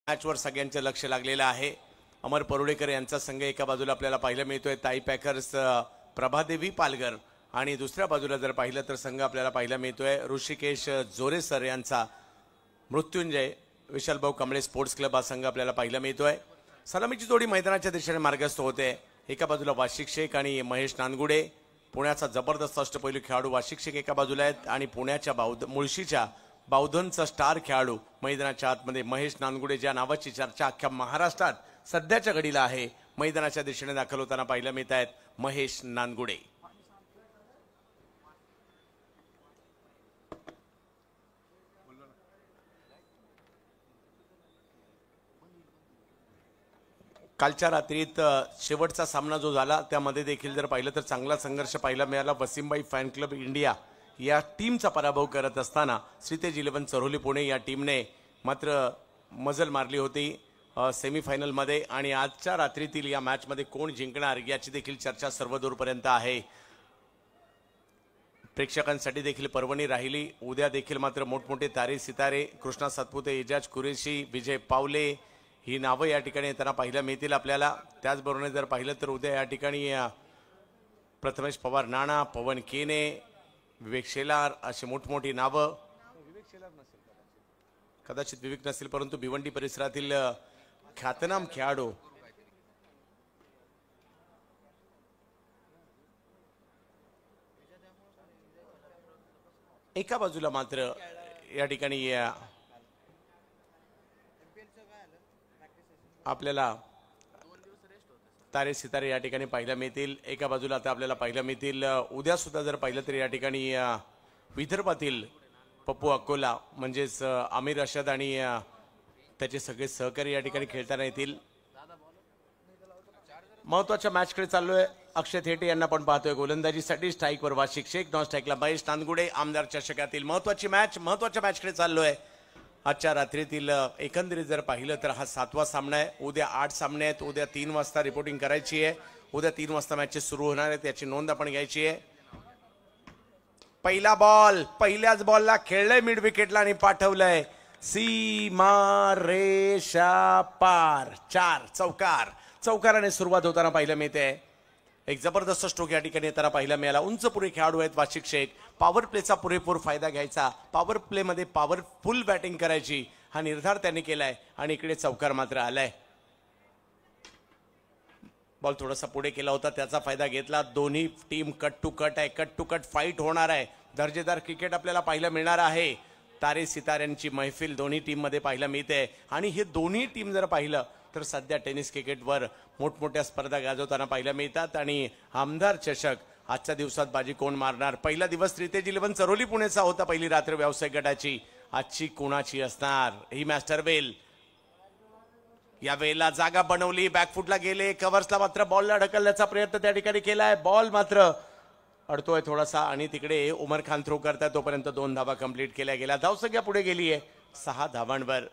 मॅचवर सगळ्यांचं लक्ष लागलेलं आहे। अमर परुडेकर यांचा संघ एका बाजूला आपल्याला पाहायला मिळतोय, ताई पॅकर्स प्रभादेवी पालघर, आणि दुसऱ्या बाजूला जर पाहिलं तर संघ आपल्याला पाहायला मिळतोय ऋषिकेश जोरेसर यांचा मृत्युंजय विशालभाऊ कांबळे स्पोर्ट्स क्लब हा संघ आपल्याला पाहायला मिळतोय। सलामीची जोडी मैदानाच्या दिशेने मार्गस्थ होते। एका बाजूला वाशिक शेख आणि महेश नानगुडे, पुण्याचा जबरदस्त अष्टपैलू खेळाडू वाशिक शेख एका बाजूला आहेत आणि पुण्याच्या मुळशीच्या बावधनचा स्टार खेळाडू मैदानाच्या आतमध्ये महेश नानगुडे, ज्या नावाची चर्चा अख्ख्या महाराष्ट्रात सध्याच्या घडीला आहे, मैदानाच्या दिशेने दाखल होताना पाहायला मिळत आहेत महेश नानगुडे। कालच्या रात्रीत शेवटचा सामना जो झाला त्यामध्ये देखील जर पाहिलं तर चांगला संघर्ष पाहायला मिळाला। वसीमबाई फॅन क्लब इंडिया या टीमचा पराभव करत असताना श्रीतेज 11 चरोली पुणे या टीमने मात्र मजल मारली होती सेमीफायनल मध्ये, आणि आजच्या रात्रीतील या मॅच मध्ये कोण जिंकणार याची देखील चर्चा सर्वदूरपर्यंत आहे। प्रेक्षकांसाठी देखील पर्वणी राहिली। उद्या देखील मात्र मोठमोठे तारे सितारे कृष्णा सातपुते, एजाज कुरेशी, विजय पावले ही नावं या ठिकाणी येताना पाहायला मिळतील आपल्याला। त्याचबरोबर जर पाहिलं तर उद्या या ठिकाणी प्रथमेश पवार नाना, पवन केने, विवेक शेलार अशी मोठमोठी नावं, कदाचित विवेक नसेल परंतु भिवंडी परिसरातील ख्यातनाम खेळाडू एका बाजूला मात्र या ठिकाणी आपल्याला तारे सितारे या ठिकाणी पाहायला मिळतील। एका बाजूला आता आपल्याला पाहायला मिळतील उद्या सुद्धा जर पाहिलं तर या ठिकाणी विदर्भातील पप्पू अकोला म्हणजेच आमिर अशद आणि त्याचे सगळे सहकारी या ठिकाणी खेळताना येतील। महत्वाच्या मॅचकडे चाललोय। अक्षय थेटे यांना पण पाहतोय गोलंदाजीसाठी, स्ट्राईकवर वाशिक शेख, नॉन स्ट्राईकला महेश नानगुडे। आमदार चषकातील महत्वाची मॅच, महत्वाच्या मॅचकडे चाललोय। आजच्या रात्रीतील एकंदरीत जर पाहिलं तर हा 7वा सामना आहे। उद्या 8 सामने आहेत। उद्या 3 वाजता रिपोर्टिंग करायची आहे। उद्या 3 वाजता मॅचेस सुरू होणार आहेत, याची नोंद आपण घ्यायची आहे। पहिला बॉल, पहिल्याच बॉलला खेळलंय मिड विकेटला आणि पाठवलंय सीमारेषा पार। 4 चौकार, चौकाराने सुरुवात होताना पाहायला मिळते। एक जबरदस्त स्ट्रोक या ठिकाणी येताना पाहायला मिळाला। उंच पुरे खेळाडू आहेत वाशिक शेख, पॉवर प्लेचा पुरेपूर फायदा घ्यायचा, पॉवर प्ले मध्ये पॉवरफुल बॅटिंग करायची हा निर्धार त्यांनी केलाय, आणि इकडे चौकार मात्र आलाय। बॉल थोडासा पुढे केला होता, त्याचा फायदा घेतला। दोन्ही टीम कट टू कट आहे, कट टू कट फाईट होणार आहे। दर्जेदार क्रिकेट आपल्याला पाहायला मिळणार आहे। तारे सिताऱ्यांची मैफिल दोन्ही टीम मध्ये पाहायला मिळते, आणि हे दोन्ही टीम जर पाहिलं तर सध्या टेनिस क्रिकेटवर मोठमोठ्या स्पर्धा गाजवताना पाहायला मिळतात। आणि आमदार चषक आजच्या दिवसात बाजी कोण मारणार? पहिला दिवस श्रीतेज 11 चरोली पुणेचा होता, पहिली रात्र व्यावसायिक गटाची। आजची कोणाची असणार ही मॅच ठरवेल। या वेळेला जागा बनवली, बॅकफुटला गेले, कव्हर्सला मात्र बॉलला ढकलण्याचा प्रयत्न त्या ठिकाणी केलाय। बॉल मात्र अडतोय थोडासा, आणि तिकडे उमर खान थ्रो करताय, तोपर्यंत 2 धावा कंप्लीट केल्या गेल्या। धावसंख्या पुढे गेली आहे 6 धावांवर।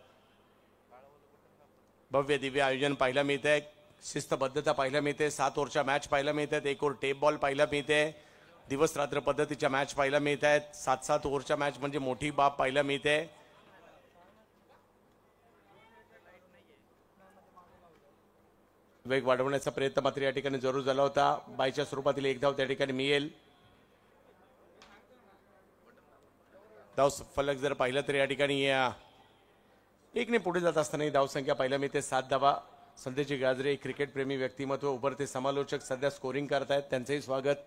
भव्य दिव्य आयोजन पाहायला मिळतंय, शिस्तबद्धता पाहायला मिळते, 7 ओव्हरच्या मॅच पाहायला मिळतात, 1 ओव्हर टेप बॉल पाहायला मिळते, दिवस रात्र पद्धतीच्या मॅच पाहायला मिळत आहेत। 7-7 ओव्हरच्या मॅच म्हणजे मोठी बाब पाहायला मिळते। वेग वाढवण्याचा प्रयत्न मात्र या ठिकाणी जरूर झाला होता। बायच्या स्वरूपातील 1 धाव त्या ठिकाणी मिळेल। धाव फलक जर पाहिलं तर या ठिकाणी 1ने पुढे जात असताना धावसंख्या पाहायला मिळते 7 धावा। संदेशजी गाजरे क्रिकेट प्रेमी व्यक्तिमत्व, उभरते समालोचक सध्या स्कोरिंग करतायत, त्यांचंही स्वागत।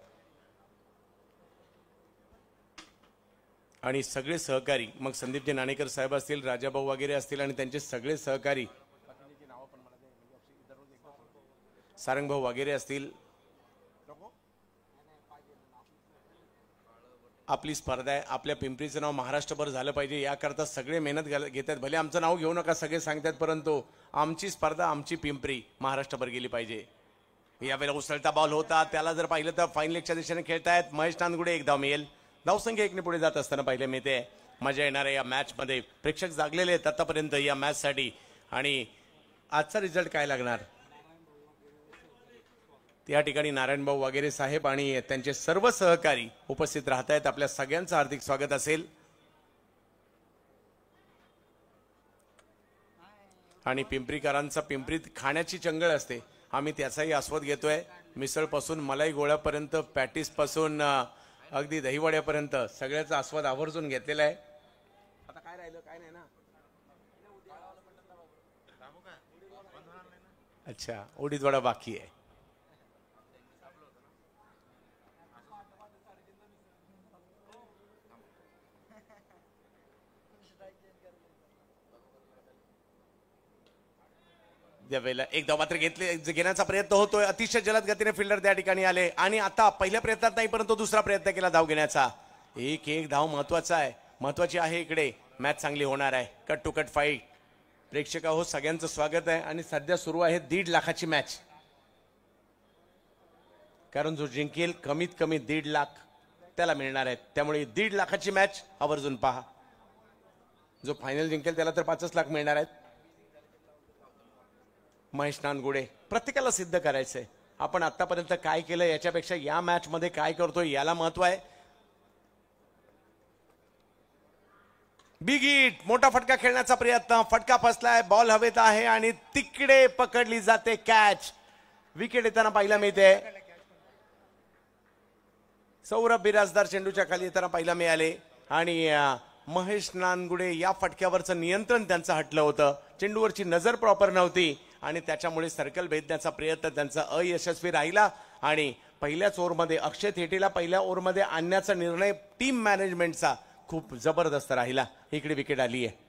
आणि सगळे सहकारी, मग संदीपजी नाणेकर साहेब असतील, राजाभाऊ वगैरे असतील, आणि त्यांचे सगळे सहकारी सारंगभाऊ वगैरे असतील। आपली स्पर्धा आहे, आपल्या पिंपरीचं नाव महाराष्ट्रभर झालं पाहिजे याकरता सगळे मेहनत घेत आहेत। भले आमचं नाव घेऊ नका सगळे सांगतात, परंतु आमची स्पर्धा, आमची पिंपरी महाराष्ट्रभर गेली पाहिजे। यावेळेला उसळता बॉल होता, त्याला जर पाहिलं तर फाईन लेगच्या दिशेने खेळतायत महेश नानगुडे। 1 धाव मिळेल। धावसंख्या 1ने पुढे जात असताना पाहायला मिळते। मजा येणार आहे या मॅच मध्ये, प्रेक्षक जागलेले आहेत आतापर्यंत या मॅच साठी। आणि आजचा रिझल्ट काय लागणार त्या ठिकाणी नारायणभाऊ वगैरे साहेब आणि त्यांचे सर्व सहकारी उपस्थित राहत आहेत। आपल्या सगळ्यांचं हार्दिक स्वागत असेल। आणि पिंपरीकरांचा पिंपरीत खाण्याची चंगळ असते, आम्ही त्याचाही आस्वाद घेतोय. मिसळपासून मलाई गोळ्यापर्यंत, पॅटीसपासून अगदी दहीवड्यापर्यंत सगळ्याचा आस्वाद आवर्जून घेतलेला आहे. आता काय राहिलं, काय नाही ना. अच्छा, उडीद वडा बाकी आहे. ज्यावेळेला एक धाव मात्र घेण्याचा प्रयत्न होतोय. अतिशय जलद गतीने फिल्डर त्या ठिकाणी आले आणि आता पहिल्या प्रयत्नात नाही परंतु दुसरा प्रयत्न केला धाव घेण्याचा. एक धाव महत्वाची आहे. इकडे मॅच चांगली होणार आहे. Cut to cut fight. प्रेक्षक हो, सगळ्यांचं स्वागत आहे आणि सध्या सुरू आहे 1.5 लाखाची मॅच. कारण जो जिंकेल कमीत कमी 1.5 लाख त्याला मिळणार आहेत. त्यामुळे 1.5 लाखाची मॅच आवर्जून पहा. जो फायनल जिंकेल त्याला तर 5 लाख मिळणार आहेत. महेश नानगुडे, प्रत्येकाला सिद्ध करायचंय आपण आतापर्यंत काय केलं याच्यापेक्षा या मॅच मध्ये काय करतोय याला महत्व आहे. बिग हिट, मोठा फटका खेळण्याचा प्रयत्न, फटका फसलाय, बॉल हवेत आहे आणि तिकडे पकडली जाते कॅच. विकेट येताना पाहायला मिळते. सौरभ बिराजदार चेंडूच्या खाली येताना पाहायला मिळाले आणि महेश नानगुडे या फटक्यावरचं नियंत्रण त्यांचं हटलं होतं. चेंडूवरची नजर प्रॉपर नव्हती आणि त्याच्यामुळे सर्कल भेदण्याचा प्रयत्न त्यांचा अयशस्वी राहिला आणि पहिल्याच ओव्हरमध्ये अक्षय थेटीला पहिल्या ओव्हरमध्ये आणण्याचा निर्णय टीम मॅनेजमेंटचा खूप जबरदस्त राहिला. इकडे विकेट आली आहे.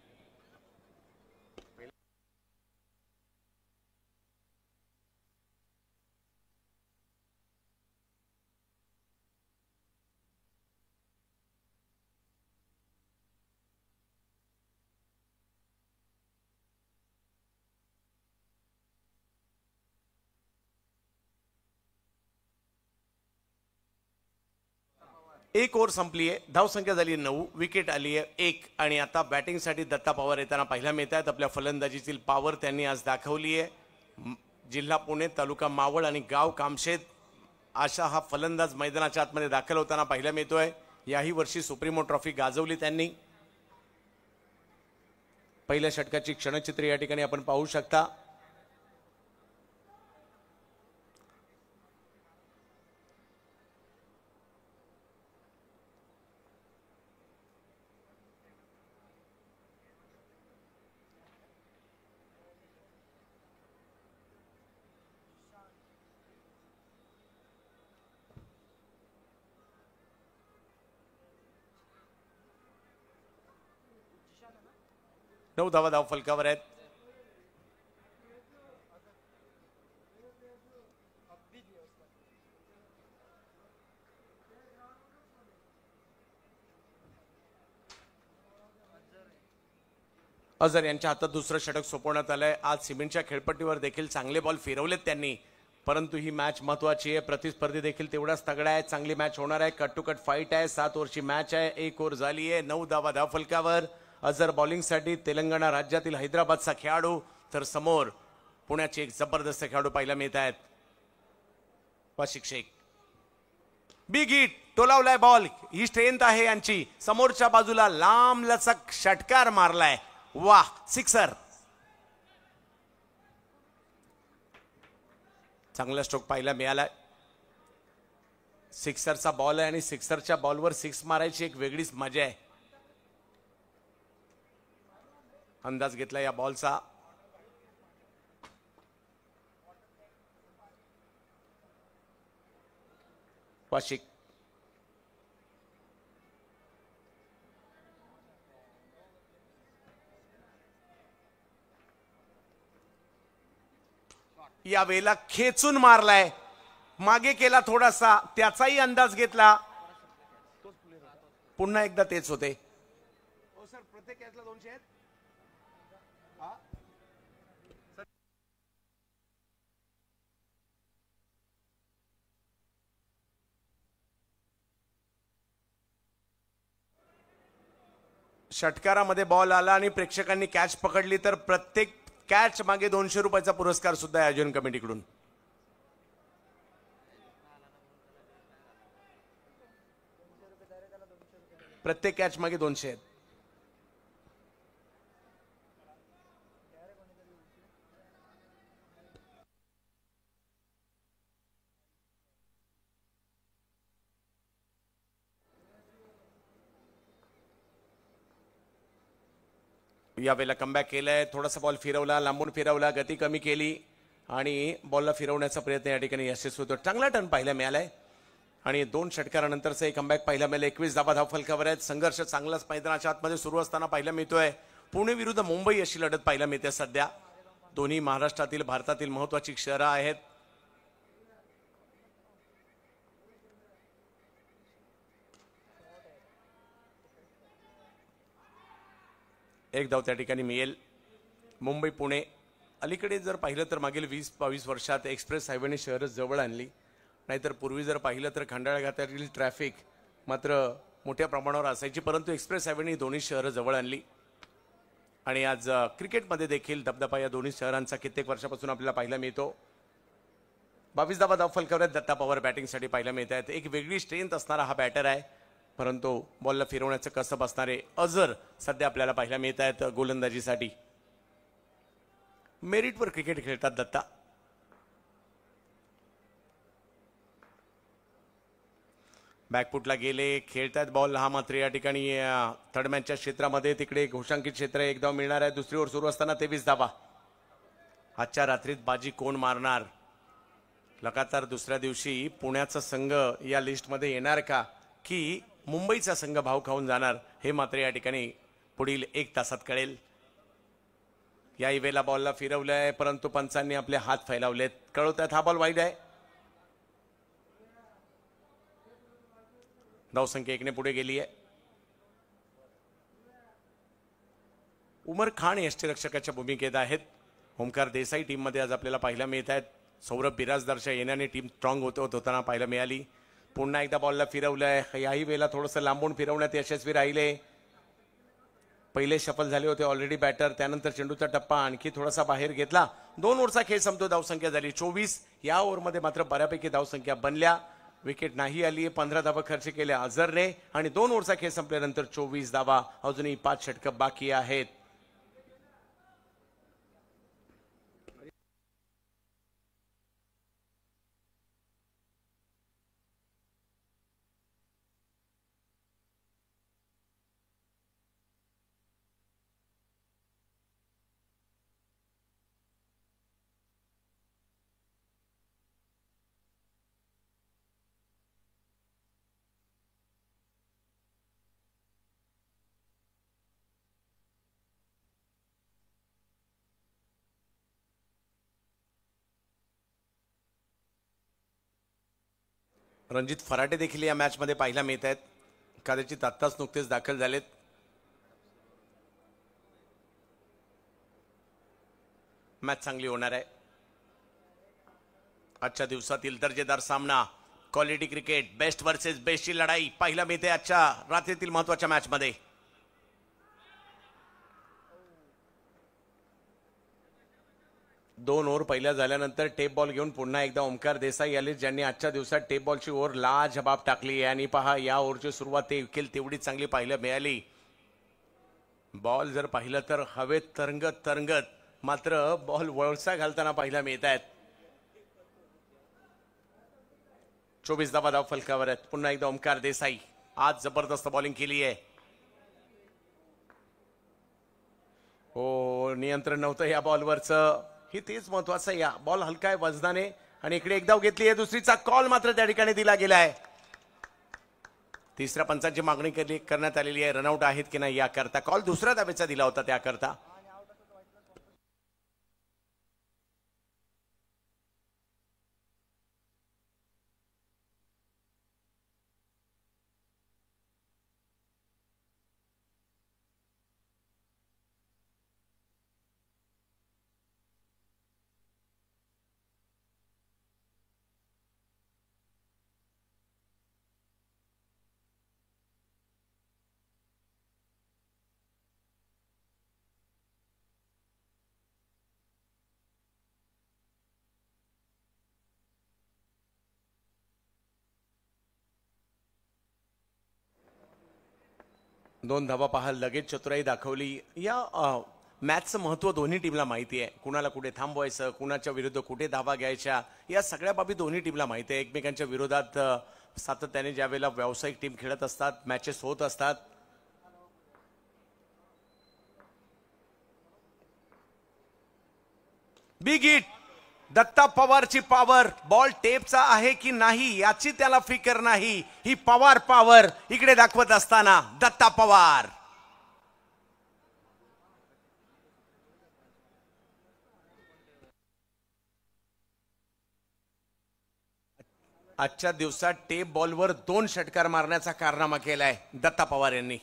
एक ओव्हर संपली आहे. धावसंख्या झाली 9, विकेट आली आहे 1 आणि आता बॅटिंगसाठी दत्ता पवार येताना पाहायला मिळत आहेत. आपल्या फलंदाजीतील पॉवर त्यांनी आज दाखवली आहे. जिल्हा पुणे, तालुका मावळ आणि गाव कामशेत अशा हा फलंदाज मैदानाच्या आतमध्ये दाखल होताना पाहायला मिळतोय. याही वर्षी सुप्रीमो ट्रॉफी गाजवली त्यांनी. पहिल्या षटकाची क्षणचित्र या ठिकाणी आपण पाहू शकता. नऊ धावा धाव फलकावर आहेत. अझर यांच्या हातात दुसरं षटक सोपवण्यात आलंय. आज सिमेंटच्या खेळपट्टीवर देखील चांगले बॉल फिरवलेत त्यांनी, परंतु ही मॅच महत्वाची आहे. प्रतिस्पर्धी देखील तेवढाच तगडा आहे. चांगली मॅच होणार आहे. कट टू कट फाईट आहे. 7 ओव्हरची मॅच आहे. 1 ओव्हर झाली आहे. 9 धावा धाव फलकावर. अझर बॉलिंगसाठी तेलंगणा राज्यातील हैदराबादचा खेळाडू, तर समोर पुण्याचे एक जबरदस्त खेळाडू पाहायला मिळत आहेत. वाशिक शेख. बिग हिट, टोलावलाय बॉल. ही स्ट्रेंथ आहे यांची. समोरच्या बाजूला लांब लचक षटकार मारलाय. वाह, सिक्सर. चांगला स्ट्रोक पाहायला मिळालाय. सिक्सरचा बॉल आहे आणि सिक्सरच्या बॉलवर 6 मारायची एक वेगळीच मजा आहे. अंदाज घेतला या बॉलचा. वाशिक. या वेळेला खेचून मारलाय. मागे केला थोडासा, त्याचाही अंदाज घेतला. पुन्हा एकदा तेच होते. हो सर, प्रत्येक कॅचला 200 आहेत. षटकारामध्ये बॉल आला आणि प्रेक्षकांनी कॅच पकडली तर प्रत्येक कॅच मागे 200 रुपयाचा पुरस्कार सुद्धा आयोजन कमिटीकडून. प्रत्येक कॅच मागे 200 आहेत. यावेळेला कमबॅक केलंय, थोडासा बॉल फिरवला, लांबून फिरवला, गती कमी केली आणि बॉलला फिरवण्याचा प्रयत्न या ठिकाणी यशस्वी होतो. चांगला टर्न पाहायला मिळालाय आणि 2 षटकारानंतरचं कमबॅक पाहायला मिळालं. 21 धावा धावफलकावर आहेत. संघर्ष चांगलाच मैदानाच्या आतमध्ये सुरू असताना पाहायला मिळतोय. पुणे विरुद्ध मुंबई अशी लढत पाहायला मिळते सध्या. दोन्ही महाराष्ट्रातील भारतातील महत्वाची शहरं आहेत. एक धाव त्या ठिकाणी मिळेल. मुंबई पुणे अलीकडे जर पाहिलं तर मागील 20-22 वर्षात एक्सप्रेस हायवेने शहरं जवळ आणली. नाहीतर पूर्वी जर पाहिलं तर खंडाळा घाटातील ट्रॅफिक मात्र मोठ्या प्रमाणावर असायची, परंतु एक्सप्रेस हायवेने दोन्ही शहरं जवळ आणली. आणि आज क्रिकेटमध्ये देखील दबदबा या दोन्ही शहरांचा कित्येक वर्षापासून आपल्याला पाहायला मिळतो. 22 धावा धावफलकावर दत्ता पवार बॅटिंगसाठी पाहायला मिळत आहेत. एक वेगळी स्ट्रेंथ असणारा हा बॅटर आहे, परंतु बॉलला फिरवण्याचं कसब असणारे अझर सध्या आपल्याला पाहायला मिळत आहेत गोलंदाजीसाठी. मेरिटवर क्रिकेट खेळतात दत्ता. बॅकफुटला गेले, खेळतात बॉल. हा मात्र या ठिकाणी थर्डमॅनच्या क्षेत्रामध्ये तिकडे घोषांकित क्षेत्र. एक धाव मिळणार आहे. दुसरी ओव्हर सुरू असताना 23 धावा. आजच्या रात्रीत बाजी कोण मारणार? लगातार दुसऱ्या दिवशी पुण्याचा संघ या लिस्टमध्ये येणार का की मुंबईचा संघ भाव खाऊन जाणार, हे मात्र या ठिकाणी पुढील 1 तासात कळेल. याही वेळेला बॉलला फिरवलंय, परंतु पंचांनी आपले हात फैलावलेत. कळवतात हा बॉल वाईड आहे. धावसंख्या 1 ने पुढे गेली आहे. उमर खान यष्टीरक्षकाच्या भूमिकेत आहेत. ओमकार देसाई टीम मध्ये आज आपल्याला पाहायला मिळत आहेत. सौरभ बिराजदारच्या येण्याने टीम स्ट्रॉंग होताना पाहायला मिळाली. पुन्हा एकदा बॉलला फिरवलंय. याही वेळेला थोडंसं लांबून फिरवण्यात यशस्वी राहिले. पहिले शफल झाले होते ऑलरेडी बॅटर, त्यानंतर चेंडूचा टप्पा आणखी थोडासा बाहेर घेतला. 2 ओव्हरचा खेळ संपतो. धावसंख्या झाली 24. या ओव्हरमध्ये मात्र बऱ्यापैकी धावसंख्या बनल्या. विकेट नाही आली. 15 धावा खर्च केल्या अझरने आणि 2 ओव्हरचा खेळ संपल्यानंतर 24 धावा. अजूनही 5 षटकं बाकी आहेत. रणजित फराटे देखील या मॅच मध्ये पाहायला मिळत आहेत. कदाचित आत्ताच नुकतेच दाखल झालेत. मॅच चांगली होणार आहे. आजच्या दिवसातील दर्जेदार सामना, क्वालिटी क्रिकेट, बेस्ट वर्सेस बेस्टची लढाई पाहायला मिळते आजच्या रात्रीतील महत्वाच्या मॅच मध्ये. दोन ओव्हर पहिल्या झाल्यानंतर टेप बॉल घेऊन पुन्हा एकदा ओमकार देसाई आले, ज्यांनी आजच्या दिवसात टेप बॉलची ओव्हर लाजबाब टाकली. आणि पहा या ओव्हरची सुरुवात देखील तेवढी चांगली पाहायला मिळाली. बॉल जर पाहिलं तर हवेत तरंगत मात्र बॉल वळसा घालताना पाहायला मिळत आहेत. 24 धावा धाव फलकावर आहेत. पुन्हा एकदा ओमकार देसाई आज जबरदस्त बॉलिंग केली आहे. हो, नियंत्रण नव्हतं या बॉलवरचं, ही तेच महत्वाचं आहे. या बॉल हलका आहे वजनाने आणि इकडे एक धाव घेतली आहे. दुसरीचा कॉल मात्र त्या ठिकाणी दिला गेला आहे. तिसऱ्या पंचांची मागणी करण्यात आलेली आहे. रनआउट आहेत की नाही याकरता. कॉल दुसऱ्या धावेचा दिला होता त्याकरता. दोन धावा पाहाल लगेच चतुराई दाखवली. या मॅचचं महत्व दोन्ही टीमला माहिती आहे. कुणाला कुठे थांबवायचं, कुणाच्या विरुद्ध कुठे धावा घ्यायच्या, या सगळ्या बाबी दोन्ही टीमला माहिती आहे. एकमेकांच्या विरोधात सातत्याने ज्या वेळेला व्यावसायिक टीम खेळत असतात, मॅचेस होत असतात. Big hit. दत्ता पवारची पॉवर बॉल टेपचा आहे की नाही याची त्याला फिकर नाही. ही पवार पॉवर इकडे दाखवत असताना दत्ता पवार. आजच्या दिवसात टेप बॉलवर 2 षटकार मारण्याचा कारनामा केलाय दत्ता पवार यांनी.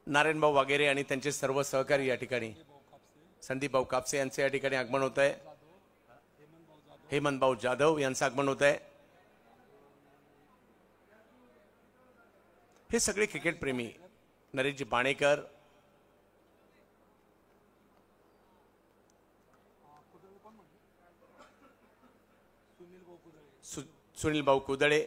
नारायणभाऊ वागेरे आणि त्यांचे सर्व सहकारी या ठिकाणी. संदीप भाऊ कापसे यांचे या ठिकाणी आगमन होत आहे. हेमंत भाऊ जाधव यांचं आगमन होत आहे. हे सगळे क्रिकेट प्रेमी. नरेशजी पाणेकर, सुनील भाऊ कुदळे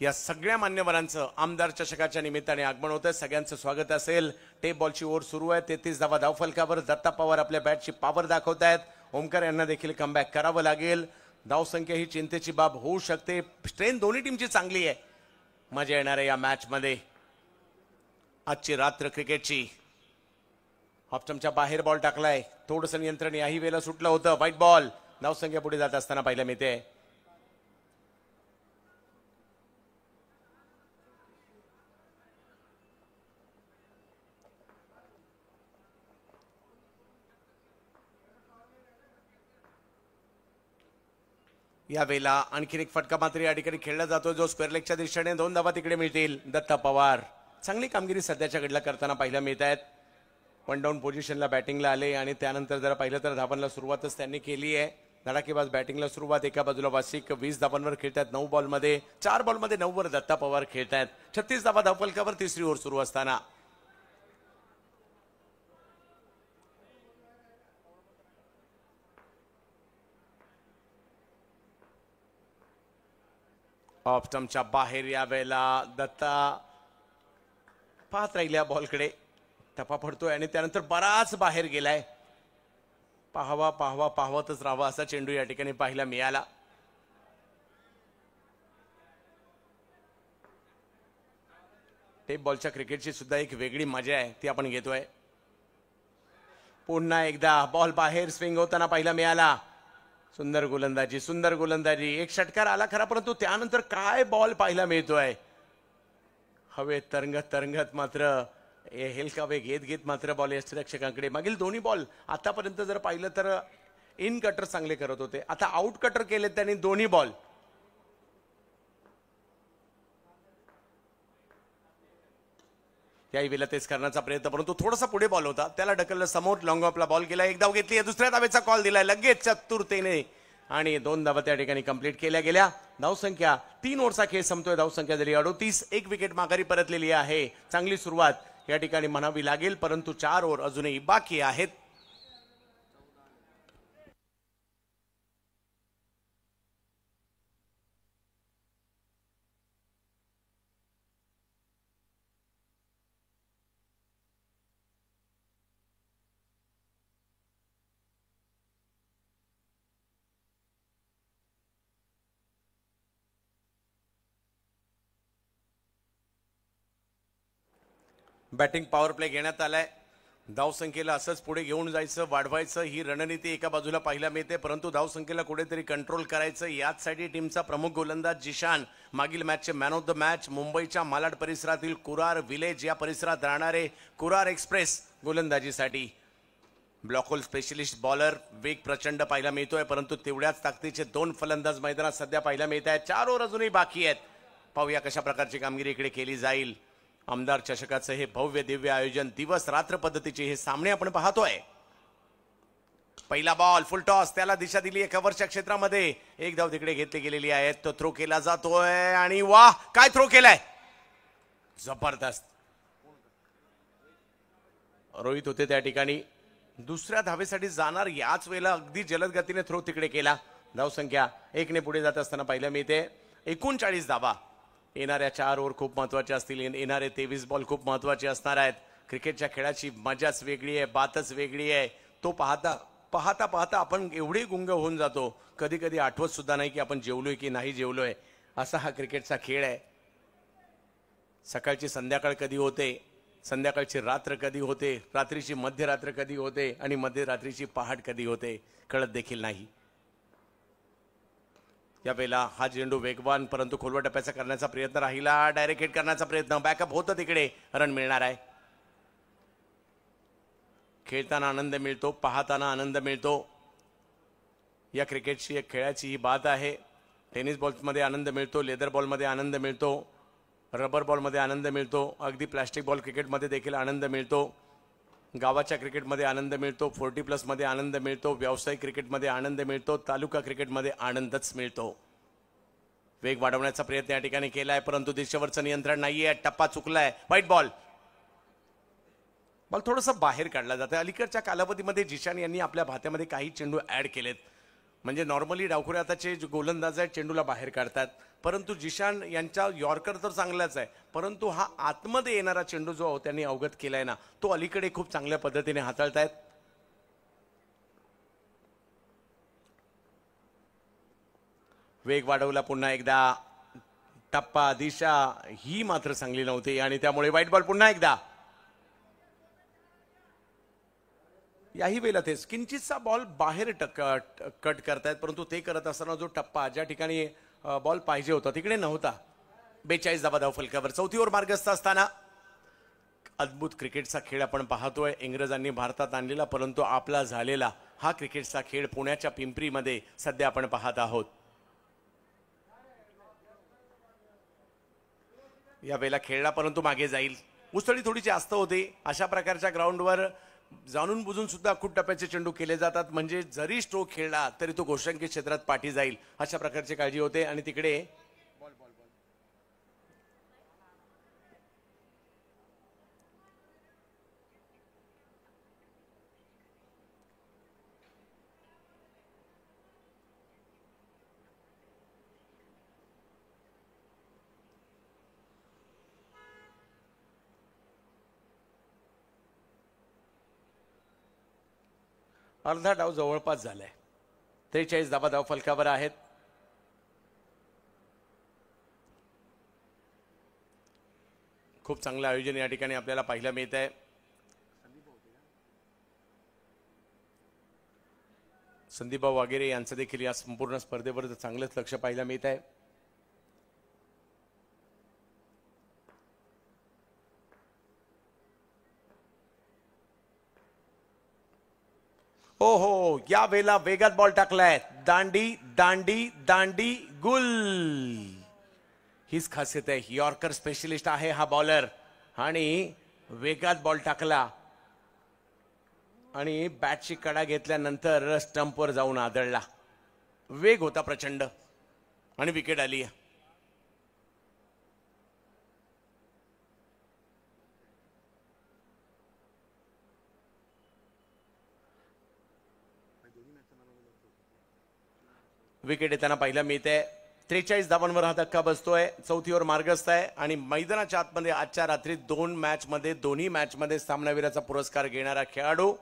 या सगळ्या मान्यवरांचं आमदार चषकाच्या निमित्ताने आगमन होतं. सगळ्यांचं स्वागत असेल. टेप बॉलची ओव्हर सुरू आहे. 33 धावा धावफलकावर. दत्ता पवार आपल्या बॅटची पॉवर दाखवत आहेत. ओमकार यांना देखील कमबॅक करावं लागेल. धावसंख्या ही चिंतेची बाब होऊ शकते. स्ट्रेंथ दोन्ही टीमची चांगली आहे. मजा येणार आहे या मॅच मध्ये. आजची रात्र क्रिकेटची. ऑप्टमच्या बाहेर बॉल टाकलाय. थोडंसं नियंत्रण याही वेळेला सुटलं होतं. White ball. धावसंख्या पुढे जात असताना पाहायला मिळते. यावेळेला आणखीन एक फटका मात्र या ठिकाणी खेळला जातो जो स्क्वेअर लेगच्या दिशेने. 2 धावा तिकडे मिळतील. दत्ता पवार चांगली कामगिरी सध्याच्या घडीला करताना पाहायला मिळत आहेत. 1 डाऊन पोझिशनला बॅटिंगला आले आणि त्यानंतर जरा पाहिलं तर धावांना सुरुवातच त्यांनी केली आहे. धडाकेबाज बॅटिंगला सुरुवात. एका बाजूला वार्षिक 20 धावांवर खेळतात. 9 बॉलमध्ये 4 बॉलमध्ये 9 वर दत्ता पवार खेळतात. 36 धावा धावफलकावर तिसरी ओव्हर सुरू असताना. ऑप्टमच्या बाहेर यावेळेला दत्ता पाहत राहिल्या बॉलकडे. टपा पडतोय आणि त्यानंतर बराच बाहेर गेलाय. पाहावतच राहावा असा चेंडू या ठिकाणी पाहायला मिळाला. टेप बॉलच्या क्रिकेटची सुद्धा एक वेगळी मजा आहे ती आपण घेतोय. पुन्हा एकदा बॉल बाहेर स्विंग होताना पाहायला मिळाला. सुंदर गोलंदाजी. एक षटकार आला खरा परंतु त्यानंतर काय बॉल पाहायला मिळतोय. हवेत तरंगत मात्र हेलकावे घेत मात्र बॉल यष्टिरक्षकांकडे. मागील दोन्ही बॉल आतापर्यंत जर पाहिलं तर इन कटर चांगले करत होते. आता आउट कटर केले त्यांनी दोन्ही बॉल. याही वेळेला तेच करण्याचा प्रयत्न परंतु थोडासा पुढे बॉल होता त्याला ढकललं समोर. लॉंग ऑफला बॉल केला. 1 धाव घेतली. दुसऱ्या धावेचा कॉल दिलाय लगेच चतुरतेने आणि 2 धावा त्या ठिकाणी कंप्लीट केल्या गेल्या. धावसंख्या 3 ओव्हरचा खेळ संपतोय. धावसंख्या झाली 38. 1 विकेट माघारी परतलेली आहे. चांगली सुरुवात या ठिकाणी म्हणावी लागेल परंतु 4 ओव्हर अजूनही बाकी आहेत. बॅटिंग पॉवर प्ले घेण्यात आलाय. धावसंख्येला असंच पुढे घेऊन जायचं वाढवायचं ही रणनीती एका बाजूला पाहायला मिळते परंतु धावसंख्येला कुठेतरी कंट्रोल करायचं याचसाठी टीमचा प्रमुख गोलंदाज जिशान मागील मॅचचे मॅन ऑफ द मॅच. मुंबईच्या मालाड परिसरातील कुरार विलेज या परिसरात राहणारे कुरार एक्सप्रेस गोलंदाजीसाठी. Block hole specialist bowler. वेग प्रचंड पाहायला मिळतोय परंतु तेवढ्याच ताकदीचे 2 फलंदाज मैदानात सध्या पाहायला मिळत आहेत. 4 ओव्हर अजूनही बाकी आहेत. पाहूया कशा प्रकारची कामगिरी इकडे केली जाईल. आमदार चषकाचं हे भव्य दिव्य आयोजन दिवस रात्र पद्धतीचे हे सामने आपण पाहतोय. पहिला बॉल फुल टॉस. त्याला दिशा दिली आहे कव्हरच्या क्षेत्रामध्ये. 1 धाव तिकडे घेतली गेलेली आहे. तो थ्रो केला जातोय आणि वाह काय थ्रो केलाय. जबरदस्त. रोहित होते त्या ठिकाणी. दुसऱ्या धावेसाठी जाणार याच वेळेला अगदी जलद गतीने थ्रो तिकडे केला. धावसंख्या 1 ने पुढे जात असताना पाहायला मिळते. 39 धावा. येणाऱ्या 4 ओव्हर खूप महत्वाचे असतील. येणारे 23 बॉल खूप महत्वाचे असणार आहेत. क्रिकेटच्या खेळाची मजाच वेगळी आहे. बातच वेगळी आहे. तो पाहता आपण एवढे गुंग होऊन जातो कधी कधी आठवत सुद्धा नाही की आपण जेवलोय की नाही जेवलोय. असा हा क्रिकेटचा खेळ आहे. सकाळची संध्याकाळ कधी होते संध्याकाळची रात्र कधी होते, रात्रीची मध्यरात्र कधी होते आणि मध्यरात्रीची पहाट कधी होते कळत देखील नाही. यावेळेला हा चेंडू वेगवान परंतु खोलवर टप्प्याचा करण्याचा प्रयत्न राहिला. डायरेक्ट हिट करण्याचा प्रयत्न, बॅकअप होतं, तिकडे रन मिळणार आहे. खेळताना आनंद मिळतो, पाहताना आनंद मिळतो. या क्रिकेटची एक खेळाची ही बात आहे. टेनिस बॉलमध्ये आनंद मिळतो, लेदर बॉलमध्ये आनंद मिळतो, रबर बॉलमध्ये आनंद मिळतो, अगदी प्लास्टिक बॉल क्रिकेटमध्ये देखील आनंद मिळतो, गावाच्या क्रिकेटमध्ये आनंद मिळतो, 40+ आनंद मिळतो, व्यावसायिक क्रिकेटमध्ये आनंद मिळतो, तालुका क्रिकेटमध्ये आनंदच मिळतो. वेग वाढवण्याचा प्रयत्न या ठिकाणी केलाय परंतु दिशेवरचं नियंत्रण नाहीये. टप्पा चुकलाय. व्हाईट बॉल थोडंसं बाहेर काढला जातं. अलीकडच्या कालावधीमध्ये जिशान यांनी आपल्या भात्यामध्ये काही चेंडू ऍड केलेत. म्हणजे नॉर्मली डावखुरे आताचे गोलंदाज आहेत चेंडूला बाहेर काढतात, परंतु जिशान यांचा यॉर्कर तर चांगलाच आहे, परंतु हा आतमध्ये येणारा चेंडू जो त्यांनी अवगत केलाय ना, तो अलीकडे खूप चांगल्या पद्धतीने हाताळतायत. वेग वाढवला पुन्हा एकदा. टप्पा दिशा ही मात्र चांगली नव्हती आणि त्यामुळे व्हाईट बॉल पुन्हा एकदा. याही वेळेला तेच किंचितसा बॉल बाहेर कट करतायत, परंतु ते करत असताना जो टप्पा ज्या ठिकाणी बॉल पाहिजे होता तिकडे नव्हता. 42 धावा फलकावर. चौथीवर मार्गस्थ असताना अद्भुत क्रिकेटचा खेळ आपण पाहतोय. इंग्रजांनी भारतात आणलेला परंतु आपला झालेला हा क्रिकेटचा खेळ पुण्याच्या पिंपरीमध्ये सध्या आपण पाहत आहोत. या वेळेला खेळला परंतु मागे जाईल. उसळी थोडी जास्त होती. अशा प्रकारच्या ग्राउंडवर जाणून बुजून सुद्धा खूप टप्प्याचे चेंडू केले जातात, म्हणजे जरी स्ट्रोक खेळला तरी तो गोष्टांकित क्षेत्रात पाठी जाईल अशा प्रकारची काळजी होते. आणि तिकडे अर्धा डाव जवळपास झालाय. 43 धावा फलकावर आहेत. खूप चांगलं आयोजन या ठिकाणी आपल्याला पाहायला मिळत आहे. संदीपभाऊ वागेरे यांचं देखील या संपूर्ण स्पर्धेवर चांगलंच लक्ष पाहायला मिळत आहे. हो हो, या वेळेला वेगात बॉल टाकलाय. दांडी दांडी दांडी गुल, हीच खासियत आहे. यॉर्कर स्पेशलिस्ट आहे हा बॉलर आणि वेगात बॉल टाकला आणि बॅटची कडा घेतल्यानंतर स्टंपवर जाऊन आदळला. वेग होता प्रचंड आणि विकेट आली. विकेट येताना पाहिला मिळते. 43 धावांवर हा धक्का बसतोय. चौथीवर मार्गस्थ आहे आणि मैदानाच्या आतमध्ये आजच्या रात्री दोन्ही मॅचमध्ये सामनावीराचा पुरस्कार घेणारा खेळाडू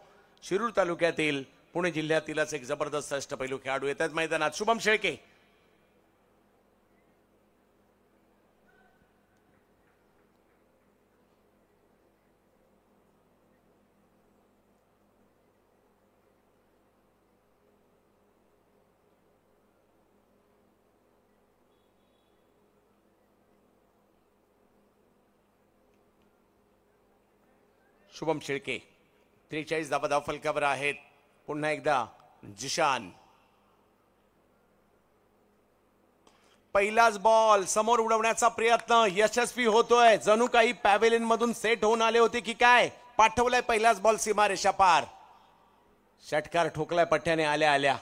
शिरूर तालुक्यातील पुणे जिल्ह्यातीलच एक जबरदस्त अष्टपैलू खेळाडू येतात मैदानात. शुभम शेळके. शुभम शेळके 43 धावा फलकावर आहेत. पुन्हा एकदा जिशान. पहिलाच बॉल समोर उडवण्याचा प्रयत्न यशस्वी होतोय. जणू काही पॅव्हेलियन मधून सेट होऊन आले होते की काय. पाठवलाय पहिलाच बॉल सीमारेषा पार. षटकार ठोकलाय पठ्याने आल्या आल्या.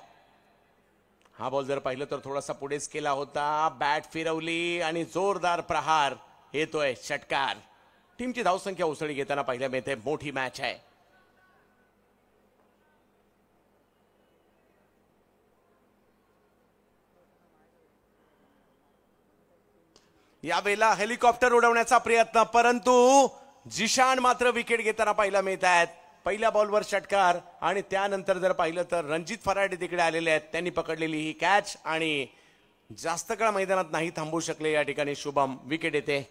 हा बॉल जर पाहिलं तर थोडासा पुढेच केला होता. बॅट फिरवली आणि जोरदार प्रहार येतोय. षटकार. टीमची धावसंख्या उसळी घेताना पाहिल्या मिळते. मोठी मॅच आहे. यावेळेला हेलिकॉप्टर उडवण्याचा प्रयत्न, परंतु जिशान मात्र विकेट घेताना पाहिला मिळत आहेत. पहिल्या बॉलवर षटकार आणि त्यानंतर जर पाहिलं तर रणजित फराडे तिकडे आलेले आहेत. त्यांनी पकडलेली ही कॅच आणि जास्त काळ मैदानात नाही थांबू शकले या ठिकाणी शुभम. विकेट येते.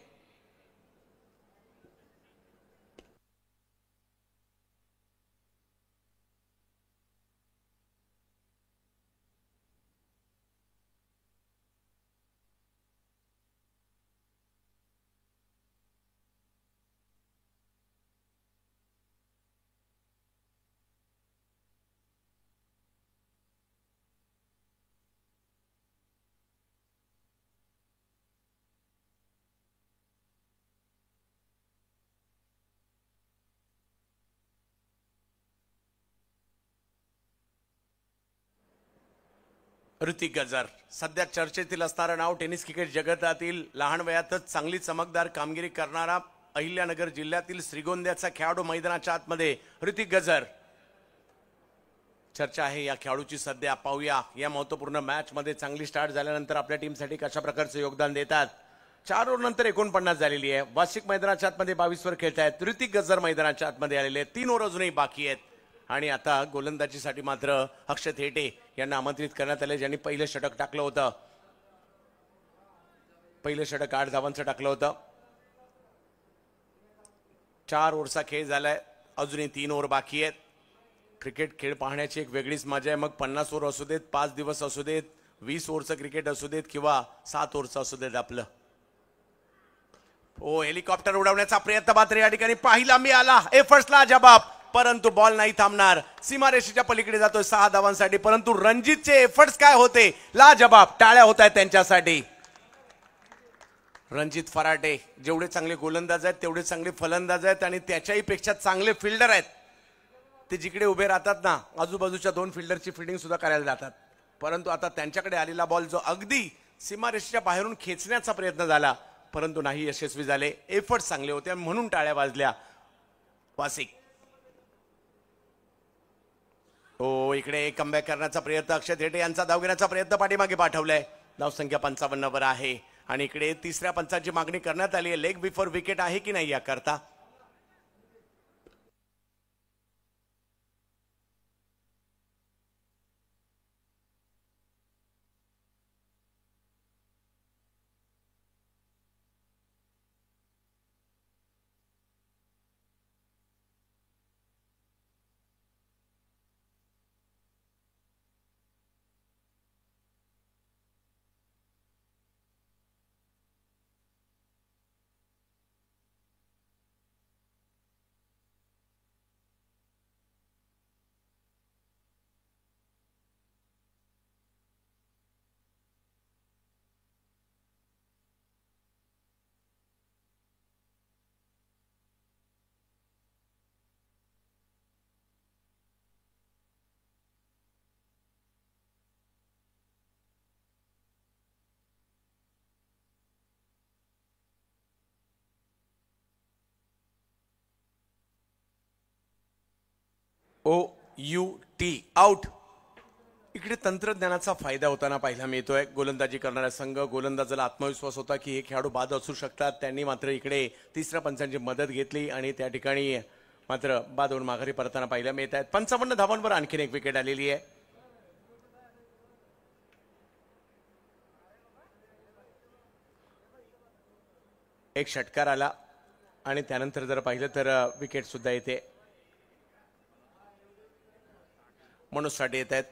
ऋतिक गजर सध्या चर्चेतील असणारं नाव, टेनिस क्रिकेट जगतातील लहान वयातच चांगली चमकदार कामगिरी करणारा अहिल्यानगर जिल्ह्यातील श्रीगोंद्याचा खेळाडू मैदानाच्या आतमध्ये ऋतिक गजर. चर्चा आहे या खेळाडूची सध्या. पाहूया या महत्त्वपूर्ण मॅच मध्ये चांगली स्टार्ट झाल्यानंतर आपल्या टीमसाठी कशा प्रकारचे योगदान देतात. 4 ओव्हर नंतर 49 झालेली आहे. वार्षिक मैदानाच्या आतमध्ये 22 वर खेळतायत. ऋतिक गजर मैदानाच्या आतमध्ये आलेले आहेत. 3 ओव्हर अजूनही बाकी आहेत आणि आता गोलंदाजीसाठी मात्र अक्षय थेटे यांना आमंत्रित करण्यात आले, ज्यांनी पहिलं षटक टाकलं होतं. पहिलं षटक 8 धावांचं टाकलं होतं. 4 ओव्हरचा खेळ झालाय. अजूनही 3 ओव्हर बाकी आहेत. क्रिकेट खेळ पाहण्याची एक वेगळीच मजा आहे. मग 50 ओव्हर असू देत, 5 दिवस असू देत, 20 ओव्हरचं क्रिकेट असू देत किंवा 7 ओव्हरचं असू देत आपलं. हेलिकॉप्टर उडवण्याचा प्रयत्न मात्र या ठिकाणी पाहिला मिळाला. एफर्ट्सला जबाब, परंतु बॉल नाही थांबणार. सीमारेषेच्या पलीकडे जातोय 6 धावांसाठी. परंतु रणजितचे एफर्ट्स काय होते, लाजबाब. टाळ्या होत आहेत त्यांच्यासाठी. रणजित फराटे जेवढे चांगले गोलंदाज आहेत तेवढे चांगले फलंदाज आहेत आणि त्याच्याही पेक्षा चांगले फिल्डर आहेत. ते जिकडे उभे राहतात ना, आजूबाजूच्या 2 फिल्डरची फिल्डिंग सुद्धा करायला जातात. परंतु आता त्यांच्याकडे आलेला बॉल जो अगदी सीमारेषेच्या बाहेरून खेचण्याचा प्रयत्न झाला, परंतु नाही यशस्वी झाले. एफर्ट्स चांगले होते म्हणून टाळ्या वाजल्या. वासिक इकडे कमबॅक करण्याचा प्रयत्न. अक्षय थेटे यांचा धाव घेण्याचा प्रयत्न पाठीमागे पाठवलाय. धावसंख्या 55 वर आहे आणि इकडे तिसऱ्या पंचाची मागणी करण्यात आली आहे. लेग बिफोर विकेट आहे की नाही याकरता. OUT out. इकडे तंत्रज्ञानाचा फायदा होताना पाहायला मिळतोय. गोलंदाजी करणारा संघ, गोलंदाजाला आत्मविश्वास होता की हे खेळाडू बाद असू शकतात. त्यांनी मात्र इकडे तिसऱ्या पंचांची मदत घेतली आणि त्या ठिकाणी मात्र बाद होऊन माघारी परताना पाहायला मिळत आहेत. 55 धावांवर आणखीन एक विकेट आलेली आहे. एक षटकार आला आणि त्यानंतर जर पाहिलं तर विकेट सुद्धा येते. मनोज साठे येत आहेत.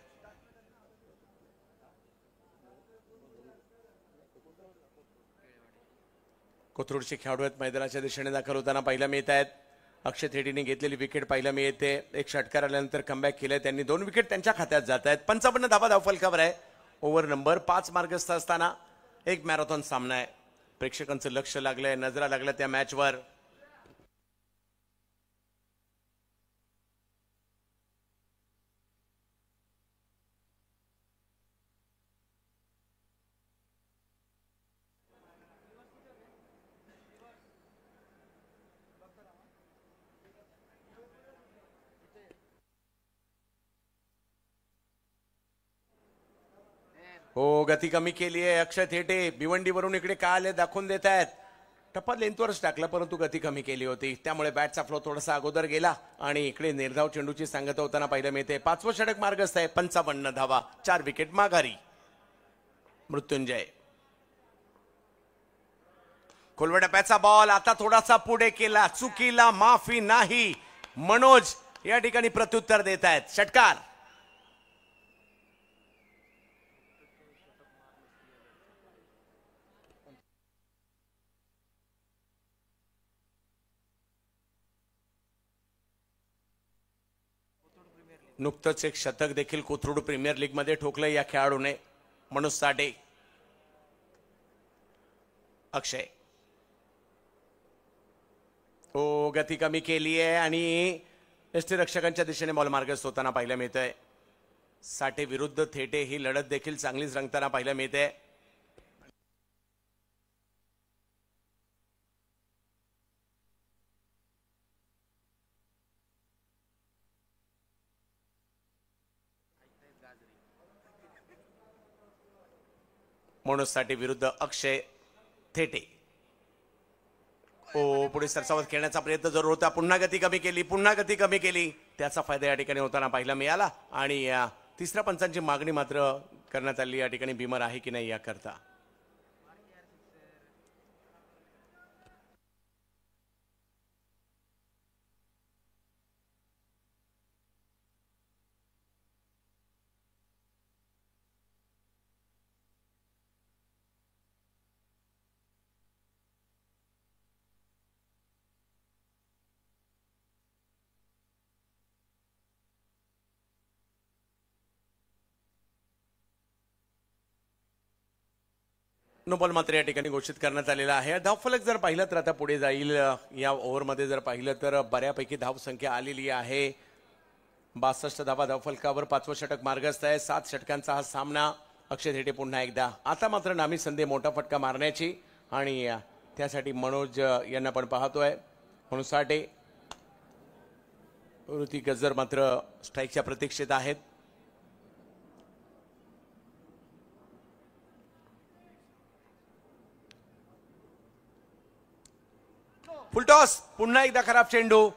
कोथरूडचे खेळाडू आहेत, मैदानाच्या दिशेने दाखल होताना पाहायला मिळत आहेत. अक्षय थेटेने घेतलेली विकेट पाहायला मिळते. एक षटकार आल्यानंतर कमबॅक केलंय त्यांनी. 2 विकेट त्यांच्या खात्यात जात आहेत. 55 धावा धावफलकावर आहे. ओव्हर नंबर 5 मार्गस्थ असताना एक मॅरेथॉन सामना आहे. प्रेक्षकांचं लक्ष लागलंय, नजरा लागल्या त्या मॅचवर. गती कमी केली आहे अक्षय थेटे. भिवंडीवरून इकडे काय आले दाखवून देत आहेत. टप्पा लेंथवरच टाकला परंतु गती कमी केली होती, त्यामुळे बॅटचा फ्लो थोडासा अगोदर गेला आणि इकडे निर्धाव चेंडूची सांगता होताना पाहायला मिळते. 5वं षटक मार्गस्थ आहे. 55 धावा, 4 विकेट माघारी. मृत्युंजय कोलवडप्याचा बॉल आता थोडासा पुढे केला. चुकीला माफी नाही. मनोज या ठिकाणी प्रत्युत्तर देत आहेत. षटकार. नुकतंच एक शतक देखील कोथरूड प्रीमियर लीग मध्ये ठोकलं या खेळाडूने. मनोज साठे. अक्षय गती कमी केली आहे आणि यष्टीरक्षकांच्या दिशेने बॉल मार्गस्थ होताना पाहायला मिळतंय. साठे विरुद्ध थेटे ही लढत देखील चांगलीच रंगताना पाहायला मिळते. मनोज साठे विरुद्ध अक्षय थेटे. पुढे सरसावत खेळण्याचा प्रयत्न जरूर होता. पुन्हा गती कमी केली. त्याचा फायदा या ठिकाणी होताना पाहायला मिळाला. आणि तिसऱ्या पंचांची मागणी मात्र करण्यात आली या ठिकाणी भीमर आहे की नाही याकरता. नो बॉल मात्र या ठिकाणी घोषित करण्यात आलेला आहे. धावफलक जर पाहिलं तर आता पुढे जाईल. या ओव्हरमध्ये जर पाहिलं तर बऱ्यापैकी धावसंख्या आलेली आहे. 62 धावा धावफलकावर 5वं षटक मार्गस्थ आहे. 7 षटकांचा हा सामना. अक्षय थेटे पुन्हा एकदा. आता मात्र नामी संधी मोठा फटका मारण्याची आणि त्यासाठी मनोज यांना आपण पाहतोय. म्हणून साठे ऋतिक गजर मात्र स्ट्राईकच्या प्रतीक्षेत आहेत. फुलटॉस. पुन्हा एकदा खराब चेंडू.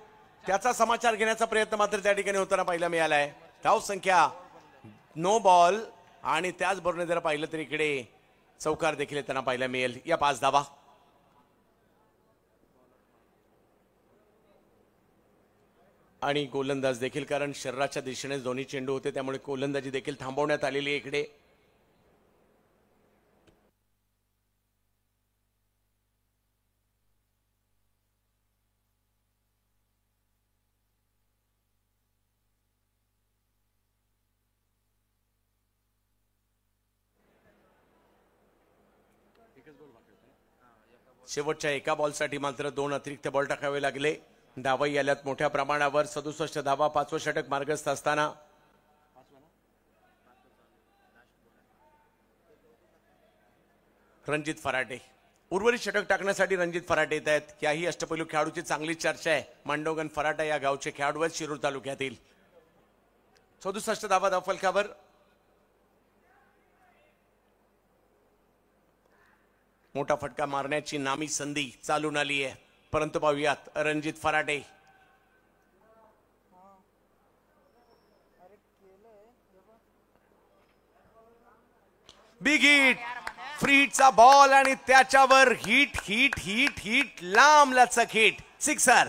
त्याचा समाचार घेण्याचा प्रयत्न मात्र त्या ठिकाणी होताना पाहायला मिळालाय. धाव संख्या नो बॉल आणि त्याचबरोबर जर पाहिलं तर इकडे चौकार देखील त्यांना पाहायला मिळेल. या 5 धावा. आणि गोलंदाज देखील, कारण शरीराच्या दिशेने दोन्ही चेंडू होते त्यामुळे गोलंदाजी देखील थांबवण्यात आलेली आहे इकडे. शेवटच्या एका बॉलसाठी मात्र 2 अतिरिक्त बॉल टाकावे लागले. धावाही आल्यात मोठ्या प्रमाणावर. 67 धावा 5वं षटक मार्गस्थ असताना. रणजित फराटे उर्वरित षटक टाकण्यासाठी रणजित फराटे येत आहेत. याही अष्टपैलू खेळाडूची चांगली चर्चा आहे. मांडवगण फराटा या गावचे खेळाडू आहेत शिरूर तालुक्यातील. 67 धावा धावफलकावर. मोठा फटका मारण्याची नामी संधी चालून आली आहे. परंतु पाहूयात Ranjit Farate. Big hit. Free हिटचा बॉल आणि त्याच्यावर हिट हिट हिट हिट लांब लचक हिट. सिक्सर.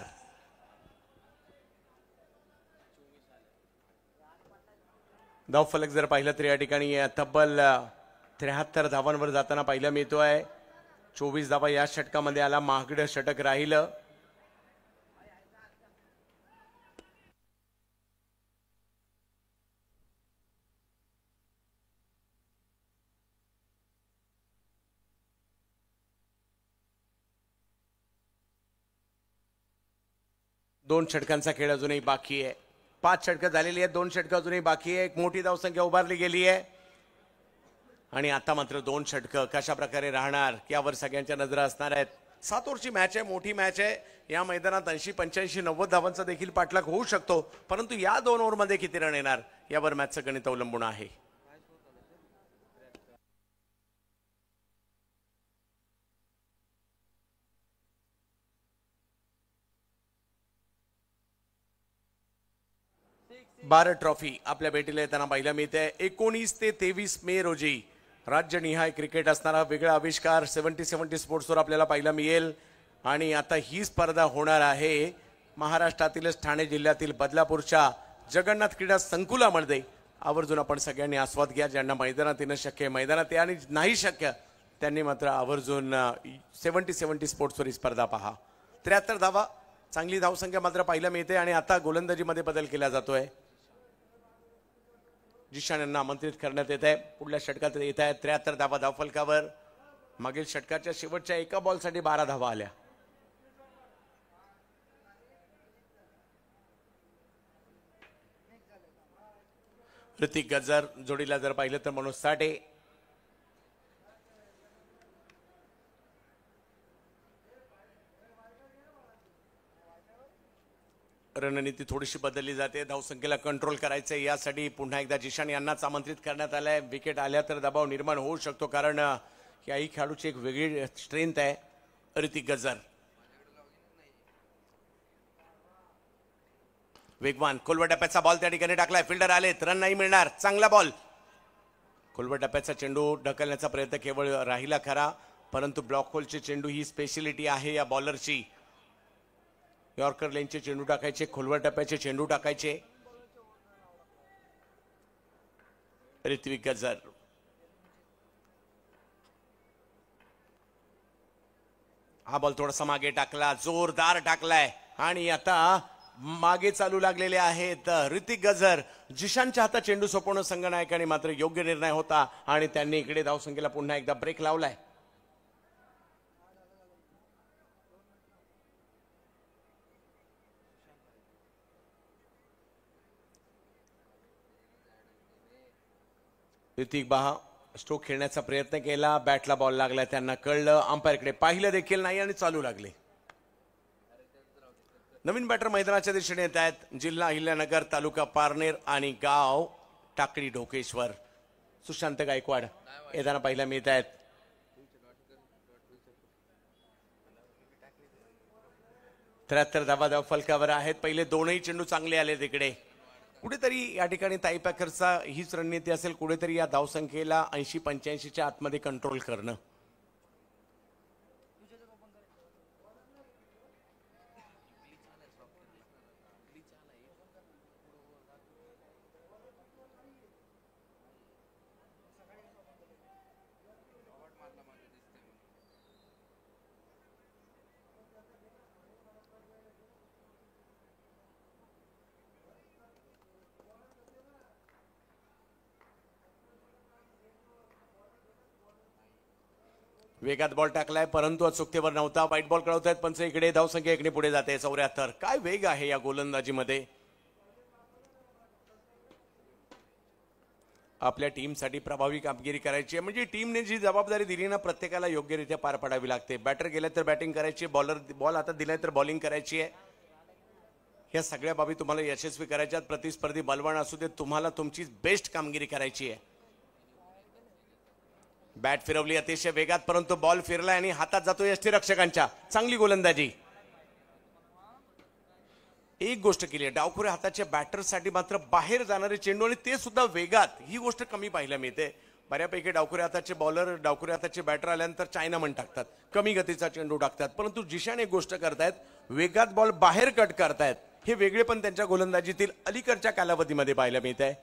धावफलक जर पाहिलं तर या ठिकाणी तब्बल 73 धावांवर जाताना पाहायला मिळतोय. 24 धावा या षटकामध्ये आला. महागडं षटक राहिलं. दोन षटकांचा खेळ अजूनही बाकी आहे. 5 षटकं झालेली आहेत. 2 षटकं अजूनही बाकी आहे. एक मोठी धावसंख्या उभारली गेली आहे आणि आता मात्र 2 षटकं कशा प्रकारे राहणार यावर सगळ्यांच्या नजरा असणार आहेत. 7 ओव्हरची मॅच आहे. मोठी मॅच आहे. या मैदानात 80 85 90 धावांचा देखील पाठलाग होऊ शकतो. परंतु या 2 ओव्हरमध्ये किती रन येणार यावर मॅचचं गणित अवलंबून आहे. भारत ट्रॉफी आपल्या भेटीला येताना पाहायला मिळते. 19 ते 23 मे रोजी राज्यनिहाय क्रिकेट असणारा वेगळा आविष्कार 70 स्पोर्ट्सवर आपल्याला पाहायला मिळेल. आणि आता ही स्पर्धा होणार आहे महाराष्ट्रातीलच ठाणे जिल्ह्यातील बदलापूरच्या जगन्नाथ क्रीडा संकुलामध्ये. आवर्जून आपण सगळ्यांनी आस्वाद घ्या. ज्यांना मैदानात येणं शक्य आहे मैदानात या आणि नाही शक्य त्यांनी मात्र आवर्जून 70 स्पोर्ट्सवर ही स्पर्धा पहा. 73 धावा चांगली धावसंख्या मात्र पाहायला मिळते. आणि आता गोलंदाजीमध्ये बदल केला जातोय. जिशान यांना आमंत्रित करण्यात येत आहे. पुढल्या षटकात येत आहेत. 73 धावा धावफलकावर. मागील षटकाच्या शेवटच्या एका बॉलसाठी 12 धावा आल्या. ऋतिक गजर जोडीला जर पाहिलं तर मनोज साठे, रणनीती थोडीशी बदलली जाते, धावसंख्येला कंट्रोल करायचे यासाठी पुन्हा एकदा जिशान यांनाच आमंत्रित करण्यात आलंय. विकेट आल्या तर दबाव निर्माण होऊ शकतो, कारण याही खेळाडूची एक वेगळी स्ट्रेंथ आहे. ऋतिक गजर वेगवान, खोलवर टप्प्याचा बॉल त्या ठिकाणी टाकलाय, फिल्डर आलेत, रन नाही मिळणार. चांगला बॉल, खोलवर टप्प्याचा चेंडू ढकलण्याचा प्रयत्न केवळ राहिला खरा, परंतु ब्लॉक होलचे चेंडू ही स्पेशलिटी आहे या बॉलरची. यॉर्कर लेनचे चेंडू टाकायचे, खोलवर टप्प्याचे चेंडू टाकायचे. ऋत्विक गजर हा बॉल थोडासा मागे टाकला, जोरदार टाकलाय आणि आता मागे चालू लागलेले आहेत ऋतिक गजर. जिशानच्या हातात चेंडू सोपवणं संघनायकाने मात्र योग्य निर्णय होता आणि त्यांनी इकडे धावसंख्येला पुन्हा एकदा ब्रेक लावलाय. ऋतिक बहा स्ट्रोक खेळण्याचा प्रयत्न केला, बॅटला बॉल लागला, त्यांना कळलं, अंपायरकडे पाहिलं देखील नाही आणि चालू लागले. नवीन बॅटर मैदानाच्या दिशेने येत आहेत. जिल्हा अहिल्यानगर, तालुका पारनेर आणि गाव टाकळी ढोकेश्वर. सुशांत गायकवाड येताना पाहिला मिळत आहेत. त्र्याहत्तर धावा फलकावर आहेत. पहिले दोनही चेंडू चांगले आले तिकडे. कुठेतरी या ठिकाणी ताई पॅकरचा हीच रणनीती असेल, कुठेतरी या धावसंख्येला 80-85च्या आतमध्ये कंट्रोल करणं. वेगात बॉल टाकलाय, परंतु अचूकतेवर नव्हता. वाईट बॉल कळवतायत पंच. इकडे धावसंख्या इकडे पुढे जाते 74. काय वेग आहे या गोलंदाजीमध्ये. आपल्या टीमसाठी प्रभावी कामगिरी करायची आहे, म्हणजे टीमने जी जबाबदारी दिली ना प्रत्येकाला योग्यरित्या पार पाडावी लागते. बॅटर गेले तर बॅटिंग करायची, बॉल आता दिलाय तर बॉलिंग करायची आहे. या सगळ्या बाबी तुम्हाला यशस्वी करायच्यात. प्रतिस्पर्धी बलवान असू दे, तुम्हाला तुमची बेस्ट कामगिरी करायची आहे. बॅट फिरवली अतिशय वेगात, परंतु बॉल फिरलाय आणि हातात जातो यष्टीरक्षकांच्या. चांगली गोलंदाजी. एक गोष्ट केली आहे, डावखुऱ्या हाताच्या बॅटरसाठी मात्र बाहेर जाणारे चेंडू आणि ते सुद्धा वेगात, ही गोष्ट कमी पाहायला मिळते. बऱ्यापैकी डावखुऱ्या हाताचे बॉलर, डावखुऱ्या हाताचे बॅटर आल्यानंतर चायनामन टाकतात, कमी गतीचा चेंडू टाकतात, परंतु जिशान एक गोष्ट करतायत, वेगात बॉल बाहेर कट करतायत. हे वेगळे पण त्यांच्या गोलंदाजीतील अलीकडच्या कालावधीमध्ये पाहायला मिळत आहे.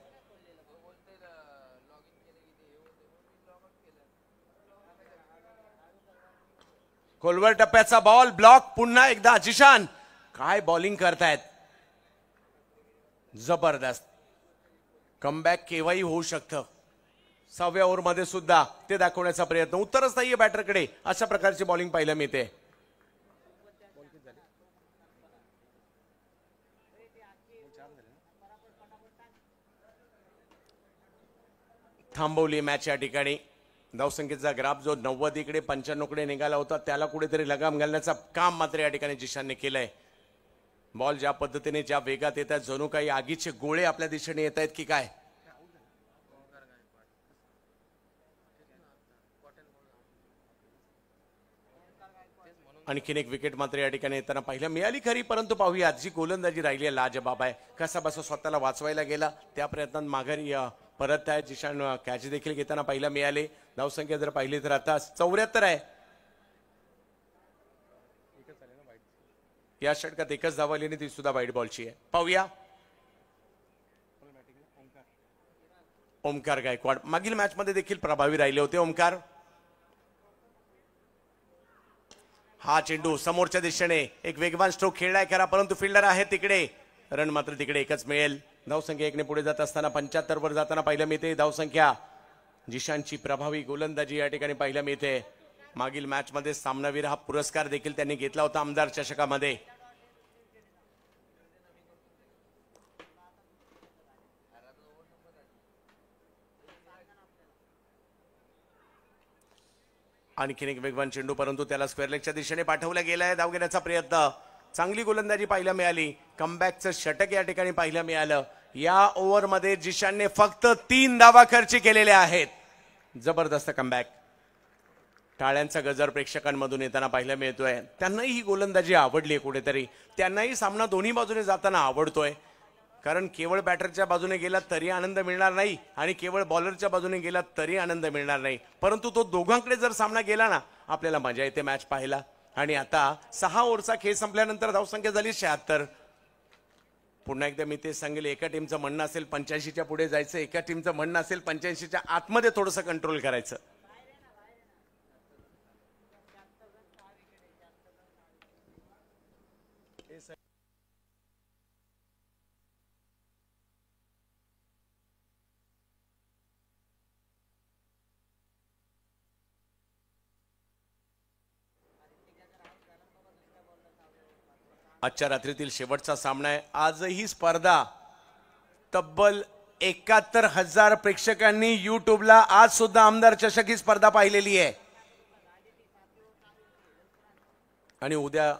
खोलवर टप्प्याचा बॉल ब्लॉक. पुन्हा एकदा जिशान काय बॉलिंग करतायत, जबरदस्त. कमबॅक केव्हाही होऊ शकतं. 6व्या ओव्हरमध्ये सुद्धा ते दाखवण्याचा प्रयत्न. उत्तरच नाहीये बॅटरकडे, अशा प्रकारची बॉलिंग पाहायला मिळते. थांबवली मॅच या ठिकाणी. धावसंख्येचा ग्राफ जो 90 इकडे 95 कडे निघाला होता, त्याला कुठेतरी लगाम घालण्याचा काम मात्र या ठिकाणी जिशानने केलंय. बॉल ज्या पद्धतीने ज्या वेगात येत आहेत, जणू काही आगीचे गोळे आपल्या दिशेने येत आहेत की काय. आणखीन एक विकेट मात्र या ठिकाणी येताना पाहिलं मिळाली खरी, परंतु पाहूया जी गोलंदाजी राहिली आहे लाजबाब आहे. कसा बसा स्वतःला वाचवायला गेला, त्या प्रयत्नात माघारी परत आहे. जिशान कॅच देखील घेताना पाहिला मिळाले. धावसंख्या जर पाहिली तर आता 74 आहे. या षटकात एकच धाव आली आणि ती सुद्धा वाईट बॉलची आहे. पाहूया ओमकार गायकवाड मागील मॅच मध्ये देखील प्रभावी राहिले होते. ओमकार हा चेंडू समोरच्या दिशेने एक वेगवान स्ट्रोक खेळलाय खरा, परंतु फिल्डर आहे तिकडे. रन मात्र तिकडे एकच मिळेल. धावसंख्या एकने पुढे जात असताना 75 वर जाताना पाहिलं मिळते. धावसंख्या जिशानची प्रभावी गोलंदाजी या ठिकाणी पाहिलं मिळते. मागील मॅच मध्ये सामनावीर हा पुरस्कार देखील त्यांनी घेतला होता आमदार चषकामध्ये. आणखीन एक वेगवान चेंडू, परंतु त्याला स्क्वेअर लेगच्या दिशेने पाठवला गेलाय. धाव घेण्याचा प्रयत्न, चांगली गोलंदाजी पाहायला मिळाली. कमबॅकचं षटक या ठिकाणी पाहायला मिळालं. या ओव्हरमध्ये जिशानने फक्त 3 धावा खर्च केलेल्या आहेत. जबरदस्त कमबॅक. टाळ्यांचा गजर प्रेक्षकांमधून येताना पाहायला मिळतोय. त्यांनाही ही गोलंदाजी आवडली कुठेतरी. त्यांनाही सामना दोन्ही बाजूने जाताना आवडतोय. कारण केवळ बॅटरच्या बाजूने गेला तरी आनंद मिळणार नाही आणि केवळ बॉलरच्या बाजूने गेला तरी आनंद मिळणार नाही. परंतु तो दोघांकडे जर सामना गेला ना, आपल्याला मजा येते मॅच पाहायला. आणि आता 6 ओव्हरचा खेळ संपल्यानंतर धावसंख्या झाली 76. पुन्हा एकदा मी ते सांगेल, एका टीमचं म्हणणं असेल 85च्या पुढे जायचं, एका टीमचं म्हणणं असेल 85च्या आतमध्ये थोडंसं कंट्रोल करायचं. आजच्या रात्रीतील शेवटचा सामना आहे. आजही स्पर्धा तब्बल 71,000 प्रेक्षकांनी युट्यूबला आज सुद्धा आमदार चषक ही स्पर्धा पाहिलेली आहे. आणि उद्या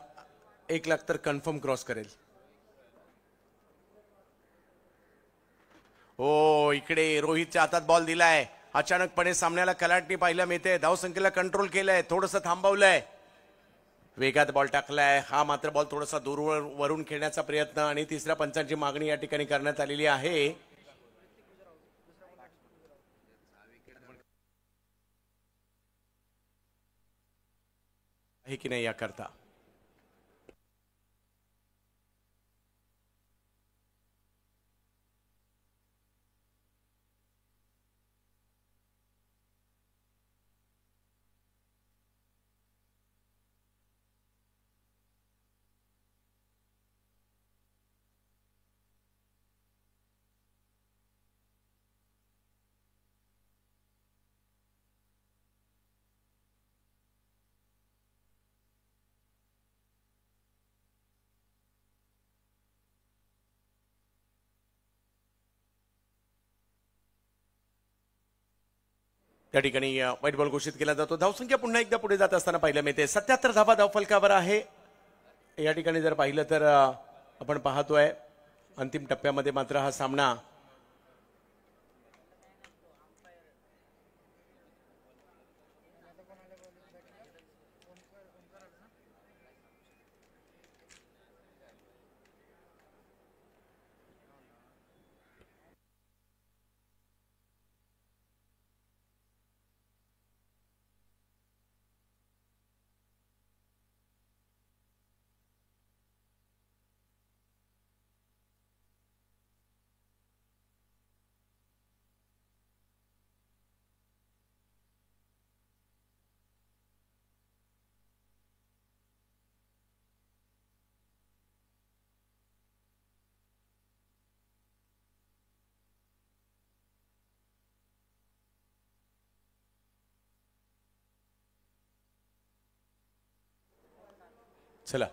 1 लाख तर कन्फर्म क्रॉस करेल. हो, इकडे रोहितच्या हातात बॉल दिलाय. अचानकपणे सामन्याला कलाटणी पाहायला मिळते. धावसंख्येला कंट्रोल केलंय, थोडंसं थांबवलंय, वेगात बॉल टाकलाय. हा मात्र बॉल थोडासा दूरवर वरून खेळण्याचा प्रयत्न आणि तिसऱ्या पंचांची मागणी या ठिकाणी करण्यात आलेली आहे. की नाही याकरता त्या ठिकाणी व्हाईट बॉल घोषित केला जातो. धावसंख्या पुन्हा एकदा पुढे जात असताना पाहायला मिळते. 77 धावा धावफलकावर आहे. या ठिकाणी जर पाहिलं तर आपण पाहतोय अंतिम टप्प्यामध्ये मात्र हा सामना चला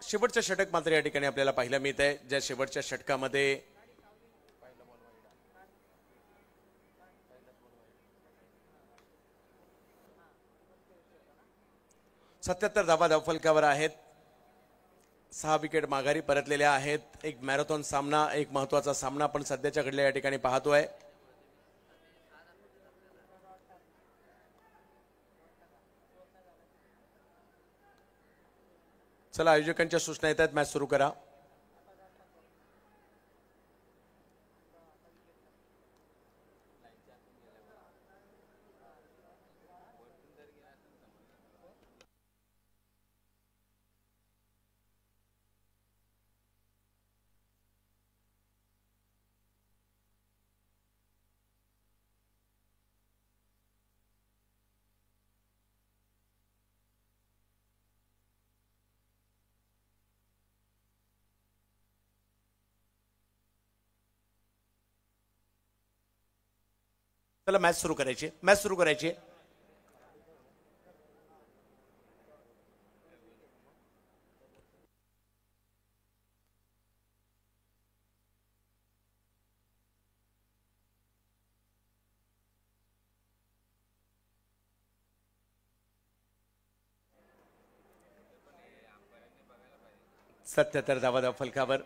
शेवटचं षटक मात्र या ठिकाणी आपल्याला पाहायला मिळत आहे. ज्या शेवटच्या षटकामध्ये सत्याहत्तर धावा धावफलकावर आहेत. 6 विकेट माघारी परतलेल्या आहेत. एक मॅरेथॉन सामना, एक महत्वाचा सामना आपण सध्याच्या घडल्या या ठिकाणी पाहतोय. चला आयोजकांच्या सूचना येत आहेत, मॅच सुरू करा. चला मॅच सुरू करायची, मॅच सुरू करायची. 77 धावा धाव फलकावर.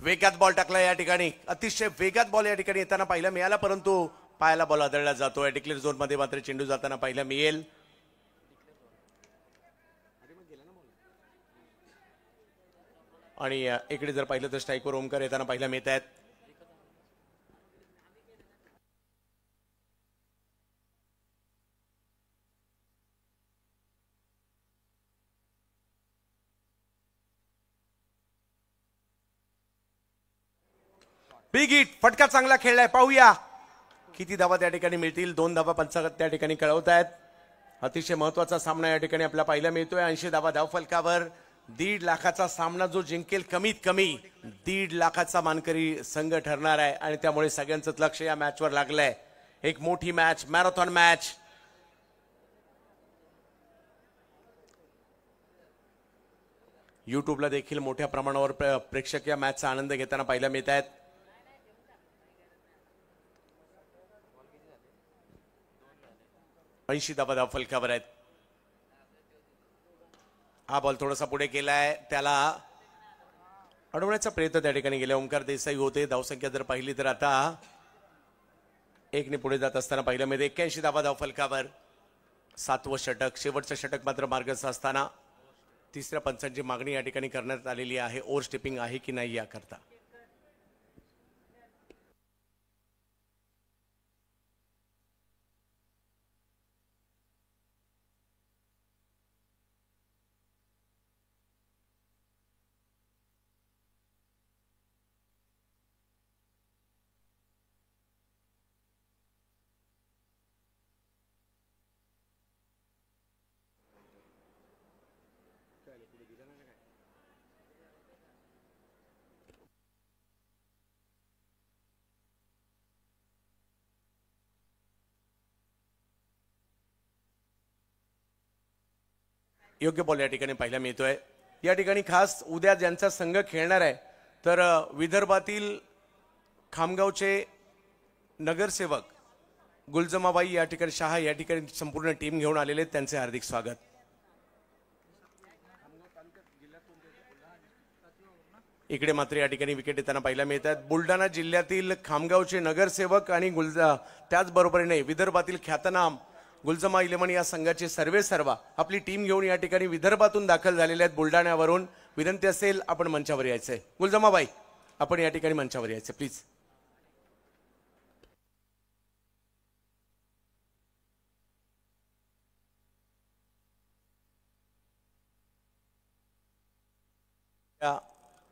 वेगात बॉल टाकला या ठिकाणी, अतिशय वेगात बॉल या ठिकाणी येताना पाहायला मिळाला, परंतु पायाला बॉल आदळला जातोय. डिक्लेअर झोन मध्ये मात्र चेंडू जाताना पाहायला मिळेल. आणि इकडे जर पाहिलं तर स्ट्राईकवर ओमकार येताना पाहायला मिळत आहेत. बिग हिट, फटका चांगला खेळलाय. पाहूया किती धावा त्या ठिकाणी मिळतील. 2 धावा पंचावन्न त्या ठिकाणी कळवत आहेत. अतिशय महत्वाचा सामना या ठिकाणी आपल्याला पाहायला मिळतोय. 80 धावा धाव फलकावर. 1.5 लाखाचा सामना जो जिंकेल, कमीत कमी 1.5 लाखाचा मानकरी संघ ठरणार आहे. आणि त्यामुळे सगळ्यांचं लक्ष या मॅचवर लागलंय. एक मोठी मॅच, मॅरेथॉन मॅच. युट्यूबला देखील मोठ्या प्रमाणावर प्रेक्षक या मॅचचा आनंद घेताना पाहायला मिळत आहेत. ऐंशी धावा धाव फलकावर आहेत. हा बॉल थोडासा पुढे केलाय, त्याला अडवण्याचा प्रयत्न त्या ठिकाणी गेला. ओमकार देसाई होते. धावसंख्या जर पाहिली तर आता 1 ने पुढे जात असताना पाहिलं मिळते. 81 धावा धाव फलकावर. 7वं षटक, शेवटचं षटक मात्र मार्गस्थ असताना तिसऱ्या पंचांची मागणी या ठिकाणी करण्यात आलेली आहे. ओव्हर स्टेपिंग आहे की नाही याकरता. योग्य बॉल या ठिकाणी पाहायला मिळतोय. या ठिकाणी खास उद्या ज्यांचा संघ खेळणार आहे तर विदर्भातील खामगावचे नगरसेवक गुलजमाबाई या ठिकाणी शहा या ठिकाणी संपूर्ण टीम घेऊन आलेले आहेत. त्यांचे हार्दिक स्वागत. इकडे मात्र या ठिकाणी विकेट येताना पाहायला मिळतात. बुलढाणा जिल्ह्यातील खामगावचे नगरसेवक आणि त्याचबरोबरीने विदर्भातील ख्यातनाम गुलजमा 11 या संघाचे सर्वेसर्वा आपली टीम घेऊन या ठिकाणी विदर्भातून दाखल झालेले आहेत. बुलढाण्यावरून विनंती असेल आपण मंचावर यायचंय. गुलजमाबाई आपण या ठिकाणी मंचावर यायचं प्लीज.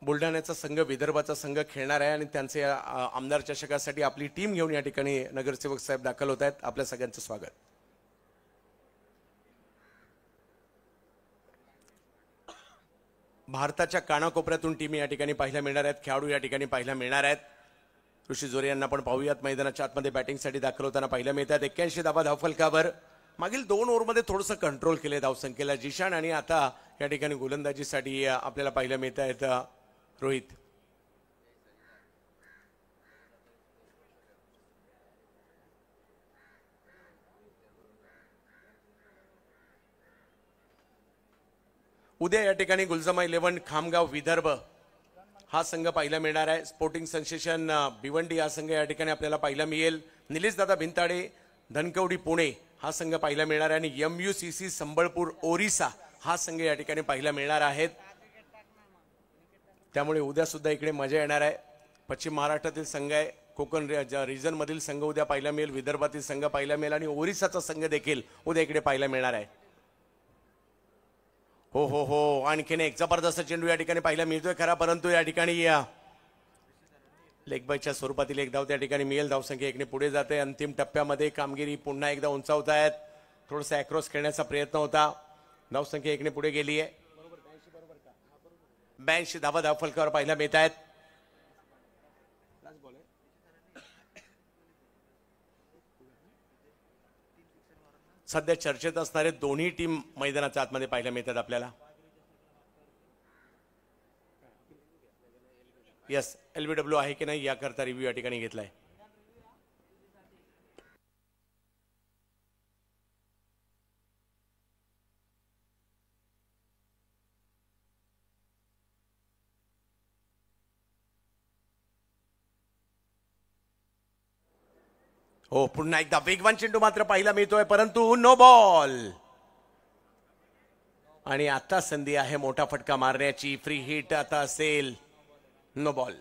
बुलढाण्याचा संघ विदर्भाचा संघ खेळणार आहे आणि त्यांचे आमदार चषकासाठी आपली टीम घेऊन या ठिकाणी नगरसेवक साहेब दाखल होत आहेत. आपल्या सगळ्यांचं स्वागत. भारताच्या कानाकोपऱ्यातून टीम या ठिकाणी पाहायला मिळणार आहेत. खेळाडू या ठिकाणी पाहायला मिळणार आहेत. ऋषी जोरे यांना पण पाहूयात. मैदानाच्या आतमध्ये बॅटिंगसाठी दाखल होताना पाहायला मिळतात. 81 धावा धाव फलकावर. मागील 2 ओव्हरमध्ये थोडंसं कंट्रोल केले धावसंख्येला जिशान आणि आता या ठिकाणी गोलंदाजीसाठी आपल्याला पाहायला मिळत आहेत रोहित. उद्या या ठिकाणी गुलजमा 11 खामगाव विदर्भ हा संघ पाहायला मिळणार आहे. स्पोर्टिंग सेन्सेशन भिवंडी हा संघ या ठिकाणी आपल्याला पाहायला मिळेल. निलेश दादा भिंताडे धनकवडी पुणे हा संघ पाहायला मिळणार आहे आणि MUCC संबळपूर ओरिसा हा संघ या ठिकाणी पाहायला मिळणार आहेत. त्यामुळे उद्या सुद्धा इकडे मजा येणार आहे. पश्चिम महाराष्ट्रातील संघ आहे, कोकण रिजन मधील संघ उद्या पाहायला मिळेल, विदर्भातील संघ पाहायला मिळेल आणि ओरिसाचा संघ देखील उद्या इकडे पाहायला मिळणार आहे. हो हो हो, आणखीन एक जबरदस्त चेंडू या ठिकाणी पाहायला मिळतोय खरा, परंतु या ठिकाणी लेग बायच्या स्वरूपातील एक धाव त्या ठिकाणी मिळेल. धावसंख्या 1 ने पुढे जाते. अंतिम टप्प्यामध्ये कामगिरी पुन्हा एकदा उंचावत आहेत. थोडासा अक्रॉस खेळण्याचा प्रयत्न होता. धावसंख्या 1 ने पुढे गेली आहे. 82 धावा धाव फलकावर पाहायला मिळत आहेत. सध्या चर्चेत असणारे दोन्ही टीम मैदानाच्या आतमध्ये पाहायला मिळतात आपल्याला. यस, LBW आहे की नाही याकरता रिव्ह्यू या ठिकाणी घेतलाय. हो, पुन्हा एकदा वेगवान चेंडू मात्र पाहायला मिळतोय, परंतु नो बॉल. आणि आता संधी आहे मोठा फटका मारण्याची. फ्री हिट आता असेल. No ball.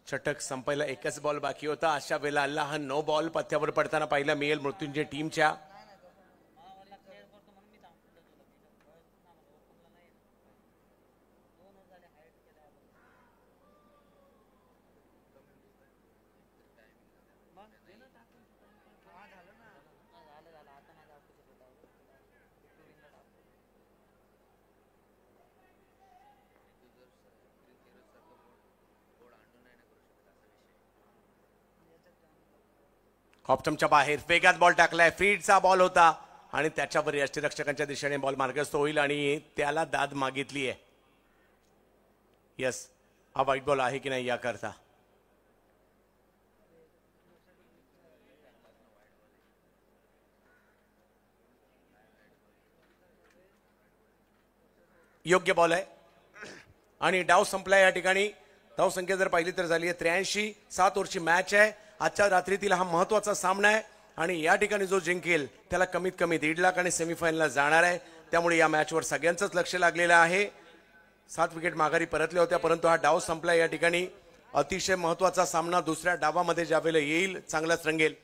षटक संपायला एकच बॉल बाकी होता. अशा वेळेला अल्लाह नो बॉल पथ्यावर पडताना पाहायला मिळेल मृत्युंजय टीमच्या. ऑप्टमच्या बाहेर वेगात बॉल टाकलाय. फ्रीडचा बॉल होता आणि त्याच्यावर यष्टीरक्षकांच्या दिशेने बॉल मार्गस्थ होईल आणि त्याला दाद मागितली आहे. यस, हा वाईट बॉल आहे की नाही याकरता. योग्य बॉल आहे आणि डाव संपला. या ठिकाणी धाव संख्या जर पाहिली तर झाली आहे 83. 7 ओव्हरची मॅच आहे. आजच्या रात्रीतील हा महत्वाचा सामना आहे आणि या ठिकाणी जो जिंकेल त्याला कमीत कमी 1.5 लाख आणि सेमीफायनलला जाणार आहे. त्यामुळे या मॅचवर सगळ्यांचंच लक्ष लागलेलं आहे. 7 विकेट माघारी परतल्या होत्या, परंतु हा डाव संपला. या ठिकाणी अतिशय महत्वाचा सामना दुसऱ्या डावामध्ये ज्यावेळेला येईल चांगलाच रंगेल.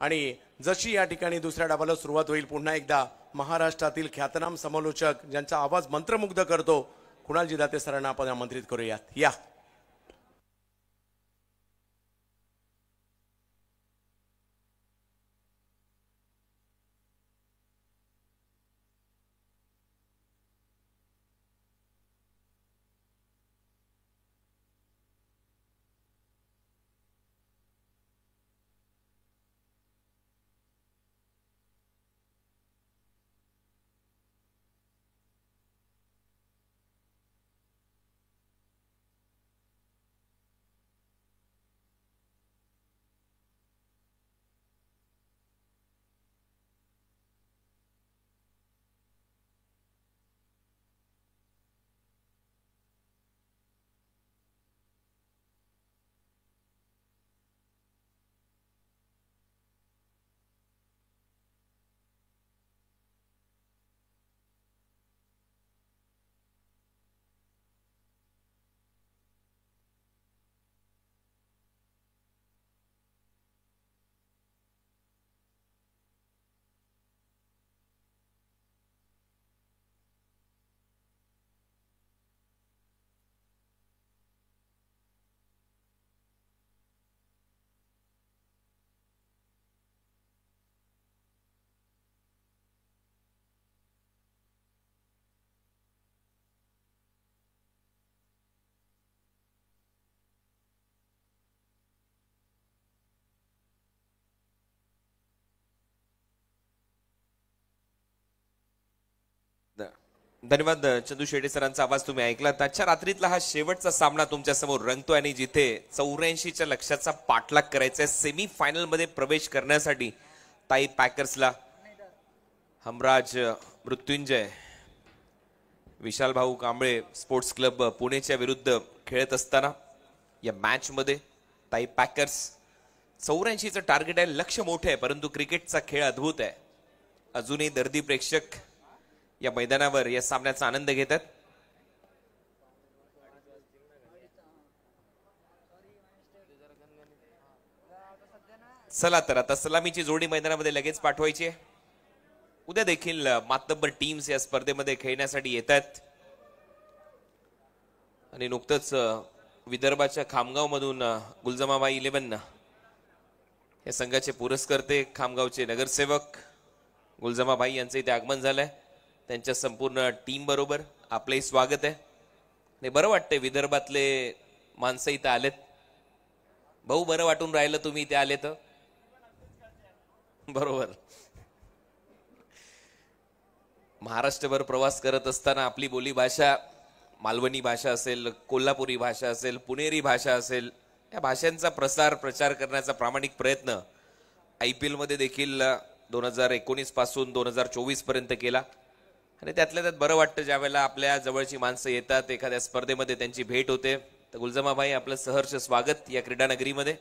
आणि जशी या ठिकाणी दुसऱ्या डावाला सुरुवात होईल, पुन्हा एकदा महाराष्ट्रातील ख्यातनाम समालोचक ज्यांचा आवाज मंत्रमुग्ध करतो कुणालजी दाते सरांना आपण आमंत्रित करूयात. या धन्यवाद चंदू शेटे सरांचा आवाज तुम्ही ऐकला. आजच्या रात्रीतला हा शेवटचा सामना तुमच्या समोर रंगतोय आणि जिथे 84च्या लक्ष्याचा पाठलाग करायचा आहे. सेमी फायनल मध्ये प्रवेश करण्यासाठी ताई पॅकर्सला हमराज मृत्युंजय विशाल भाऊ कांबळे स्पोर्ट्स क्लब पुणेच्या विरुद्ध खेळत असताना या मॅच मध्ये ताई पॅकर्स 84चं टार्गेट आहे. लक्ष्य मोठे आहे, परंतु क्रिकेटचा खेळ अद्भुत आहे. अजूनही दर्दी प्रेक्षक या मैदानावर या सामन्याचा आनंद घेतात. चला तर आता सलामीची जोडी मैदानामध्ये लगेच पाठवायची आहे. उद्या देखील मातब्बर टीम्स या स्पर्धेमध्ये खेळण्यासाठी येत आहेत आणि नुकतंच विदर्भाच्या खामगाव मधून गुलजमाबाई 11 या संघाचे पुरस्कर्ते खामगावचे नगरसेवक गुलजमाबाई यांचे इथे आगमन झालंय. त्यांच्या संपूर्ण टीम बरोबर आपलंही स्वागत आहे. आणि बरं वाटतंय विदर्भातले माणसं इथं आलेत. भाऊ बरं वाटून राहिलं तुम्ही इथे आले तर. बरोबर. महाराष्ट्रभर प्रवास करत असताना आपली बोली भाषा मालवणी भाषा असेल, कोल्हापुरी भाषा असेल, पुणेरी भाषा असेल, या भाषांचा प्रसार प्रचार करण्याचा प्रामाणिक प्रयत्न IPL मध्ये देखील 2019 पासून 2024 पर्यंत केला. आणि त्यातल्या त्यात बरं वाटतं ज्यावेळेला आपल्या जवळची माणसं येतात, एखाद्या स्पर्धेमध्ये त्यांची भेट होते, तर गुलजमाबाई आपलं सहर्ष स्वागत या क्रीडा नगरीमध्ये.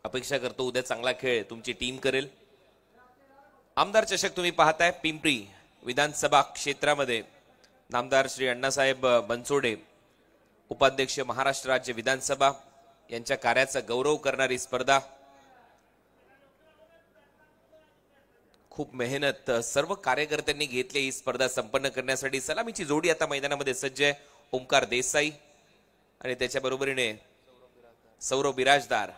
अपेक्षा करतो उद्या चांगला खेळ तुमची टीम करेल. आमदार चषक तुम्ही पाहताय पिंपरी विधानसभा क्षेत्रामध्ये. नामदार श्री अण्णासाहेब बनसोडे, उपाध्यक्ष महाराष्ट्र राज्य विधानसभा यांच्या कार्याचा गौरव करणारी स्पर्धा. खूप मेहनत सर्व कार्यकर्त्यांनी घेतली ही स्पर्धा संपन्न करण्यासाठी. सलामीची जोडी आता मैदानामध्ये सज्ज आहे. ओमकार देसाई आणि त्याच्या बरोबरीने Saurav Birajdar.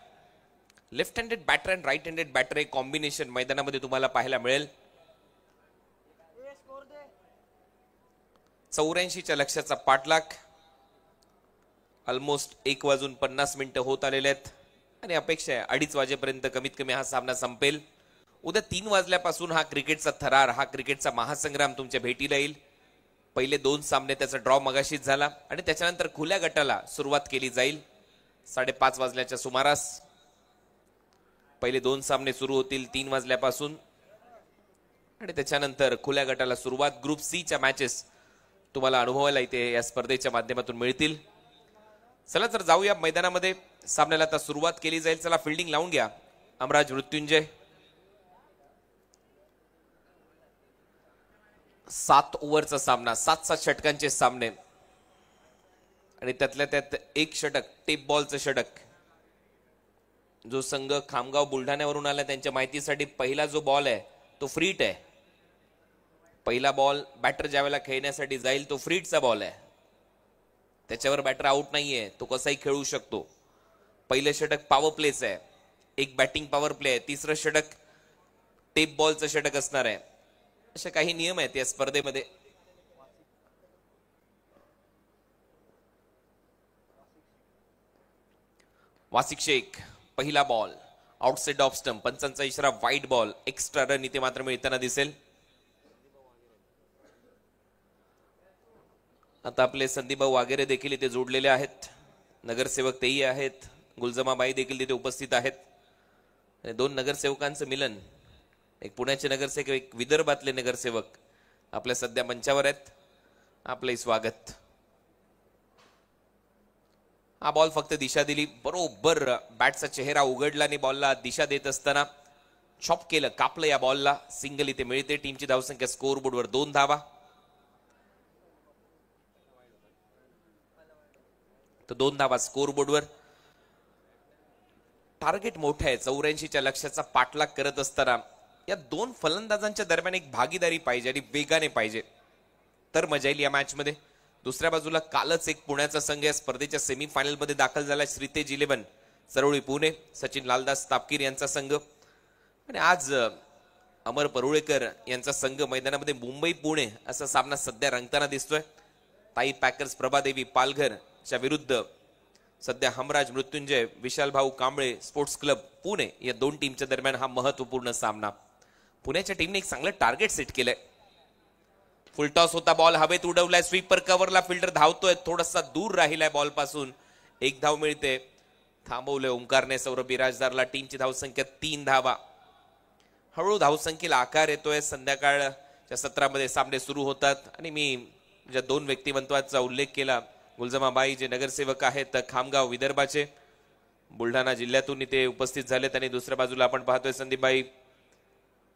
Left handed batter and right handed batter हे कॉम्बिनेशन मैदानामध्ये तुम्हाला पाहायला मिळेल. 84च्या लक्ष्याचा पाठलाग. ऑलमोस्ट 1:50 होत आलेले आहेत आणि अपेक्षा आहे 2:30 वाजेपर्यंत कमीत कमी हा सामना संपेल. उद्या 3 वाजल्यापासून हा क्रिकेटचा थरार, हा क्रिकेटचा महासंग्राम तुमच्या भेटीला येईल. पहिले 2 सामने त्याचा ड्रॉ मगाशीच झाला आणि त्याच्यानंतर खुल्या गटाला सुरुवात केली जाईल 5:30 वाजल्याच्या सुमारास. पहिले 2 सामने सुरू होतील 3 वाजल्यापासून आणि त्याच्यानंतर खुल्या गटाला सुरुवात. ग्रुप सी च्या मॅचेस तुम्हाला अनुभवायला इथे या स्पर्धेच्या माध्यमातून मिळतील. चला तर जाऊया मैदानामध्ये. सामन्याला आता सुरुवात केली जाईल. चला फिल्डिंग लावून घ्या. अमराज मृत्युंजय. 7 ओव्हरचा सामना, 7 षटकांचे सामने आणि त्यातल्या त्यात 1 षटक, टेप बॉलचं षटक. जो संघ खामगाव बुलढाण्यावरून आला त्यांच्या माहितीसाठी पहिला जो बॉल आहे तो फ्रीट आहे. पहिला बॉल बॅटर ज्यावेळेला खेळण्यासाठी जाईल तो फ्रीटचा बॉल आहे. त्याच्यावर बॅटर आउट नाहीये, तो कसाही खेळू शकतो. पहिलं षटक पॉवर प्लेच आहे, 1 बॅटिंग पॉवर प्ले आहे. तिसरं षटक टेप बॉलचं षटक असणार आहे. अशा काही नियम आहेत या स्पर्धेमध्ये. वासिक शेख पहिला बॉल आउटसाइड ऑफ स्टंप. पंचांचा इशारा वाईड बॉल. एक्स्ट्रा रन इथे मात्र मिळताना दिसेल. आता आपले संदीपभाऊ वागेरे देखील इथे जोडलेले आहेत. नगरसेवक तेही आहेत. गुलजमाबाई देखील तिथे उपस्थित आहेत. 2 नगरसेवकांचं मिलन, एक पुण्याचे नगरसेवक, एक विदर्भातले नगरसेवक आपल्या सध्या मंचावर आहेत. आपले स्वागत. हा बॉल फक्त दिशा दिली, बरोबर बॅटचा चेहरा उघडला आणि बॉलला दिशा देत असताना चॉप केलं, कापलं या बॉलला. सिंगल इथे मिळते. टीमची धावसंख्या स्कोअर बोर्डवर 2 धावा. तर 2 धावा स्कोअर बोर्डवर. टार्गेट मोठं आहे. 84च्या लक्ष्याचा पाठलाग करत असताना या 2 फलंदाजांच्या दरम्यान एक भागीदारी पाहिजे आणि वेगाने पाहिजे तर मजा येईल या मॅच मध्ये. दुसऱ्या बाजूला कालच एक पुण्याचा संघ या स्पर्धेच्या सेमीफायनल मध्ये दाखल झाला. श्रीतेज 11 सरवळी पुणे, सचिन लालदास तापकीर यांचा संघ. आणि आज अमर परुळेकर यांचा संघ मैदानामध्ये मुंबई पुणे असा सामना सध्या रंगताना दिसतोय. ताई पॅकर्स प्रभादेवी पालघरच्या विरुद्ध सध्या हमराज मृत्युंजय विशाल भाऊ कांबळे स्पोर्ट्स क्लब पुणे या 2 टीमच्या दरम्यान हा महत्वपूर्ण सामना. पुण्याच्या टीमने एक चांगलं टार्गेट सेट केलंय. फुल टॉस होता, बॉल हवेत उडवलाय, स्वीपर कव्हरला, फिल्डर धावतोय, थोडासा दूर राहिलाय बॉल पासून. 1 धाव मिळते. थांबवले ओंकारने सौरभ बिराजदारला. टीमची धावसंख्या 3 धावा. हळूहळू धावसंख्येला आकार येतोय. संध्याकाळच्या सत्रामध्ये सामने सुरू होतात आणि मी ज्या 2 व्यक्तिमत्वाचा उल्लेख केला, गुलजमाबाई जे नगरसेवक आहेत खामगाव विदर्भाचे, बुलढाणा जिल्ह्यातून इथे उपस्थित झालेत. आणि दुसऱ्या बाजूला आपण पाहतोय संदीपबाई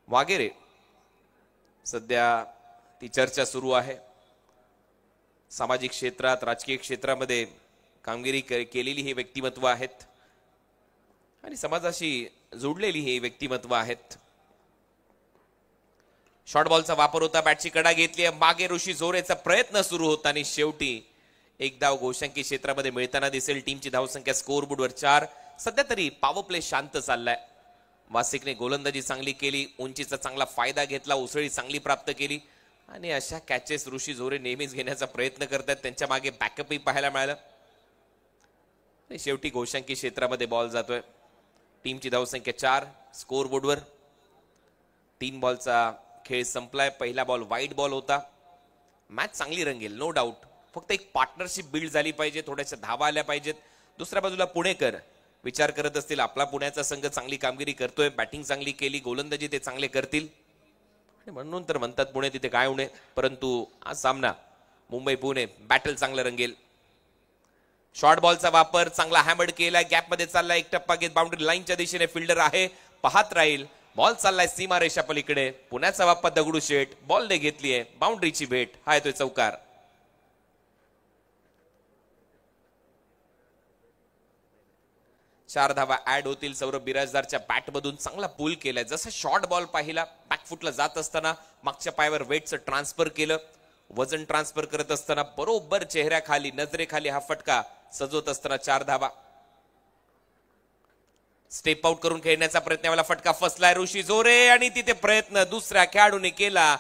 वागेरे. सध्या ती चर्चा सुरू आहे. सामाजिक क्षेत्रात, राजकीय क्षेत्रामध्ये कामगिरी केलेली ही व्यक्तिमत्व आहेत आणि समाजाशी जोडलेली ही व्यक्तिमत्व आहेत. शॉर्ट बॉलचा वापर होता. बॅटची कडा घेतली, मागे ऋषी जोरेचा प्रयत्न सुरू होता आणि शेवटी 1 धाव गोशांकी क्षेत्रामध्ये मिळताना दिसेल. टीमची धावसंख्या स्कोअर बोर्डवर 4. सध्या तरी पॉवर प्ले शांत चाललाय. वासिकने गोलंदाजी चांगली केली, उंचीचा चांगला फायदा घेतला, उसळी चांगली प्राप्त केली आणि अशा कॅचेस ऋषी जोरे नेहमीच घेण्याचा प्रयत्न करतात. त्यांच्या मागे बॅकअपही पाहायला मिळालं. शेवटी गोशांकी क्षेत्रामध्ये बॉल जातोय. टीमची धावसंख्या 4 स्कोअर बोर्डवर. 3 बॉलचा खेळ संपलाय. पहिला बॉल वाईड बॉल होता. मॅच चांगली रंगेल, नो डाऊट. फक्त एक पार्टनरशिप बिल्ड झाली पाहिजे, थोड्याशा धावा आल्या पाहिजेत. दुसऱ्या बाजूला पुणेकर विचार करत असतील आपला पुण्याचा संघ चांगली कामगिरी करतोय, बॅटिंग चांगली केली, गोलंदाजी ते चांगले करतील आणि म्हणून तर म्हणतात पुणे तिथे काय उणे, परंतु हा सामना मुंबई पुणे बॅटल चांगलं रंगेल. शॉर्ट बॉलचा वापर चांगला हॅमर्ड केला, गॅप मध्ये चालला, एक टप्पा घेत बाउंड्री लाईनच्या दिशेने फिल्डर आहे, पाहत राहील. बॉल चाललाय सीमा रेषा पलीकडे, पुण्याचा बाप्पा दगडूशेठ बॉलने घेतलीये बाउंड्रीची भेट, हा येतोय चौकार. चार धावा ऍड होतील. सौरभ बिराजदारच्या बॅट मधून चांगला पूल केलाय. जसं शॉर्ट बॉल पाहिला बॅकफुटला जात असताना मागच्या पायावर वेटचं ट्रान्सफर केलं, वजन ट्रान्सफर करत असताना बरोबर चेहऱ्याखाली नजरेखाली हा फटका सजवत असताना 4 धावा. स्टेप आउट करून खेळण्याचा प्रयत्न, वाला फटका फसलाय ऋषी जोरे आणि तिथे प्रयत्न दुसऱ्या खेळाडूने केला,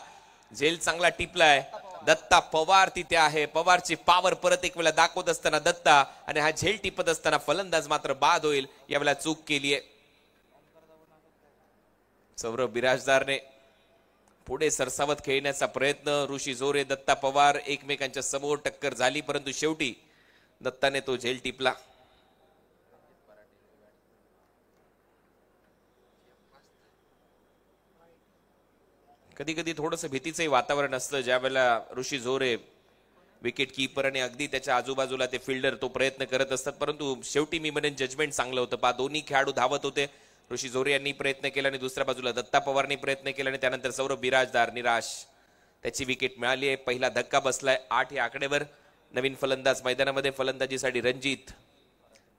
झेल चांगला टिपलाय. दत्ता पवार तिथे आहे, पवारची पॉवर परत एक वेळा दाखवत असताना दत्ता, आणि हा झेल टिपत असताना फलंदाज मात्र बाद होईल, यावेळेला चूक केलीये. सौरभ बिराजदारने पुढे सरसावत खेळण्याचा प्रयत्न, ऋषी जोरे दत्ता पवार एकमेकांच्या समोर टक्कर झाली, परंतु शेवटी दत्ताने तो झेल टिपला. कधी कधी थोडंसं भीतीचंही वातावरण असतं ज्या वेळेला ऋषी जोरे विकेट कीपर आणि अगदी त्याच्या आजूबाजूला ते फिल्डर तो प्रयत्न करत असतात, परंतु शेवटी मी म्हणेन जजमेंट चांगलं होतं. पा दोन्ही खेळाडू धावत होते, ऋषी जोरे यांनी प्रयत्न केला आणि दुसऱ्या बाजूला दत्ता पवारनी प्रयत्न केला, आणि त्यानंतर सौरभ बिराजदार निराश, त्याची विकेट मिळाली आहे. पहिला धक्का बसलाय 8 या आकडेवर. नवीन फलंदाज मैदानामध्ये, फलंदाजीसाठी रणजित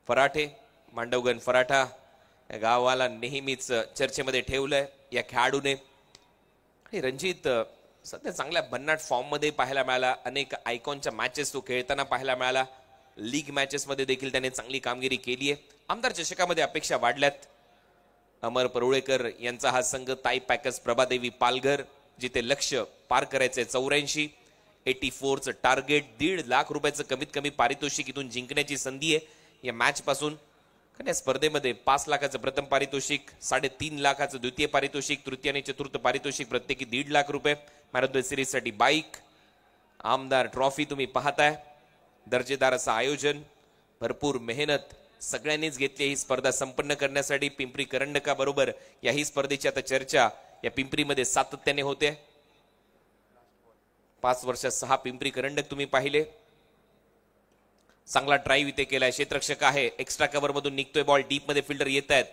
फराटे, मांडवगण फराठा या गावाला नेहमीच चर्चेमध्ये ठेवलंय या खेळाडूने. आणि रणजित सध्या चांगल्या भन्नाट फॉर्म मध्ये पाहायला मिळाला, अनेक आयकॉनच्या मॅचेस तो खेळताना पाहायला मिळाला, लीग मॅचेस मध्ये देखील त्याने चांगली कामगिरी केली आहे. आमदार चषकामध्ये अपेक्षा वाढल्यात. अमर परुळेकर यांचा हा संघ ताई पॅकर्स प्रभादेवी पालघर, जिथे लक्ष्य पार करायचंय 84, 84चं टार्गेट, 1.5 लाख रुपयाचं कमीत कमी पारितोषिक इथून जिंकण्याची संधी आहे या मॅच पासून. कारण या स्पर्धेमध्ये 5 लाखाचं प्रथम पारितोषिक, 3.5 लाखाचं द्वितीय पारितोषिक, तृतीय आणि चतुर्थ पारितोषिक प्रत्येकी 1.5 लाख रुपये. मॅन ऑफ द सिरीज साठी बाईक, आमदार ट्रॉफी तुम्ही पाहताय. दर्जेदार असं आयोजन, भरपूर मेहनत सगळ्यांनीच घेतली ही स्पर्धा संपन्न करण्यासाठी. पिंपरी करंडका बरोबर याही स्पर्धेची आता चर्चा या पिंपरीमध्ये सातत्याने होते. 5 वर्षात 6 पिंपरी करंडक तुम्ही पाहिले. चांगला ड्राईव्ह इथे केलाय, क्षेत्ररक्षक आहे, एक्स्ट्रा कव्हर मधून निघतोय बॉल, डीप मध्ये फिल्डर येत आहेत.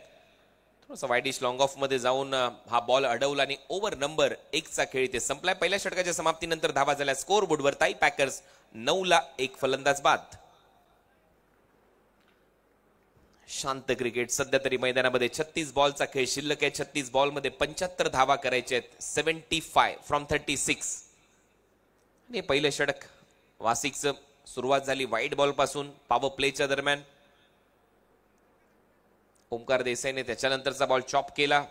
थोडासा वाईडिश लॉंग ऑफ मध्ये जाऊन हा बॉल अडवला आणि ओव्हर नंबर 1चा खेळ इथे संपलाय. पहिल्या षटकाच्या समाप्तीनंतर धावा झाल्या स्कोर बोर्डवर. ताई पॅकर्स 9ला 1 फलंदाज बाद. शांत क्रिकेट सध्या तरी मैदानामध्ये. 36 बॉलचा खेळ शिल्लक आहे. 36 बॉल मध्ये 75 धावा करायचे आहेत. 75 फ्रॉम 36. आणि पहिलं षटक वासिकचं सुरुवात झाली वाईट बॉल पासून पॉवर प्लेच्या दरम्यान. ओमकार देसाईने त्याच्यानंतरचा बॉल चॉप केला,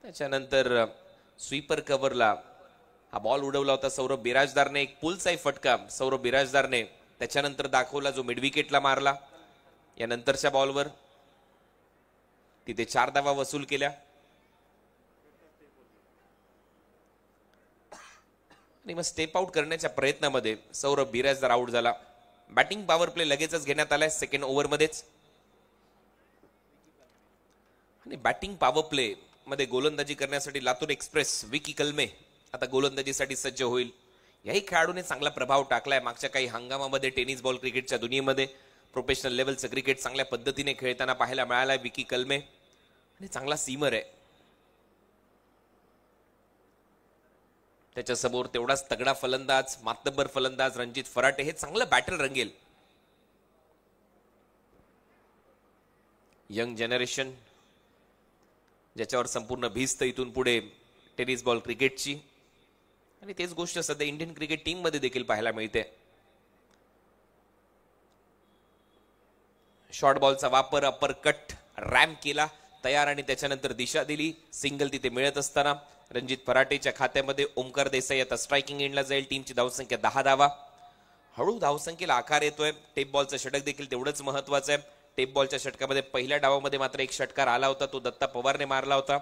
त्याच्यानंतर स्वीपर कव्हरला हा बॉल उडवला होता सौरभ बिराजदारने. एक पुलचाही फटका सौरभ बिराजदारने त्याच्यानंतर दाखवला जो मिड विकेटला मारला. या नंतरच्या बॉलवर तिथे 4 धावा वसूल केल्या. आणि मग स्टेप आउट करण्याच्या प्रयत्नामध्ये सौरभ बिराजदार आउट झाला. बॅटिंग पॉवर प्ले लगेचच घेण्यात आलाय सेकंड ओव्हर मध्येच. आणि बॅटिंग पॉवर प्ले मध्ये गोलंदाजी करण्यासाठी लातूर एक्सप्रेस विकी कलमे आता गोलंदाजीसाठी सज्ज होईल. याही खेळाडूने चांगला प्रभाव टाकलाय मागच्या काही हंगामामध्ये. टेनिस बॉल क्रिकेटच्या दुनियेमध्ये प्रोफेशनल लेवलचं क्रिकेट चांगल्या पद्धतीने खेळताना पाहायला मिळालाय विकी कलमे, आणि चांगला सीमर आहे. त्याच्यासमोर तेवढाच तगडा फलंदाज, मातब्बर फलंदाज रणजित फराटे. हे चांगलं बॅटल रंगेल. यंग जनरेशन ज्याच्यावर संपूर्ण भिस्त इथून पुढे टेनिस बॉल क्रिकेटची, आणि तेच गोष्ट सध्या इंडियन क्रिकेट टीम मध्ये देखील पाहायला मिळते. शॉर्ट बॉलचा वापर, अपर कट, रॅम केला तयार, आणि त्याच्यानंतर दिशा दिली. सिंगल तिथे मिळत असताना रणजित फराटेच्या खात्यामध्ये. ओमकार देसाई आता स्ट्रायकिंग एंडला जाईल. टीमची धावसंख्या 10 धावा. हळू धावसंख्येला आकार येतोय. टेप बॉलचं षटक देखील तेवढंच महत्वाचं आहे. टेप बॉलच्या षटकामध्ये पहिल्या डावामध्ये मात्र 1 षटकार आला होता, तो दत्ता पवारने मारला होता.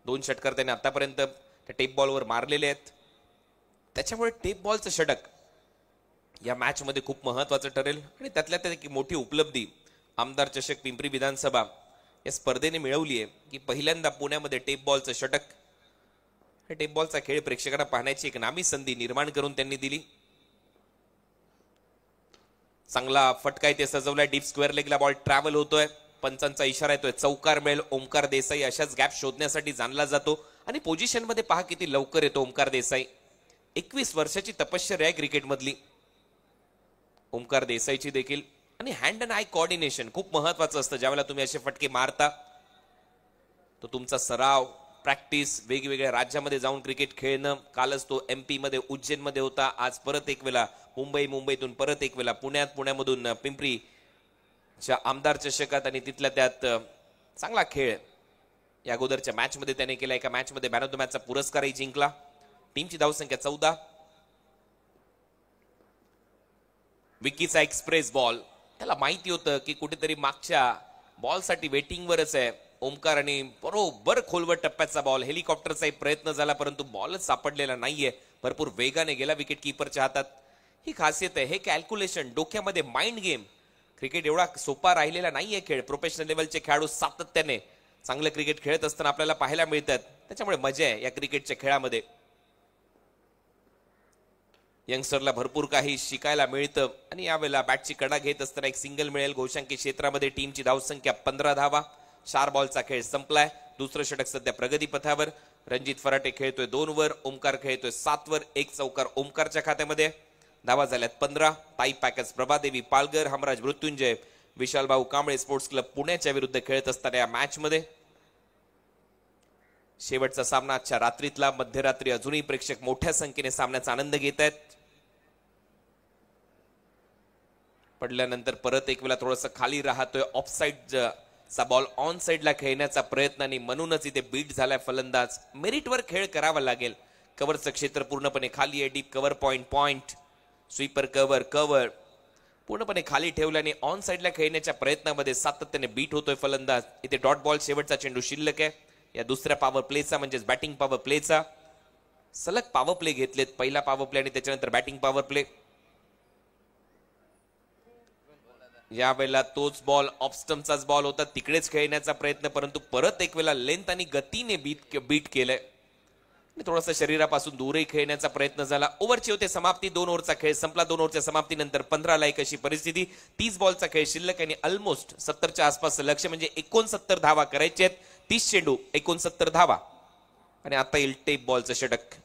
2 षटकार त्याने आतापर्यंत त्या टेप बॉलवर मारलेले आहेत. त्याच्यामुळे टेप बॉलचं षटक या मॅच मध्ये खूप महत्वाचं ठरेल. आणि त्यातल्या त्यात एक मोठी उपलब्धी आमदार चषक पिंपरी विधानसभा या स्पर्धेने मिळवली आहे की पहिल्यांदा पुण्यामध्ये टेप बॉलचं षटक टेप बॉलचा खेळ प्रेक्षकांना पाहण्याची एक नामी संधी निर्माण करून त्यांनी दिली. चांगला फटका इथे सजवलाय. डीप स्क्वेअर लेगला बॉल ट्रॅव्हल होतोय. पंचांचा इशारा येतोय. चौकार मिळेल. ओमकार देसाई अशाच गॅप शोधण्यासाठी जाणला जातो आणि पोझिशन मध्ये पहा किती लवकर येतो ओमकार देसाई. 21 वर्षाची तपश्चर्या आहे क्रिकेट मधली ओमकार देसाईची देखील. आणि हँड अँड आय कोऑर्डिनेशन खूप महत्वाचं असतं. ज्यावेळेला तुम्ही असे फटके मारता तो तुमचा सराव, प्रॅक्टिस, वेगवेगळ्या राज्यामध्ये जाऊन क्रिकेट खेळणं. कालच तो MP मध्ये उज्जैन मध्ये होता. आज परत एक वेळा मुंबईतून परत एक वेळा पुण्यामधून पिंपरीच्या आमदार चषकात आणि तिथल्या त्यात चांगला खेळ या अगोदरच्या मॅच मध्ये त्याने केला. एका मॅच मध्ये मॅन ऑफ द मॅचचा पुरस्कारही जिंकला. टीमची धावसंख्या 14. विकीचा एक्सप्रेस बॉल. त्याला माहिती होतं की कुठेतरी मागच्या बॉलसाठी वेटिंगवरच आहे ओमकार आणि बरोबर खोलवर टप्प्याचा बॉल. हेलिकॉप्टरचा एक प्रयत्न झाला परंतु बॉलच सापडलेला नाहीये. भरपूर वेगाने गेला विकेट कीपरच्या हातात. ही खासियत आहे. हे कॅल्क्युलेशन डोक्यामध्ये माइंड गेम. क्रिकेट एवढा सोपा राहिलेला नाहीये खेळ. प्रोफेशनल लेवलचे खेळाडू सातत्याने चांगलं क्रिकेट खेळत असताना आपल्याला पाहायला मिळतात. त्याच्यामुळे मजा आहे या क्रिकेटच्या खेळामध्ये. यंगस्टरला भरपूर काही शिकायला मिळतं आणि यावेळेला बॅटची कडा घेत असताना एक सिंगल मिळेल. घोषांकी क्षेत्रामध्ये टीमची धावसंख्या 15 धावा. 4 बॉलचा खेळ संपलाय. दुसरं षटक सध्या प्रगती पथावर. रणजित फराटे खेळतोय 2 वर. ओमकार खेळतोय 7 वर. एक चौकार ओमकारच्या खात्यामध्ये. धावा झाल्यात 15. ताई पॅकेज, प्रभादेवी पालघर, हमराज मृत्युंजय, विशाल भाऊ कांबळे स्पोर्ट्स क्लब पुण्याच्या विरुद्ध खेळत असताना या मॅच मध्ये शेवटचा सामना आजच्या रात्रीतला. मध्यरात्री अजूनही प्रेक्षक मोठ्या संख्येने सामन्याचा आनंद घेत आहेत. पडल्यानंतर परत एक वेळा थोडंसं खाली राहतोय. ऑफसाईडचा बॉल ऑन साईडला खेळण्याचा प्रयत्न आणि म्हणूनच इथे बीट झालाय फलंदाज. मेरिटवर खेळ करावा लागेल. कव्हरचं क्षेत्र पूर्णपणे खाली आहे. Deep cover, point, sweeper cover पूर्णपणे खाली ठेवल्याने ऑन साईडला खेळण्याच्या प्रयत्नामध्ये सातत्याने बीट होतोय फलंदाज. इथे डॉट बॉल. शेवटचा चेंडू शिल्लक आहे या दुसऱ्या पॉवर प्लेचा म्हणजेच बॅटिंग पॉवर प्लेचा. सलग पॉवर प्ले घेतलेत. पहिला पॉवर प्ले आणि त्याच्यानंतर बॅटिंग पॉवर प्ले. यावेळेला तोच बॉल ऑफ स्टंपचाच बॉल होता. तिकडेच खेळण्याचा प्रयत्न परंतु परत एक वेळा लेंथ आणि गतीने बीट केलंय. थोडासा शरीरापासून दूरही खेळण्याचा प्रयत्न झाला. ओव्हरची होते समाप्ती. 2 ओव्हरचा खेळ संपला. 2 ओव्हरच्या समाप्तीनंतर 15 ला 1 अशी परिस्थिती. 30 बॉलचा खेळ शिल्लक आणि ऑलमोस्ट 70च्या आसपास लक्ष म्हणजे 69 धावा करायचे आहेत. 30 चेंडू 69 धावा. आणि आता येईल टेप बॉलचं षटक.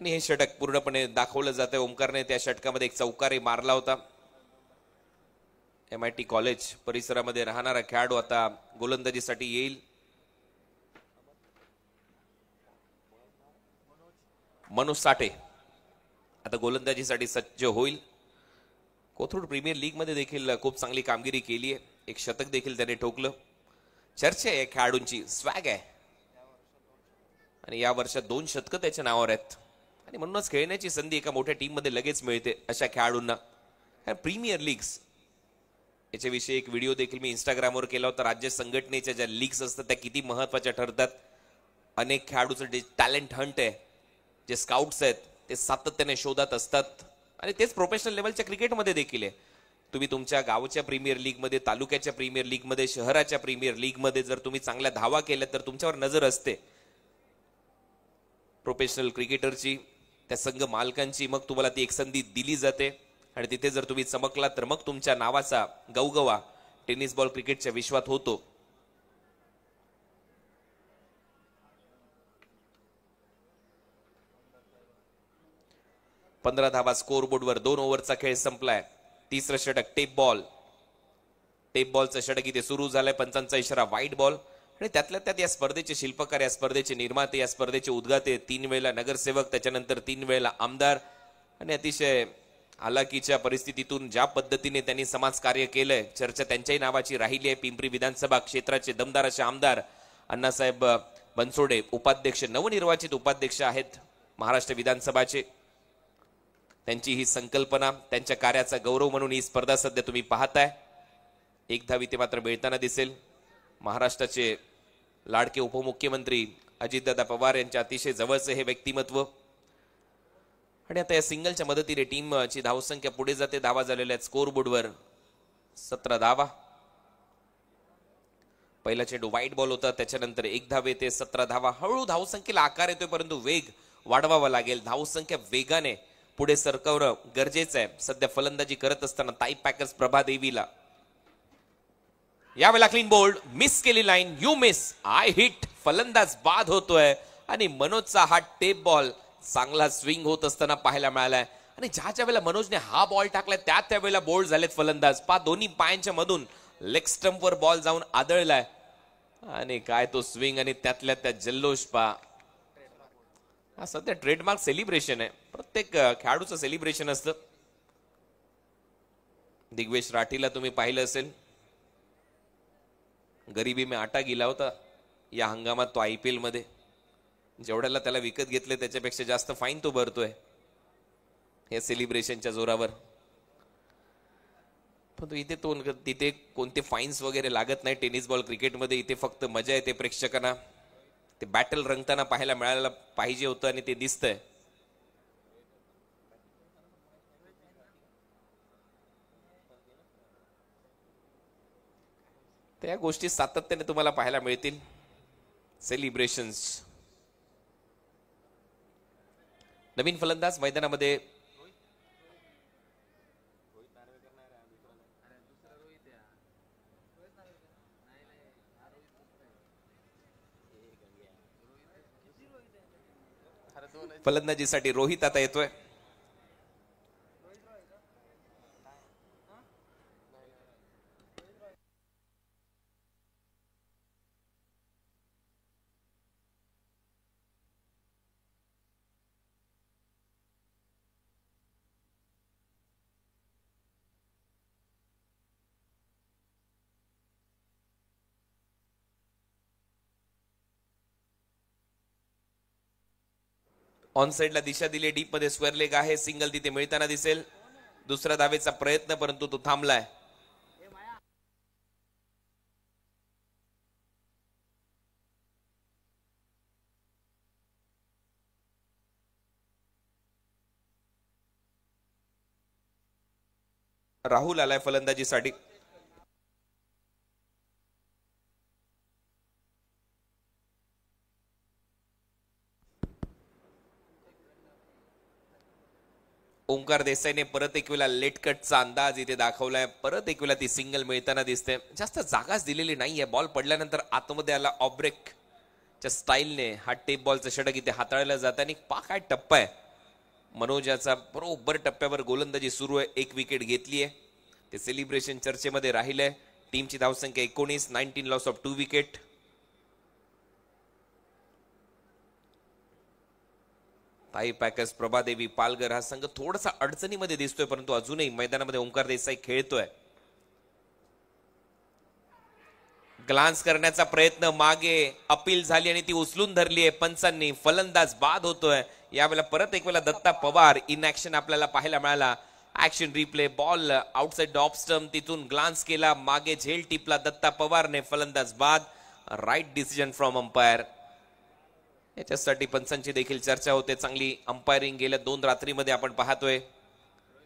आणि हे षटक पूर्णपणे दाखवलं जातंय. ओमकारने त्या षटकामध्ये एक चौकारही मारला होता. MIT कॉलेज परिसरामध्ये राहणारा खेळाडू आता गोलंदाजीसाठी येईल. मनोज साठे आता गोलंदाजीसाठी सज्ज होईल. कोथरूड प्रीमियर लीग मध्ये देखील खूप चांगली कामगिरी केली आहे. एक शतक देखील त्याने ठोकलं. चर्चा आहे खेळाडूंची. स्वॅग आहे आणि या वर्षात 2 शतकं त्याच्या नावावर आहेत. आणि म्हणूनच खेळण्याची संधी एका मोठ्या टीम मध्ये लगेच मिळते अशा खेळाडूंना. प्रीमियर लीग्स याच्याविषयी एक व्हिडिओ देखील मी इंस्टाग्रामवर केला होता. राज्य संघटनेच्या ज्या लीग्स असतात त्या किती महत्वाच्या ठरतात. अनेक खेळाडूचं जे टॅलेंट हंट आहे, जे स्काउट्स आहेत ते सातत्याने शोधात असतात आणि तेच प्रोफेशनल लेवलच्या क्रिकेटमध्ये देखील आहे. तुम्ही तुमच्या गावच्या प्रीमियर लीग मध्ये, तालुक्याच्या प्रीमियर लीग मध्ये, शहराच्या प्रीमियर लीग मध्ये जर तुम्ही चांगल्या धावा केल्या तर तुमच्यावर नजर असते प्रोफेशनल क्रिकेटरची, त्या संघ मालकांची. मग तुम्हाला ती एक संधी दिली जाते आणि तिथे जर तुम्ही चमकलात तर मग तुमच्या नावाचा गवगवा टेनिस बॉल क्रिकेटच्या विश्वात होतो. पंधरा धावा स्कोर बोर्डवर. 2 ओव्हरचा खेळ संपलाय. तिसरं षटक टेप बॉल. टेप बॉलचं षटक इथे सुरू झालंय. पंचांचा इशारा व्हाईट बॉल. आणि त्यातल्या त्यात या स्पर्धेचे शिल्पकार, या स्पर्धेचे निर्माते, या स्पर्धेचे उद्गाते, 3 वेळेला नगरसेवक, त्याच्यानंतर 3 वेळेला आमदार आणि अतिशय हालाकीच्या परिस्थितीतून ज्या पद्धतीने त्यांनी समाजकार्य केलंय, चर्चा त्यांच्याही नावाची राहिली आहे. पिंपरी विधानसभा क्षेत्राचे दमदार असे आमदार अण्णासाहेब बनसोडे, उपाध्यक्ष, नवनिर्वाचित उपाध्यक्ष आहेत महाराष्ट्र विधानसभाचे. त्यांची ही संकल्पना, त्यांच्या कार्याचा गौरव म्हणून ही स्पर्धा सध्या तुम्ही पाहताय. एक धाव इथे मात्र मिळताना दिसेल. महाराष्ट्राचे लाडके उपमुख्यमंत्री अजितदादा पवार यांच्या अतिशय जवळचे हे व्यक्तिमत्व. आणि आता या सिंगलच्या मदतीने टीमची धावसंख्या पुढे जाते. धावा झालेल्या आहेत स्कोर बोर्डवर 17 धावा. पहिला चेंडू वाईट बॉल होता, त्याच्यानंतर एक धाव येते, 17 धावा. हळूहळू धावसंख्येला आकार येतोय, परंतु वेग वाढवावा लागेल. धावसंख्या वेगाने पुढे सरकवणं गरजेचं आहे. सध्या फलंदाजी करत असताना ताई पॅकर्स प्रभा देवीला यावेळेला क्लीन बोल्ड, मिस केली line, you miss, I hit, फलंदाज बाद होतोय आणि मनोजचा हा टेप बॉल चांगला स्विंग होत असताना पाहायला मिळालाय. आणि ज्या वेळेला मनोजने हा बॉल टाकलाय त्यावेळेला बोल्ड झालेत फलंदाज. दोन्ही पायांच्या मधून लेग स्टंप वर बॉल जाऊन आदळलाय आणि काय तो स्विंग आणि त्यातल्या त्या जल्लोष हा सध्या ट्रेडमार्क सेलिब्रेशन आहे. प्रत्येक खेळाडूचं सेलिब्रेशन असतं. दिग्वेश राठीला तुम्ही पाहिलं असेल, गरीबी में आटा गिला होता या हंगामात तो IPL मध्ये. जेवढ्याला त्याला विकत घेतले त्याच्यापेक्षा जास्त फाईन तो भरतोय या सेलिब्रेशनच्या जोरावर. पण इथे तिथे कोणते फाईन्स वगैरे लागत नाही टेनिस बॉल क्रिकेटमध्ये. इथे फक्त मजा येते प्रेक्षकांना. ते बॅटल रंगताना पाहायला मिळायला पाहिजे होतं आणि ते दिसतंय. त्या गोष्टी सातत्याने तुम्हाला पाहायला मिळतील. सेलिब्रेशन्स. नवीन फलंदाज मैदानामध्ये फलंदाजीसाठी रोहित आता येतोय. ऑन साइडला दिशा दिली, डीप मध्ये स्क्वेअर लेग आहे, सिंगल तिथे मिळताना दिसेल. दुसऱ्या धावेचा प्रयत्न परंतु तो थांबलाय. राहुल आलाय फलंदाजीसाठी. ओंकार देसाईने परत एक वेळा लेट कटचा अंदाज इथे दाखवलाय. परत एक वेळा ती सिंगल मिळताना दिसते. जास्त जागाच दिलेली नाहीये. बॉल पडल्यानंतर आतमध्ये आला ऑब्रेकच्या स्टाईलने हा टेप बॉलचं षटक इथे हाताळलं जातं. आणि काय टप्पा आहे मनोजाचा. बरोबर टप्प्यावर गोलंदाजी सुरू आहे. एक विकेट घेतली आहे. ते सेलिब्रेशन चर्चेमध्ये राहिलंय. टीमची धावसंख्या 19 लॉस ऑफ 2 विकेट. ताई पॅकर्स प्रभादेवी पालघर हा संघ थोडासा अडचणीमध्ये दिसतोय, परंतु अजूनही मैदानामध्ये ओंकार देसाई खेळतोय. ग्लान्स करण्याचा प्रयत्न, मागे अपील झाली आणि ती उचलून धरली आहे पंचांनी. फलंदाज बाद होतोय. यावेळेला परत एक वेळा दत्ता पवार इन ऍक्शन आपल्याला पाहायला मिळाला. Action replay, ball outside off stump, तिथून ग्लान्स केला, मागे झेल टिपला दत्ता पवारने. फलंदाज बाद. Right decision from umpire. याच्यासाठी पंचांची देखील चर्चा होते. चांगली अंपायरिंग गेल्या 2 रात्रीमध्ये आपण पाहतोय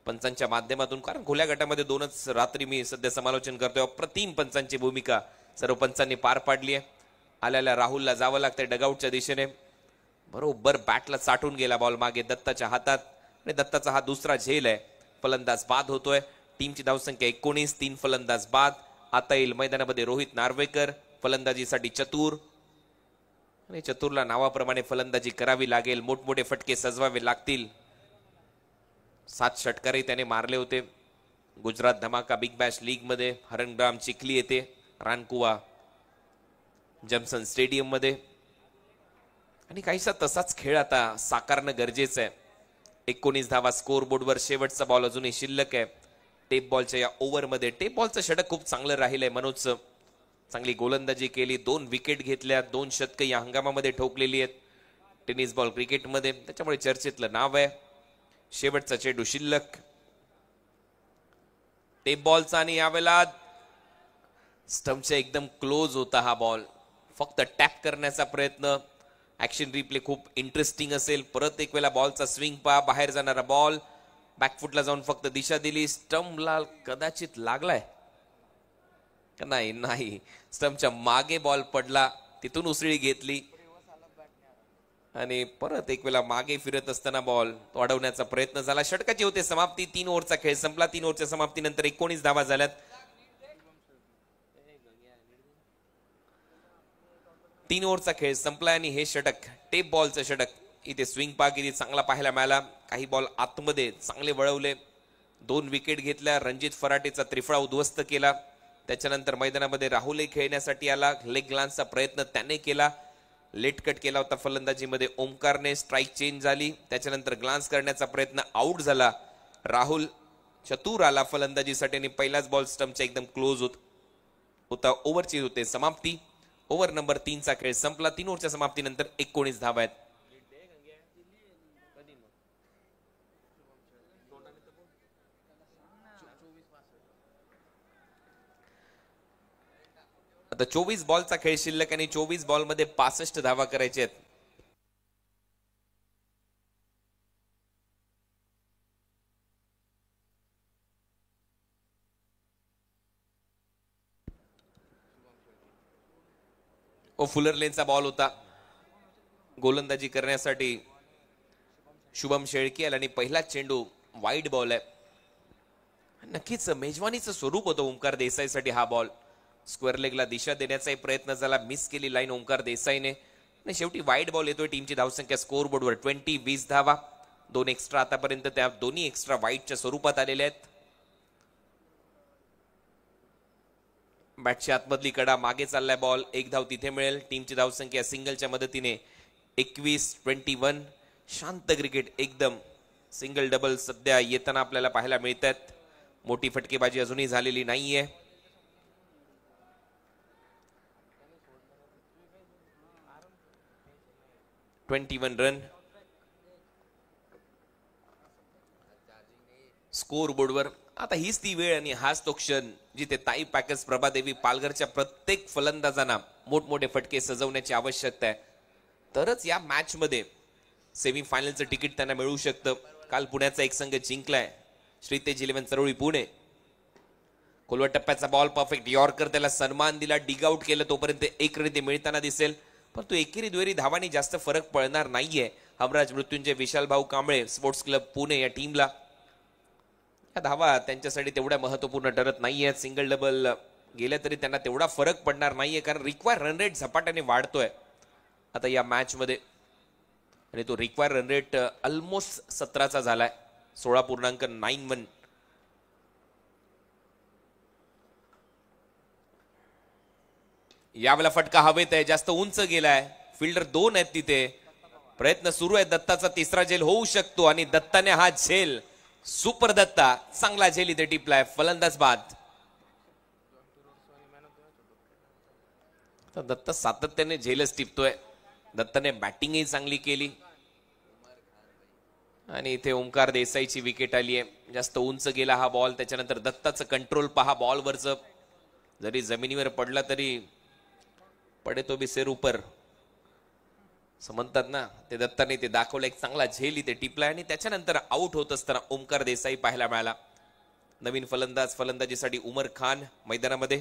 पंचांच्या माध्यमातून. कारण खुल्या गटामध्ये 2च रात्री मी सध्या समालोचन करतोय. अप्रतिम पंचांची भूमिका सर्व पंचांनी पार पाडली आहे. आल्याला राहुलला जावं लागतंय डगआउटच्या दिशेने. बरोबर बॅटला साठून गेला बॉल मागे दत्ताच्या हातात आणि दत्ताचा हा दुसरा झेल आहे. फलंदाज बाद होतोय. टीमची धावसंख्या 19, 3 फलंदाज बाद. आता येईल मैदानामध्ये रोहित नार्वेकर. फलंदाजीसाठी चतुर आणि चतुरला नावाप्रमाणे फलंदाजी करावी लागेल. मोठमोठे फटके सजवावे लागतील. 7 षटकारही त्याने मारले होते गुजरात धमाका बिग बॅश लीग मध्ये. हरणग्राम चिखली येथे रानकुवा जमसन स्टेडियम मध्ये. आणि काहीसा तसाच खेळ आता साकारणं गरजेचं आहे. 19 धावा स्कोर बोर्डवर. शेवटचा बॉल अजूनही शिल्लक आहे. टेप बॉलच्या या ओव्हरमध्ये टेप बॉलचं षटक खूप चांगलं राहिलंय मनोजचं. चांगली गोलंदाजी केली. 2 विकेट घेतल्या. 2 शतकं या हंगामामध्ये ठोकलेली आहेत टेनिस बॉल क्रिकेटमध्ये. त्याच्यामुळे चर्चेतलं नाव आहे. शेवटचा चेंडू शिल्लक टेप बॉलचा आणि यावेळेला स्टंपच्या एकदम क्लोज होता हा बॉल. फक्त टॅप करण्याचा प्रयत्न. ऍक्शन रिप्ले खूप इंटरेस्टिंग असेल. परत एक वेळा बॉलचा स्विंग पहा, बाहेर जाणारा बॉल, बॅकफुटला जाऊन फक्त दिशा दिली. स्टंपला कदाचित लागलाय का नाही, स्टंपच्या मागे बॉल पडला, तिथून उसळी घेतली आणि परत एक वेळा मागे फिरत असताना बॉल वाढवण्याचा प्रयत्न झाला. षटकाची होते समाप्ती. 3 ओव्हरचा खेळ संपला. 3 ओव्हरच्या समाप्तीनंतर 19 धावा झाल्यात. 3 ओव्हरचा खेळ संपला आणि हे षटक टेप बॉलचं षटक. इथे स्विंग पा किती चांगला पाहायला मिळाला. काही बॉल आतमध्ये चांगले वळवले. 2 विकेट घेतल्या. रणजित फराटेचा त्रिफळा उद्ध्वस्त केला. त्याच्यानंतर मैदानामध्ये राहुल खेळण्यासाठी आला. लेग ग्लान्सचा प्रयत्न त्याने केला. लेट कट केला होता फलंदाजीमध्ये ओमकारने. स्ट्राईक चेंज झाली. त्याच्यानंतर ग्लान्स करण्याचा प्रयत्न आउट झाला. राहुल चतुर आला फलंदाजीसाठी आणि पहिलाच बॉल स्टंपच्या एकदम क्लोज होता. ओव्हरची होते समाप्ती. ओव्हर नंबर 3 चा खेळ संपला. 3 ओव्हरच्या समाप्तीनंतर 19 धावा आहेत. आता 24 बॉलचा खेळ शिल्लक आणि 24 बॉल मध्ये 65 धावा करायचे आहेत. फुलर लेनचा बॉल होता. गोलंदाजी करण्यासाठी शुभम शेळके आला आणि पहिला चेंडू वाईड बॉल आहे. नक्कीच मेजवानीचं स्वरूप होतं ओमकार देसाईसाठी हा बॉल. स्क्वेअर लेगला दिशा देण्याचाही प्रयत्न झाला. मिस केली लाईन ओमकार देसाईने आणि शेवटी वाईड बॉल येतोय. टीमची धावसंख्या स्कोअर बोर्डवर 20 धावा. 2 एक्स्ट्रा आतापर्यंत, त्या दोन्ही एक्स्ट्रा वाईडच्या स्वरूपात आलेल्या आहेत. बॅटच्या आतमधली कडा मागे चाललाय बॉल. 1 धाव तिथे मिळेल. टीमची धावसंख्या सिंगलच्या मदतीने 21-21. शांत क्रिकेट एकदम. सिंगल डबल सध्या येताना आपल्याला पाहायला मिळतात. मोठी फटकेबाजी अजूनही झालेली नाहीये. 21 रन स्कोर बोर्डवर. आता हीच ती वेळ आणि हाच तो क्षण जिथे ताई पॅकर्स प्रभादेवी पालघरच्या प्रत्येक फलंदाजांना मोठमोठे फटके सजवण्याची आवश्यकता आहे. तरच या मॅच मध्ये सेमीफायनलचं तिकीट त्यांना मिळू शकतं. काल पुण्याचा एक संघ जिंकलाय, श्रीतेज 11 चरोळी पुणे. खोलवा टप्प्याचा बॉल परफेक्ट यॉर्कर, त्याला सन्मान दिला. डिग आउट केलं. तोपर्यंत 1 रन ते मिळताना दिसेल, परंतु एकेरी दुहेरी धावांनी जास्त फरक पडणार नाहीये. हमराज मृत्युंजय, विशाल भाऊ कांबळे, स्पोर्ट्स क्लब पुणे या टीमला या धावा त्यांच्यासाठी तेवढ्या महत्वपूर्ण ठरत नाहीये. सिंगल डबल गेल्या तरी त्यांना तेवढा फरक पडणार नाहीये, कारण रिक्वायर रन रेट झपाट्याने वाढतोय आता या मॅच मध्ये. आणि तो रिक्वायर रन रेट ऑलमोस्ट 17चा झालाय, 16.91. यावेळेला फटका हवेत आहे, जास्त उंच गेलाय. फिल्डर 2 आहेत तिथे. प्रयत्न सुरू आहे. दत्ताचा 3रा झेल होऊ शकतो आणि दत्ताने हा झेल, सुपर दत्ता, चांगला झेल इथे टिपलाय. फलंदाज बाद. दत्ता सातत्याने झेलच टिपतोय. दत्ताने बॅटिंगही चांगली केली आणि इथे ओमकार देसाईची विकेट आली आहे. जास्त उंच गेला हा बॉल. त्याच्यानंतर दत्ताचं कंट्रोल पहा बॉलवरचं. जरी जमिनीवर पडला तरी पडे तो भी सिर ऊपर असं म्हणतात ना, ते दत्ताने ते दाखवलं. एक चांगला झेल इथे टिपलाय आणि त्याच्यानंतर आउट होत असताना ओमकार देसाई पाहायला मिळाला. नवीन फलंदाज, फलंदाजीसाठी उमर खान मैदानामध्ये.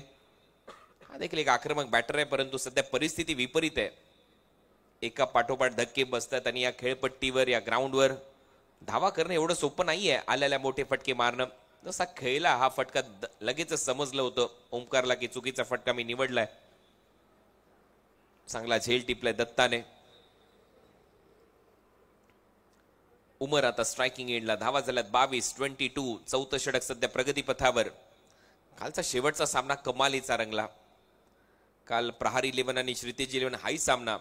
हा देखील एक आक्रमक बॅटर आहे, परंतु सध्या परिस्थिती विपरीत आहे. एका पाठोपाठ धक्के बसतात आणि या खेळपट्टीवर, या ग्राउंडवर धावा करणं एवढं सोपं नाहीये. आल्याला मोठे फटके मारणं. जसा खेळला हा फटका लगेचच समजलं होतं ओमकारला की चुकीचा फटका मी निवडलाय. चांगला झेल टिपलाय दत्ताने. उमर आता स्ट्रायकिंग एंडला. धावा झाल्यात 22-22. चौथं षटक सध्या प्रगतीपथावर. कालचा शेवटचा सामना कमालीचा रंगला. काल प्रहार 11 आणि श्रीतेज 11 हाही सामना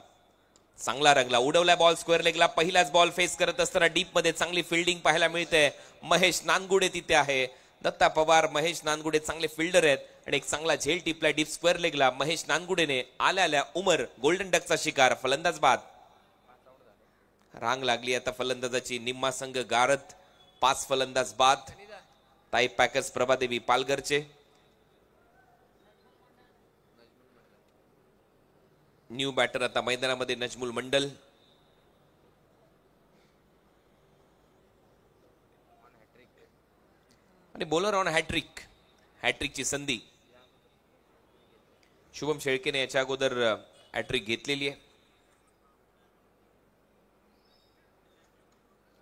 चांगला रंगला. उडवला बॉल स्क्वेअर लेगला. पहिलाच बॉल फेस करत असताना डीप मध्ये चांगली फिल्डिंग पाहायला मिळते. महेश नानगुडे तिथे आहे. दत्ता पवार, महेश नानगुडे चांगले फिल्डर आहेत आणि एक चांगला झेल टिपला डीप स्क्वेअर लेगला. महेश नानगुडेने आल्या उमर गोल्डन डकचा शिकार. फलंदाज बाद. रांग लागली आता फलंदाजाची. निम्मा संघ गारद. 5 फलंदाज बाद. ताई पॅकर्स प्रभादेवी पालघरचे. न्यू बॅटर आता मैदानामध्ये नजमुल मंडल. आणि बॉलर ऑन हॅट्रिक. हॅट्रिकची संधी. शुभम शेळकेने याच्या अगोदर हॅट्रिक घेतलेली आहे.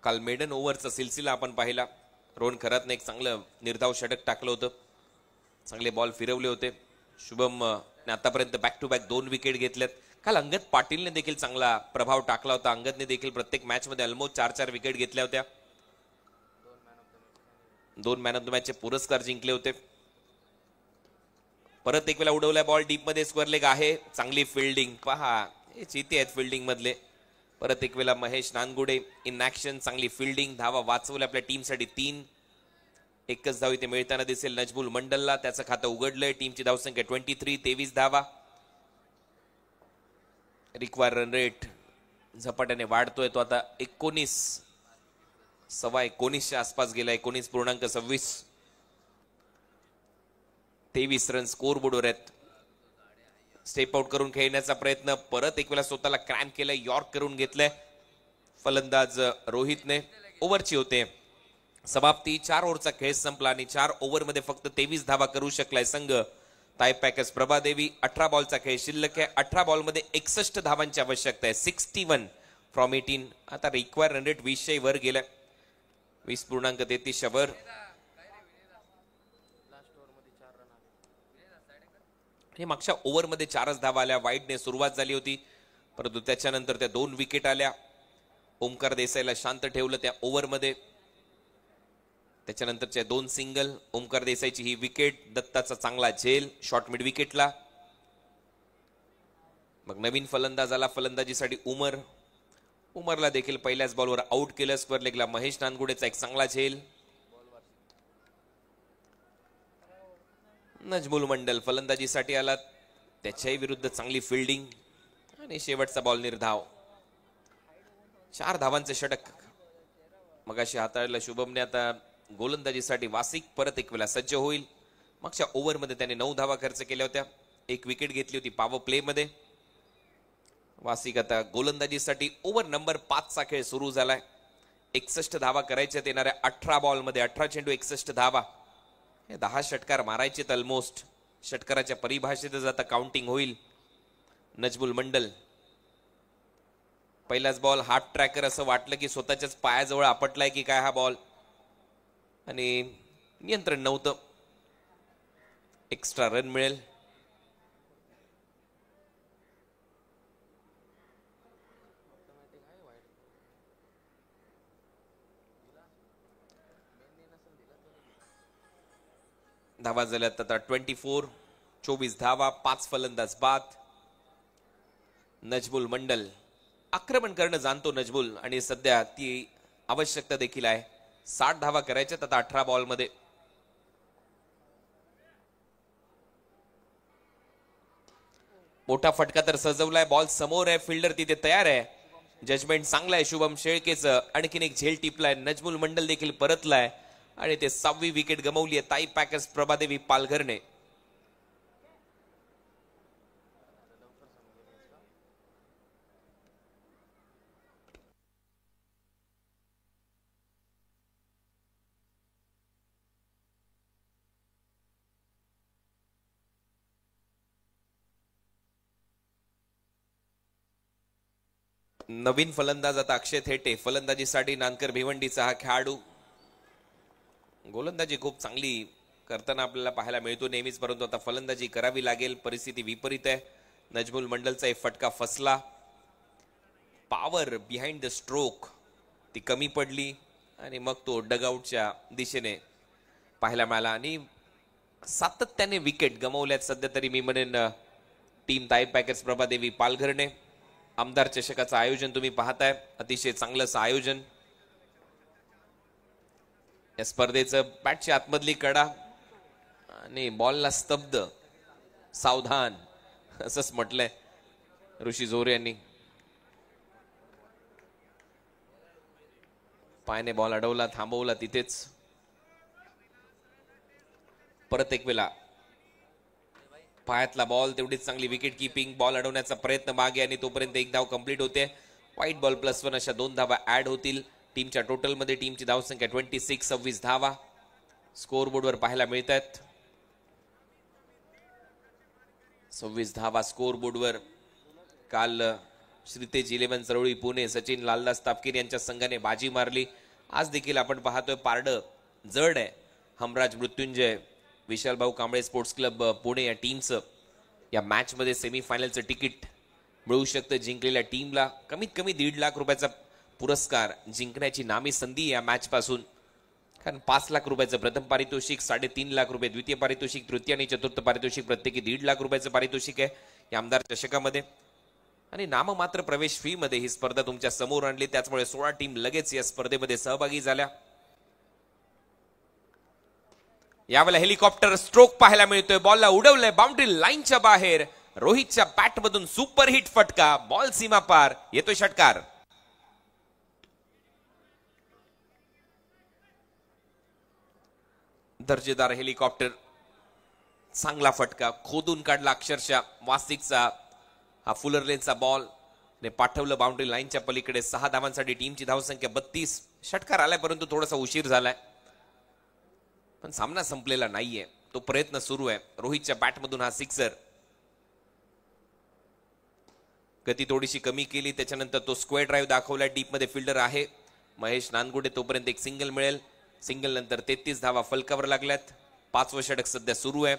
काल मेडन ओव्हरचा सिलसिला आपण पाहिला. रोहन खरातने एक चांगलं निर्धाव षटक टाकलं होतं. चांगले बॉल फिरवले होते. शुभम आतापर्यंत बॅक टू बॅक 2 विकेट घेतल्यात. काल अंगद पाटीलने देखील चांगला प्रभाव टाकला होता. अंगदने देखील प्रत्येक मॅच मध्ये ऑलमोस्ट 4-4 विकेट घेतल्या होत्या. 2 मॅन ऑफ द मॅचचे पुरस्कार जिंकले होते. परत एक वेळा उडवलाय बॉल डीप मध्ये. स्क्वेअर लेग आहे. चांगली फिल्डिंग पहा. हे चिते आहेत फिल्डिंग मधले. परत एक वेळा महेश नानगुडे इन ऍक्शन. चांगली फिल्डिंग. धावा वाचवल्या आपल्या टीमसाठी 3. एकच धाव इथे मिळताना दिसेल नजमुल मंडलला. त्याचं खातं उघडलंय. टीमची धावसंख्या 23. 23 धावा. रिक्वायर रन रेट झपाट्याने वाढतोय. तो आता 19 सव्वा 19च्या आसपास गेला. 19.26. 23 रन स्कोर बोर्डवर आहेत. स्टेप आउट करून खेळण्याचा प्रयत्न. परत एक वेळा स्वतःला क्रॅम्प केलंय. यॉर्क करून घेतलंय फलंदाज रोहितने. ओव्हरची होते समाप्ती. 4 ओव्हरचा खेळ संपला आणि 4 ओव्हरमध्ये फक्त 23 धावा करू शकलाय संघ ताई पॅकर्स प्रभादेवी. 18 बॉलचा खेळ शिल्लक आहे. 18 बॉलमध्ये 61 धावांची आवश्यकता आहे. 61 फ्रॉम 18. आता रिक्वायर रन रेट 20 वर गेलाय. 20.33 वर. हे मागच्या ओव्हरमध्ये 4च धावा आल्या. वाईडने सुरुवात झाली होती परंतु त्याच्यानंतर त्या 2 विकेट आल्या. ओमकार देसाईला शांत ठेवलं त्या ओव्हरमध्ये. त्याच्यानंतरच्या 2 सिंगल. ओमकार देसाईची ही विकेट. दत्ताचा चांगला झेल शॉर्ट मिड विकेटला. मग नवीन फलंदाज आला फलंदाजीसाठी उमर. उमरला देखील पहिल्याच बॉलवर आउट केलं. स्क्वेअर लेगला महेश नानगुडेचा एक चांगला झेल. नजमुल मंडल फलंदाजीसाठी आला. त्याच्याही विरुद्ध चांगली फिल्डिंग आणि शेवटचा बॉल निर्धाव. 4 धावांचे षटक मगाशी हाताळलं शुभमने. आता गोलंदाजीसाठी वासिक परत एक वेळा सज्ज होईल. मागच्या ओव्हरमध्ये त्याने 9 धावा खर्च केल्या होत्या. 1 विकेट घेतली होती पॉवर प्ले मध्ये. वासिक आता गोलंदाजीसाठी. ओव्हर नंबर 5 चा खेळ सुरू झालाय. 61 धावा करायच्यात येणाऱ्या 18 बॉलमध्ये. 18 चेंडू 61 धावा. हे 10 षटकार मारायचे ऑलमोस्ट. षटकाराच्या परिभाषेतच आता काउंटिंग होईल. नजमुल मंडल पहिलाच बॉल हार्ट ट्रॅकर असं वाटलं की स्वतःच्याच पायाजवळ आपटलाय की काय हा बॉल. आणि नियंत्रण नव्हतं. एक्स्ट्रा रन मिळेल. धावा झाल्यात आता 24. 24 धावा. 5 फलंदाज बाद. नजमुल मंडल आक्रमण करणं जाणतो नजमुल आणि सध्या ती आवश्यकता देखील आहे. 60 धावा करायच्यात आता 18 बॉलमध्ये. मोठा फटका तर सजवलाय. बॉल समोर आहे. फिल्डर तिथे तयार आहे. जजमेंट चांगलं आहे शुभम शेळकेचं. आणखीन एक झेल टिपलाय. नजमुल मंडल देखील परतलाय आणि ते 6वी विकेट गमावली आहे ताई पॅकर्स प्रभादेवी पालघरने. नवीन फलंदाज आता अक्षय थेटे. फलंदाजीसाठी नानकर भिवंडीचा हा खेळाडू. गोलंदाजी खूप चांगली करताना आपल्याला पाहायला मिळतो नेहमीच परंतु आता फलंदाजी करावी लागेल. परिस्थिती विपरीत आहे. नजमुल मंडलचा एक फटका फसला. पॉवर बिहाइंड द स्ट्रोक ती कमी पडली आणि मग तो डगआउटच्या दिशेने पाहायला मिळाला. आणि सातत्याने विकेट गमावल्यात सध्या तरी मी म्हणेन टीम ताई पॅकर्स प्रभादेवी पालघरने. आमदार चषकाचं आयोजन तुम्ही पाहताय. अतिशय चांगलं असं आयोजन. या स्पर्धेचं बॅटची आतमधली कडा आणि बॉलला स्तब्ध सावधान असंच म्हटलंय ऋषी जोरे यांनी. पायाने बॉल अडवला. थांबवला तिथेच. परत एक वेळा पायातला बॉल, तेवढीच चांगली विकेट किपिंग, बॉल अडवण्याचा प्रयत्न मागे आणि तोपर्यंत एक धाव कंप्लीट होते. व्हाईट बॉल +1 अशा 2 धावा ऍड होतील टीमच्या टोटलमध्ये. टीमची धावसंख्या 26, 26 धावा स्कोअर बोर्डवर पाहायला मिळत आहेत. 26 धावा स्कोअर बोर्डवर. काल श्रीतेज 11 चरवळी पुणे, सचिन लालदास तापकीर यांच्या संघाने बाजी मारली. आज देखील आपण पाहतोय पारडं जड आहे. हमराज मृत्युंजय, विशाल भाऊ कांबळे स्पोर्ट्स क्लब पुणे या टीमचं या मॅच मध्ये सेमीफायनलचं तिकीट मिळू शकतं. जिंकलेल्या टीमला कमीत कमी 1.5 लाख रुपयाचा पुरस्कार जिंकण्याची नामी संधी या मॅच पासून. कारण 5 लाख रुपयाचं प्रथम पारितोषिक, 3.5 लाख रुपये द्वितीय पारितोषिक, तृतीय आणि चतुर्थ पारितोषिक प्रत्येकी 1.5 लाख रुपयाचं पारितोषिक आहे या आमदार चषकामध्ये. आणि नाममात्र प्रवेश फी मध्ये ही स्पर्धा तुमच्या समोर आणली. त्याचमुळे 16 टीम लगेच या स्पर्धेमध्ये सहभागी झाल्या. यावेळेला हेलिकॉप्टर स्ट्रोक पाहायला मिळतोय. बॉलला उडवलंय बाउंड्री लाईनच्या बाहेर. रोहितच्या बॅट मधून सुपर हिट फटका, बॉल सीमा पार, येतोय षटकार. दर्जेदार हेलिकॉप्टर, चांगला फटका, खोदून काढला अक्षरशः वास्तिकचा हा फुलर लेनचा बॉल ने पाठवलं बाउंड्री लाईनच्या पलीकडे. 6 धावांसाठी टीमची धावसंख्या 32. षटकार आलाय परंतु थोडासा उशीर झालाय. पण सामना संपलेला नाहीये, तो प्रयत्न सुरू आहे. रोहितच्या बॅटमधून हा सिक्सर. गती थोडीशी कमी केली, त्याच्यानंतर तो स्क्वेअर ड्राईव्ह दाखवला. डीप मध्ये फिल्डर आहे महेश नानगुडे, तोपर्यंत एक सिंगल मिळेल. सिंगल नंतर 33 धावा फलकावर लागल्यात. 5वं षटक सध्या सुरू आहे.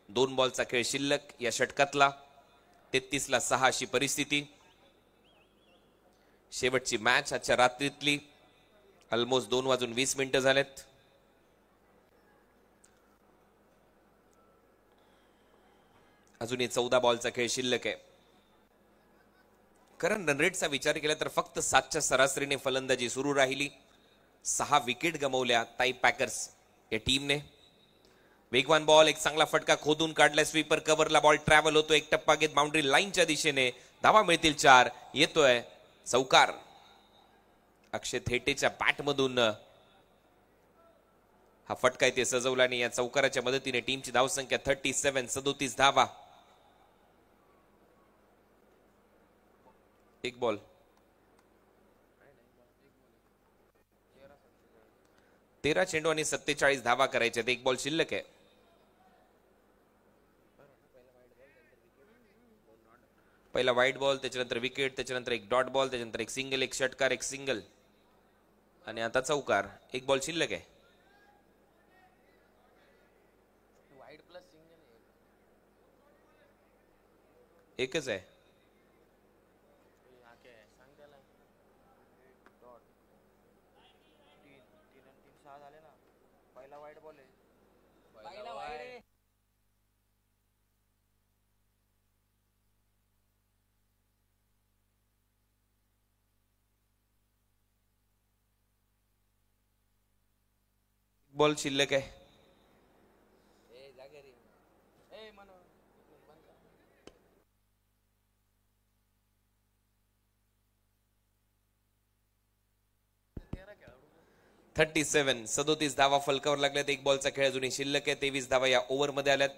2 बॉलचा खेळ शिल्लक या षटकातला. 33ला 6 अशी परिस्थिती. शेवटची मॅच आजच्या रात्रीतली. ऑलमोस्ट 2:20 झालेत. अजूनही 14 बॉलचा खेळ शिल्लक आहे. कारण रनरेटचा विचार केला तर फक्त 7च्या सरासरीने फलंदाजी सुरू राहिली. 6 विकेट गमावल्या ताई पॅकर्स या टीमने. वेगवान बॉल, एक चांगला फटका खोदून काढलाय. स्वीपर कव्हरला बॉल ट्रॅव्हल होतो. एक टप्पा घेत बाउंड्री लाईनच्या दिशेने. धावा मिळतील 4. येतोय चौकार. अक्षय थेटेच्या बॅटमधून हा फटका इथे सजवला आणि या चौकाराच्या मदतीने टीमची धावसंख्या 37, 37 धावा. एक बॉल. 13 चेंडू आणि 47 धावा करायच्यात. एक बॉल शिल्लक आहे. पहिला व्हाईट बॉल, त्याच्यानंतर विकेट, त्याच्यानंतर एक डॉट बॉल, त्याच्यानंतर एक सिंगल, एक षटकार, एक सिंगल आणि आता चौकार. एक बॉल शिल्लक आहे. एकच आहे. बॉल शिल्लक आहे. थर्टी 37 धावा फलकावर लागल्यात. एक बॉलचा खेळ अजूनही शिल्लक आहे. 23 धावा या ओव्हर मध्ये आल्यात.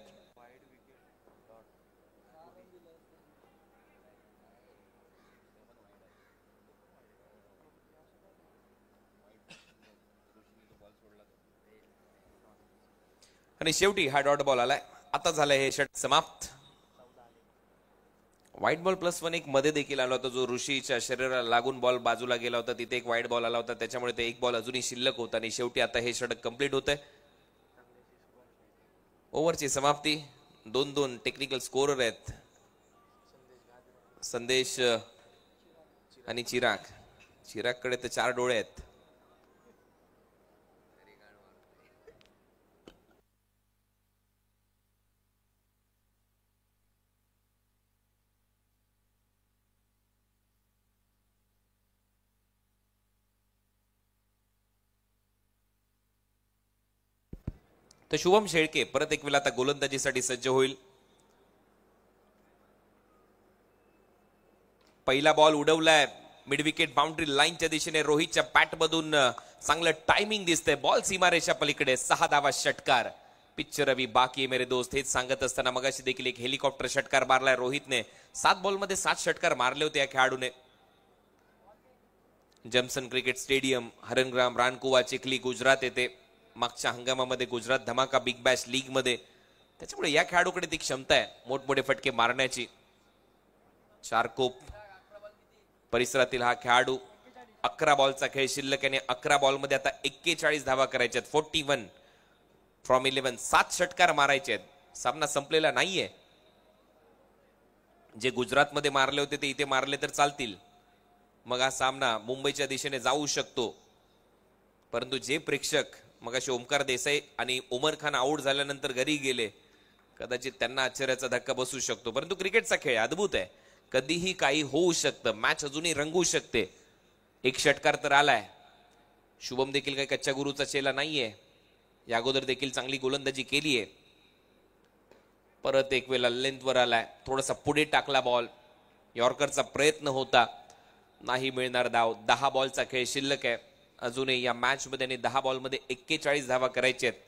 आणि शेवटी हा डॉट बॉल आलाय. आता झालंय हे षटक समाप्त. व्हाईट बॉल +1 एक मध्ये देखील आला होता, जो ऋषीच्या शरीराला लागून बॉल बाजूला गेला होता. तिथे एक व्हाईट बॉल आला होता, त्याच्यामुळे ते एक बॉल अजूनही शिल्लक होता. आणि शेवटी आता हे षटक कंप्लीट होत आहे. ओव्हरची समाप्ती. 2-2 टेक्निकल स्कोरर आहेत, संदेश आणि चिराग. चिरागकडे तर 4 डोळे आहेत. तर शुभम शेळके परत एक वेळा आता गोलंदाजीसाठी सज्ज होईल. पहिला बॉल उडवलाय मिड विकेट बाउंड्री लाईनच्या दिशेने. रोहितच्या बॅट मधून चांगलं टायमिंग दिसतंय. बॉल सीमारेषा पलीकडे. 6 धावा षटकार. पिक्चर अभी बाकी आहे मेरे दोस्त. हेच सांगत असताना मगाशी देखील एक हेलिकॉप्टर षटकार मारलाय रोहितने. 7 बॉलमध्ये 7 षटकार मारले होते या खेळाडूने. जमसन क्रिकेट स्टेडियम, हरणग्राम, रानकुवा, चिखली, गुजरात येथे मागच्या हंगामामध्ये गुजरात धमाका बिग बॅश लीग मध्ये. त्याच्यामुळे या खेळाडूकडे ती क्षमता आहे मोठमोठे फटके मारण्याची. चारकोप परिसरातील हा खेळाडू. 11 बॉलचा खेळ शिल्लक आहे. 11 बॉलमध्ये आता 41 धावा करायच्या आहेत. 41 फ्रॉम 11. 7 षटकार मारायचे आहेत. सामना संपलेला नाहीये. जे गुजरातमध्ये मारले होते ते इथे मारले तर चालतील. मग हा सामना मुंबईच्या दिशेने जाऊ शकतो. परंतु जे प्रेक्षक मगाशी ओमकार देसाई आणि उमर खान आऊट झाल्यानंतर घरी गेले, कदाचित त्यांना आश्चर्याचा धक्का बसू शकतो. परंतु क्रिकेटचा खेळ अद्भुत आहे. कधीही काही होऊ शकतं. मॅच अजूनही रंगू शकते. एक षटकार तर आलाय. शुभम देखील काही कच्च्या गुरुचा चेला नाहीये. या अगोदर देखील चांगली गोलंदाजी केली आहे. परत एक वेळा लेंथवर आलाय. थोडासा पुढे टाकला बॉल. यॉर्करचा प्रयत्न होता, नाही मिळणार धाव. 10 बॉलचा खेळ शिल्लक आहे अजूनही या मॅच मध्ये आणि 10 बॉलमध्ये 41 धावा करायच्या आहेत.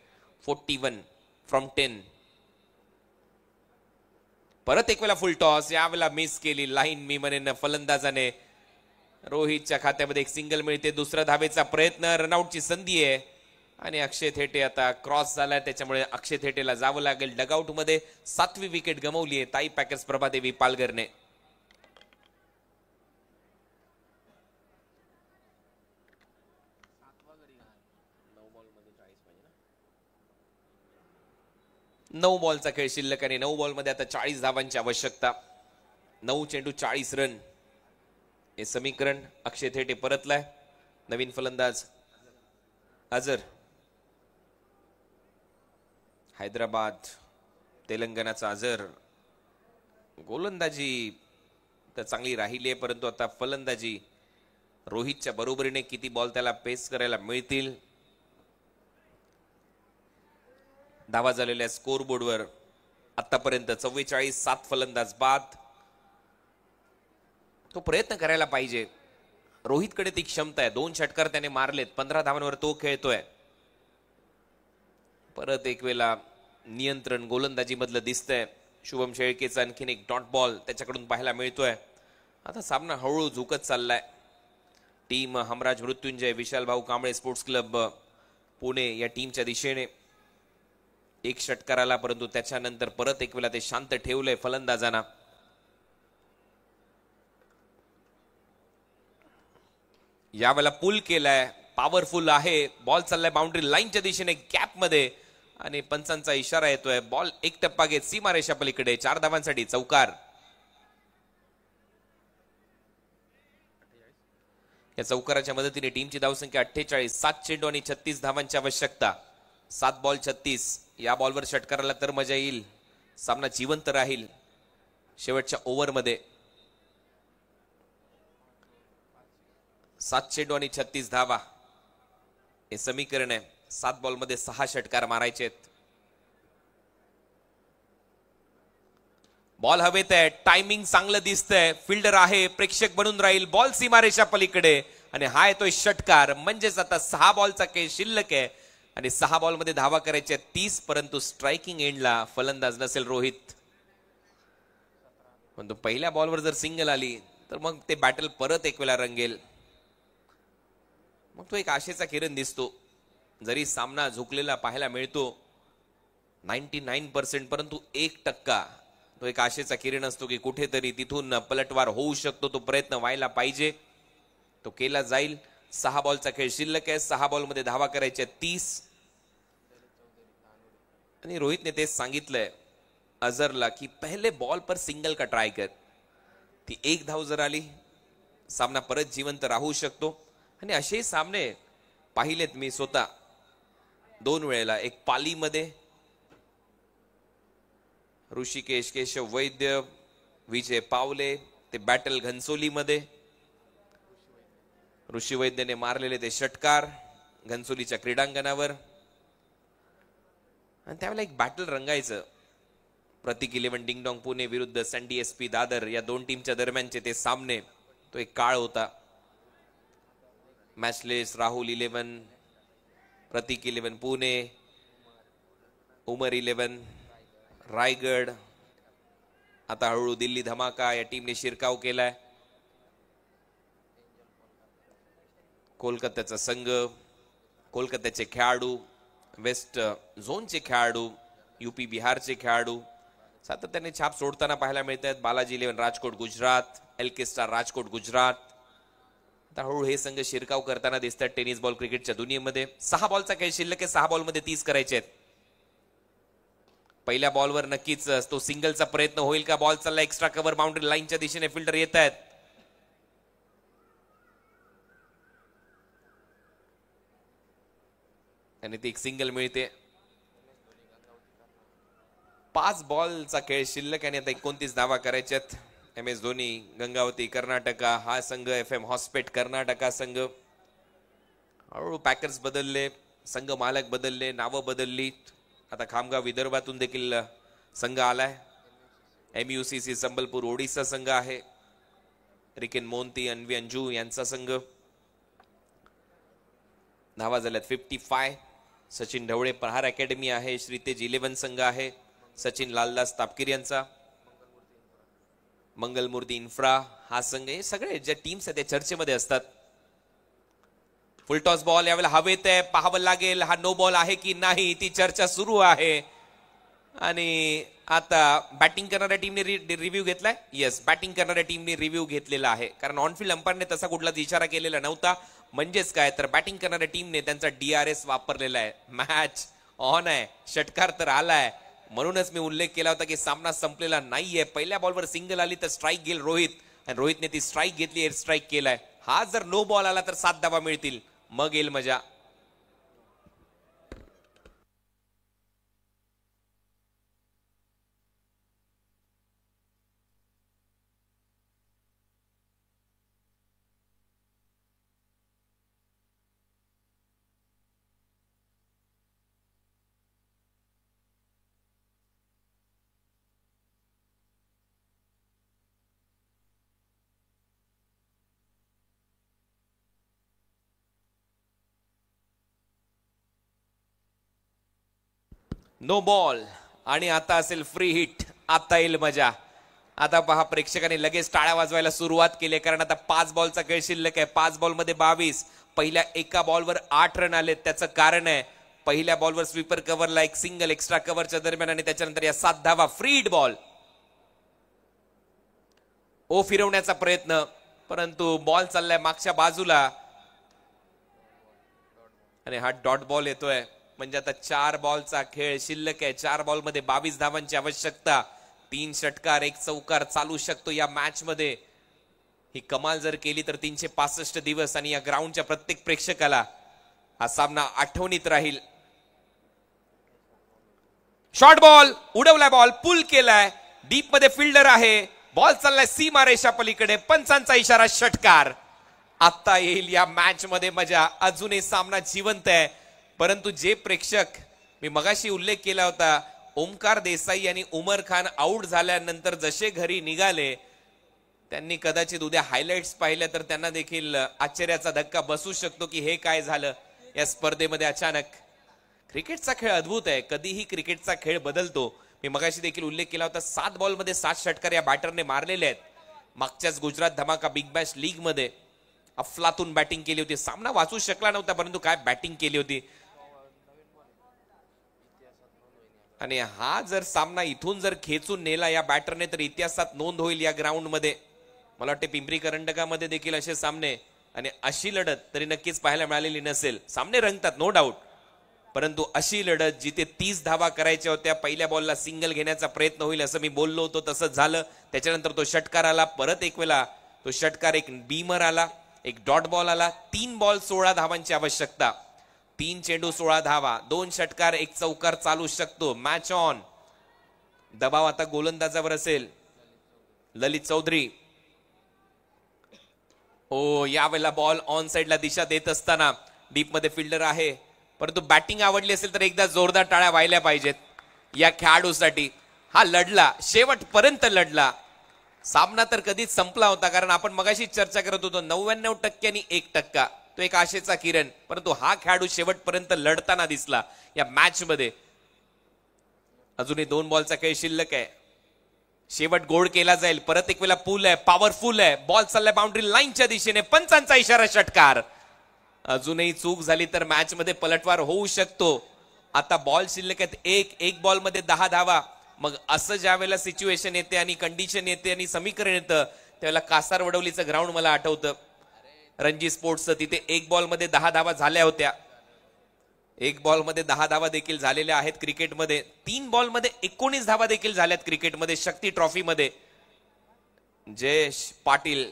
41 फ्रॉम 10. परत एक वेळा फुल टॉस. यावेळेला मिस केली लाईन मी म्हणेन फलंदाजाने. रोहितच्या खात्यामध्ये एक सिंगल मिळते. दुसरा धावेचा प्रयत्न, रनआउटची संधी आहे आणि अक्षय थेटे आता क्रॉस झालाय. त्याच्यामुळे अक्षय थेटेला जावं लागेल डगआउट मध्ये. 7वी विकेट गमावली आहे ताई पॅकर्स प्रभादेवी पालघरने. नऊ बॉलचा खेळ शिल्लक आणि 9 बॉलमध्ये आता 40 धावांची आवश्यकता. 9 चेंडू 40 रन हे समीकरण. अक्षय थेटे परतलाय. नवीन फलंदाज अझर. हैदराबाद तेलंगणाचा अझर. गोलंदाजी तर चांगली राहिली आहे, परंतु आता फलंदाजी रोहितच्या बरोबरीने किती बॉल त्याला पेस करायला मिळतील. धावा झालेल्या स्कोर बोर्डवर आतापर्यंत 44. 7 फलंदाज बाद. तो प्रयत्न करायला पाहिजे. रोहितकडे ती क्षमता आहे. 2 षटकार त्याने मारलेत. 15 धावांवर तो खेळतोय. परत एक वेळा नियंत्रण गोलंदाजी मधलं दिसतंय. शुभम शेळकेचा आणखीन एक डॉट बॉल त्याच्याकडून पाहायला मिळतोय. आता सामना हळूहळू झुकत चाललाय. टीम हमराज मृत्युंजय, विशाल भाऊ कांबळे स्पोर्ट्स क्लब पुणे या टीमच्या दिशेने. एक षटकार आला, परंतु त्याच्यानंतर परत एक वेळा ते शांत ठेवलंय फलंदाजांना. यावेळेला पुल केलाय. पॉवरफुल आहे. बॉल चाललाय बाउंड्री लाईनच्या दिशेने गॅप मध्ये आणि पंचांचा इशारा येतोय. बॉल एक टप्पा घेत सीमारेषा पलीकडे. 4 धावांसाठी चौकार. या चौकाराच्या मदतीने टीमची धावसंख्या 48. 7 चेंडू आणि 36 धावांची आवश्यकता. 7 बॉल 36. या बॉलवर षटकाराला तर मजा येईल. सामना जिवंत राहील शेवटच्या ओव्हरमध्ये. 7 चेंडू आणि 36 धावा हे समीकरण आहे. 7 बॉलमध्ये 6 षटकार मारायचे आहेत. बॉल हवेत आहे. टायमिंग चांगलं दिसतंय. फिल्डर आहे, प्रेक्षक बनून राहील. बॉल सीमारेषा पलीकडे आणि हा येतोय षटकार. म्हणजेच आता 6 बॉलचा खेळ शिल्लक आहे आणि 6 बॉलमध्ये धावा करायच्या 30. परंतु स्ट्रायकिंग एंडला फलंदाज नसेल रोहित. पण तो पहिल्या बॉलवर जर सिंगल आली तर मग ते बॅटल परत एक वेळा रंगेल. मग तो एक आशेचा किरण दिसतो. जरी सामना झुकलेला पाहायला मिळतो 99%, परंतु 1% तो एक आशेचा किरण असतो की कुठेतरी तिथून पलटवार होऊ शकतो. तो प्रयत्न व्हायला पाहिजे. तो केला जाईल. 6 बॉलचा खेळ शिल्लक आहे. 6 बॉलमध्ये धावा करायच्या 30. आणि रोहितने तेच सांगितलंय अझरला की पहले बॉल पर सिंगल का ट्राय कर. ती 1 धाव जर आली सामना परत जिवंत राहू शकतो. आणि असे सामने पाहिलेत मी स्वतः 2 वेळेला. एक पालीमध्ये ऋषिकेश केशव वैद्य, विजय पावले. ते बॅटल घनसोलीमध्ये ऋषी वैद्यने मारलेले ते षटकार घनसोलीच्या क्रीडांगणावर. आणि त्यावेळेला एक बॅटल रंगायचं. प्रतीक 11 डिंगडॉंग पुणे विरुद्ध सँडी एसपी दादर या 2 टीमच्या दरम्यानचे ते सामने. तो एक काळ होता. मॅचलेस राहुल 11, प्रतीक 11 पुणे, उमर 11 रायगड. आता हळूहळू दिल्ली धमाका या टीमने शिरकाव केलाय. कोलकात्याचा संघ, कोलकात्याचे खेळाडू, वेस्ट झोनचे खेळाडू, यूपी बिहारचे खेळाडू सातत्याने छाप सोडताना पाहायला मिळत आहेत. Balaji 11 Rajkot Gujarat, LK star Rajkot Gujarat. आता हळूहळू हे संघ शिरकाव करताना दिसतात टेनिस बॉल क्रिकेटच्या दुनियेमध्ये. 6 बॉलचा खेळ शिल्लक आहे. 6 बॉलमध्ये 30 करायचे आहेत. पहिल्या बॉलवर नक्कीच तो सिंगलचा प्रयत्न होईल का? बॉल चालला एक्स्ट्रा कव्हर बाउंड्री लाईनच्या दिशेने. फिल्डर येत आहेत. आणि ती एक सिंगल मिळते. 5 बॉलचा खेळ शिल्लक आणि आता 29 धावा करायच्यात. MS धोनी गंगावती कर्नाटका हा संघ, FM हॉस्पेट कर्नाटका संघ. हळूहळू पॅकर्स बदलले, संघ मालक बदलले, नावं बदलली. आता खामगाव विदर्भातून देखील संघ आलाय. MUCC संबलपूर ओडिसा संघ आहे. रिकेन मोंती, अन्वी अंजू यांचा संघ. धावा झाल्यात 55. सचिन ढवळे प्रहार अकॅडमी आहे. श्रीतेज 11 संघ आहे. सचिन लालदास तापकीर यांचा. मंगलमूर्ती इन्फ्रा हा संघ. हे सगळे ज्या टीम्स आहेत त्या चर्चेमध्ये असतात. फुल टॉस बॉल यावेळेला हवेत आहे. पाहावं लागेल हा नो बॉल आहे की नाही. ती चर्चा सुरू आहे. आणि आता बॅटिंग करणाऱ्या टीमने रिव्ह्यू घेतलाय. येस, बॅटिंग करणाऱ्या टीमने रिव्ह्यू घेतलेला आहे. कारण ऑनफिल्ड अंपायरने तसा कुठलाच इशारा केलेला नव्हता. म्हणजेच काय तर बॅटिंग करणाऱ्या टीमने त्यांचा DRS वापरलेला आहे. मॅच ऑन आहे. षटकार तर आलाय. म्हणूनच मी उल्लेख केला होता की सामना संपलेला नाहीये. पहिल्या बॉलवर सिंगल आली तर स्ट्राईक घेईल रोहित, आणि रोहितने ती स्ट्राईक घेतली, एअर स्ट्राईक केलाय. हा जर नो बॉल आला तर 7 धावा मिळतील. मग येईल मजा. नो बॉल आणि आता असेल फ्री हिट. आता येईल मजा. आता पहा प्रेक्षकांनी लगेच टाळ्या वाजवायला सुरुवात केली. कारण आता 5 बॉलचा खेळ शिल्लक आहे. 5 बॉलमध्ये 22. पहिल्या एका बॉलवर 8 रन आले. त्याचं कारण आहे पहिल्या बॉलवर स्वीपर कव्हरला एक सिंगल एक्स्ट्रा कव्हरच्या दरम्यान, आणि त्याच्यानंतर या 7 धावा. Free hit ball. ओ फिरवण्याचा प्रयत्न, परंतु बॉल चाललाय मागच्या बाजूला आणि हा डॉट बॉल येतोय. म्हणजे आता 4 बॉलचा खेळ शिल्लक आहे. 4 बॉलमध्ये 22 धावांची आवश्यकता. 3 षटकार 1 चौकार चालू शकतो या मॅच मध्ये. ही कमाल जर केली तर 365 दिवस आणि या ग्राउंडच्या प्रत्येक प्रेक्षकाला हा सामना आठवणीत राहील. शॉर्ट बॉल उडवलाय, बॉल पुल केलाय. डीप मध्ये फिल्डर आहे. बॉल चाललाय सीमा रेषा पलीकडे. पंचांचा इशारा षटकार. आता येईल या मॅच मध्ये मजा. अजूनही सामना जिवंत आहे. परंतु जे प्रेक्षक मी मगाशी उल्लेख केला होता, ओमकार देसाई आणि उमर खान आउट झाल्यानंतर जसे घरी निघाले, त्यांनी कदाचित उद्या हायलाइट्स पाहिल्या तर त्यांना देखील आश्चर्याचा धक्का बसू शकतो की हे काय झालं या स्पर्धेमध्ये अचानक. क्रिकेटचा खेळ अद्भुत आहे. कधीही क्रिकेटचा खेळ बदलतो. मी मगाशी देखील उल्लेख केला होता. 7 बॉलमध्ये 7 षटकार या बॅटरने मारलेले आहेत. मागच्याच गुजरात धमाका बिग बॅश लीग मध्ये अफलातून बॅटिंग केली होती. सामना वाचू शकला नव्हता, परंतु काय बॅटिंग केली होती. आणि हा जर सामना इथून जर खेचून नेला या बॅटरने तर इतिहासात नोंद होईल या ग्राउंड मध्ये. मला वाटते पिंपरी करंडकामध्ये देखील असे सामने आणि अशी लढत तरी नक्कीच पाहायला मिळालेली नसेल. सामने रंगतात नो डाऊट, परंतु अशी लढत जिथे 30 धावा करायच्या होत्या, पहिल्या बॉलला सिंगल घेण्याचा प्रयत्न होईल असं मी बोललो होतो, तसंच झालं. त्याच्यानंतर तो षटकार आला. परत एक वेळा तो षटकार, एक बीमर आला, एक डॉट बॉल आला. 3 बॉल 16 धावांची आवश्यकता. 3 चेंडू 16 धावा. 2 षटकार 1 चौकार चालू शकतो. Match on. दबाव आता गोलंदाजावर असेल. ललित चौधरी. ओ यावेळेला बॉल ऑन साइडला दिशा देत असताना डीप मध्ये फिल्डर आहे. परंतु बॅटिंग आवडली असेल तर एकदा जोरदार टाळ्या व्हायला पाहिजेत या खेळाडूसाठी. हा लढला, शेवटपर्यंत लढला. सामना तर कधीच संपला होता, कारण आपण मगाशीच चर्चा करत होतो 99% आणि 1%. तो एक आशेचा किरण. परंतु हा खेळाडू शेवटपर्यंत लढताना दिसला या मॅच मध्ये. अजूनही 2 बॉलचा खेळ शिल्लक आहे. शेवट गोड केला जाईल. परत एक वेळा पूल आहे, पॉवरफुल आहे. बॉल चाललाय बाउंड्री लाईनच्या दिशेने. पंचांचा इशारा, षटकार. अजूनही चूक झाली तर मॅच मध्ये पलटवार होऊ शकतो. आता बॉल शिल्लक आहेत एक बॉल मध्ये 10 धावा. मग असं ज्या वेळेला सिच्युएशन येते आणि कंडिशन येते आणि समीकरण येतं त्यावेळेला कासार वडवलीचं ग्राउंड मला आठवतं. रणजी स्पोर्ट्सचं तिथे 1 बॉल मध्ये 10 धावा झाल्या होत्या. 1 बॉल मध्ये 10 धावा देखील झालेल्या आहेत क्रिकेटमध्ये. 3 बॉल मध्ये 19 धावा देखील झाल्यात क्रिकेटमध्ये. शक्ती ट्रॉफी मध्ये जयेश पाटील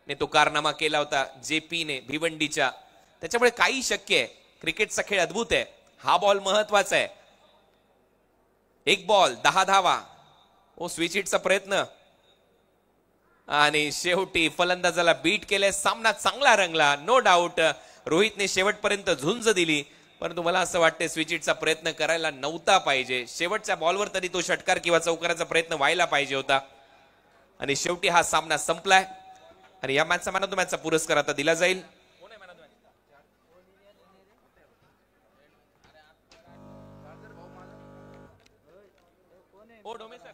ने तो कारनामा केला होता JP ने भिवंडीच्या. त्याच्यामुळे काही शक्य आहे. क्रिकेटचा खेळ अद्भुत आहे. हा बॉल महत्वाचा आहे. 1 बॉल 10 धावा. स्विच हिटचा प्रयत्न आणि शेवटी फलंदाजाला बीट केले. सामना चांगला रंगला, नो डाऊट. रोहितने शेवटपर्यंत झुंज दिली, परंतु मला असं वाटतं स्विच हिटचा प्रयत्न करायला नव्हता पाहिजे. शेवटच्या बॉलवर तरी तो षटकार किंवा चौकाराचा प्रयत्न व्हायला पाहिजे होता. आणि शेवटी हा सामना संपलाय आणि या मॅचचा मॅन ऑफ द मॅचचा पुरस्कार आता दिला जाईल. ओ डोमे सर.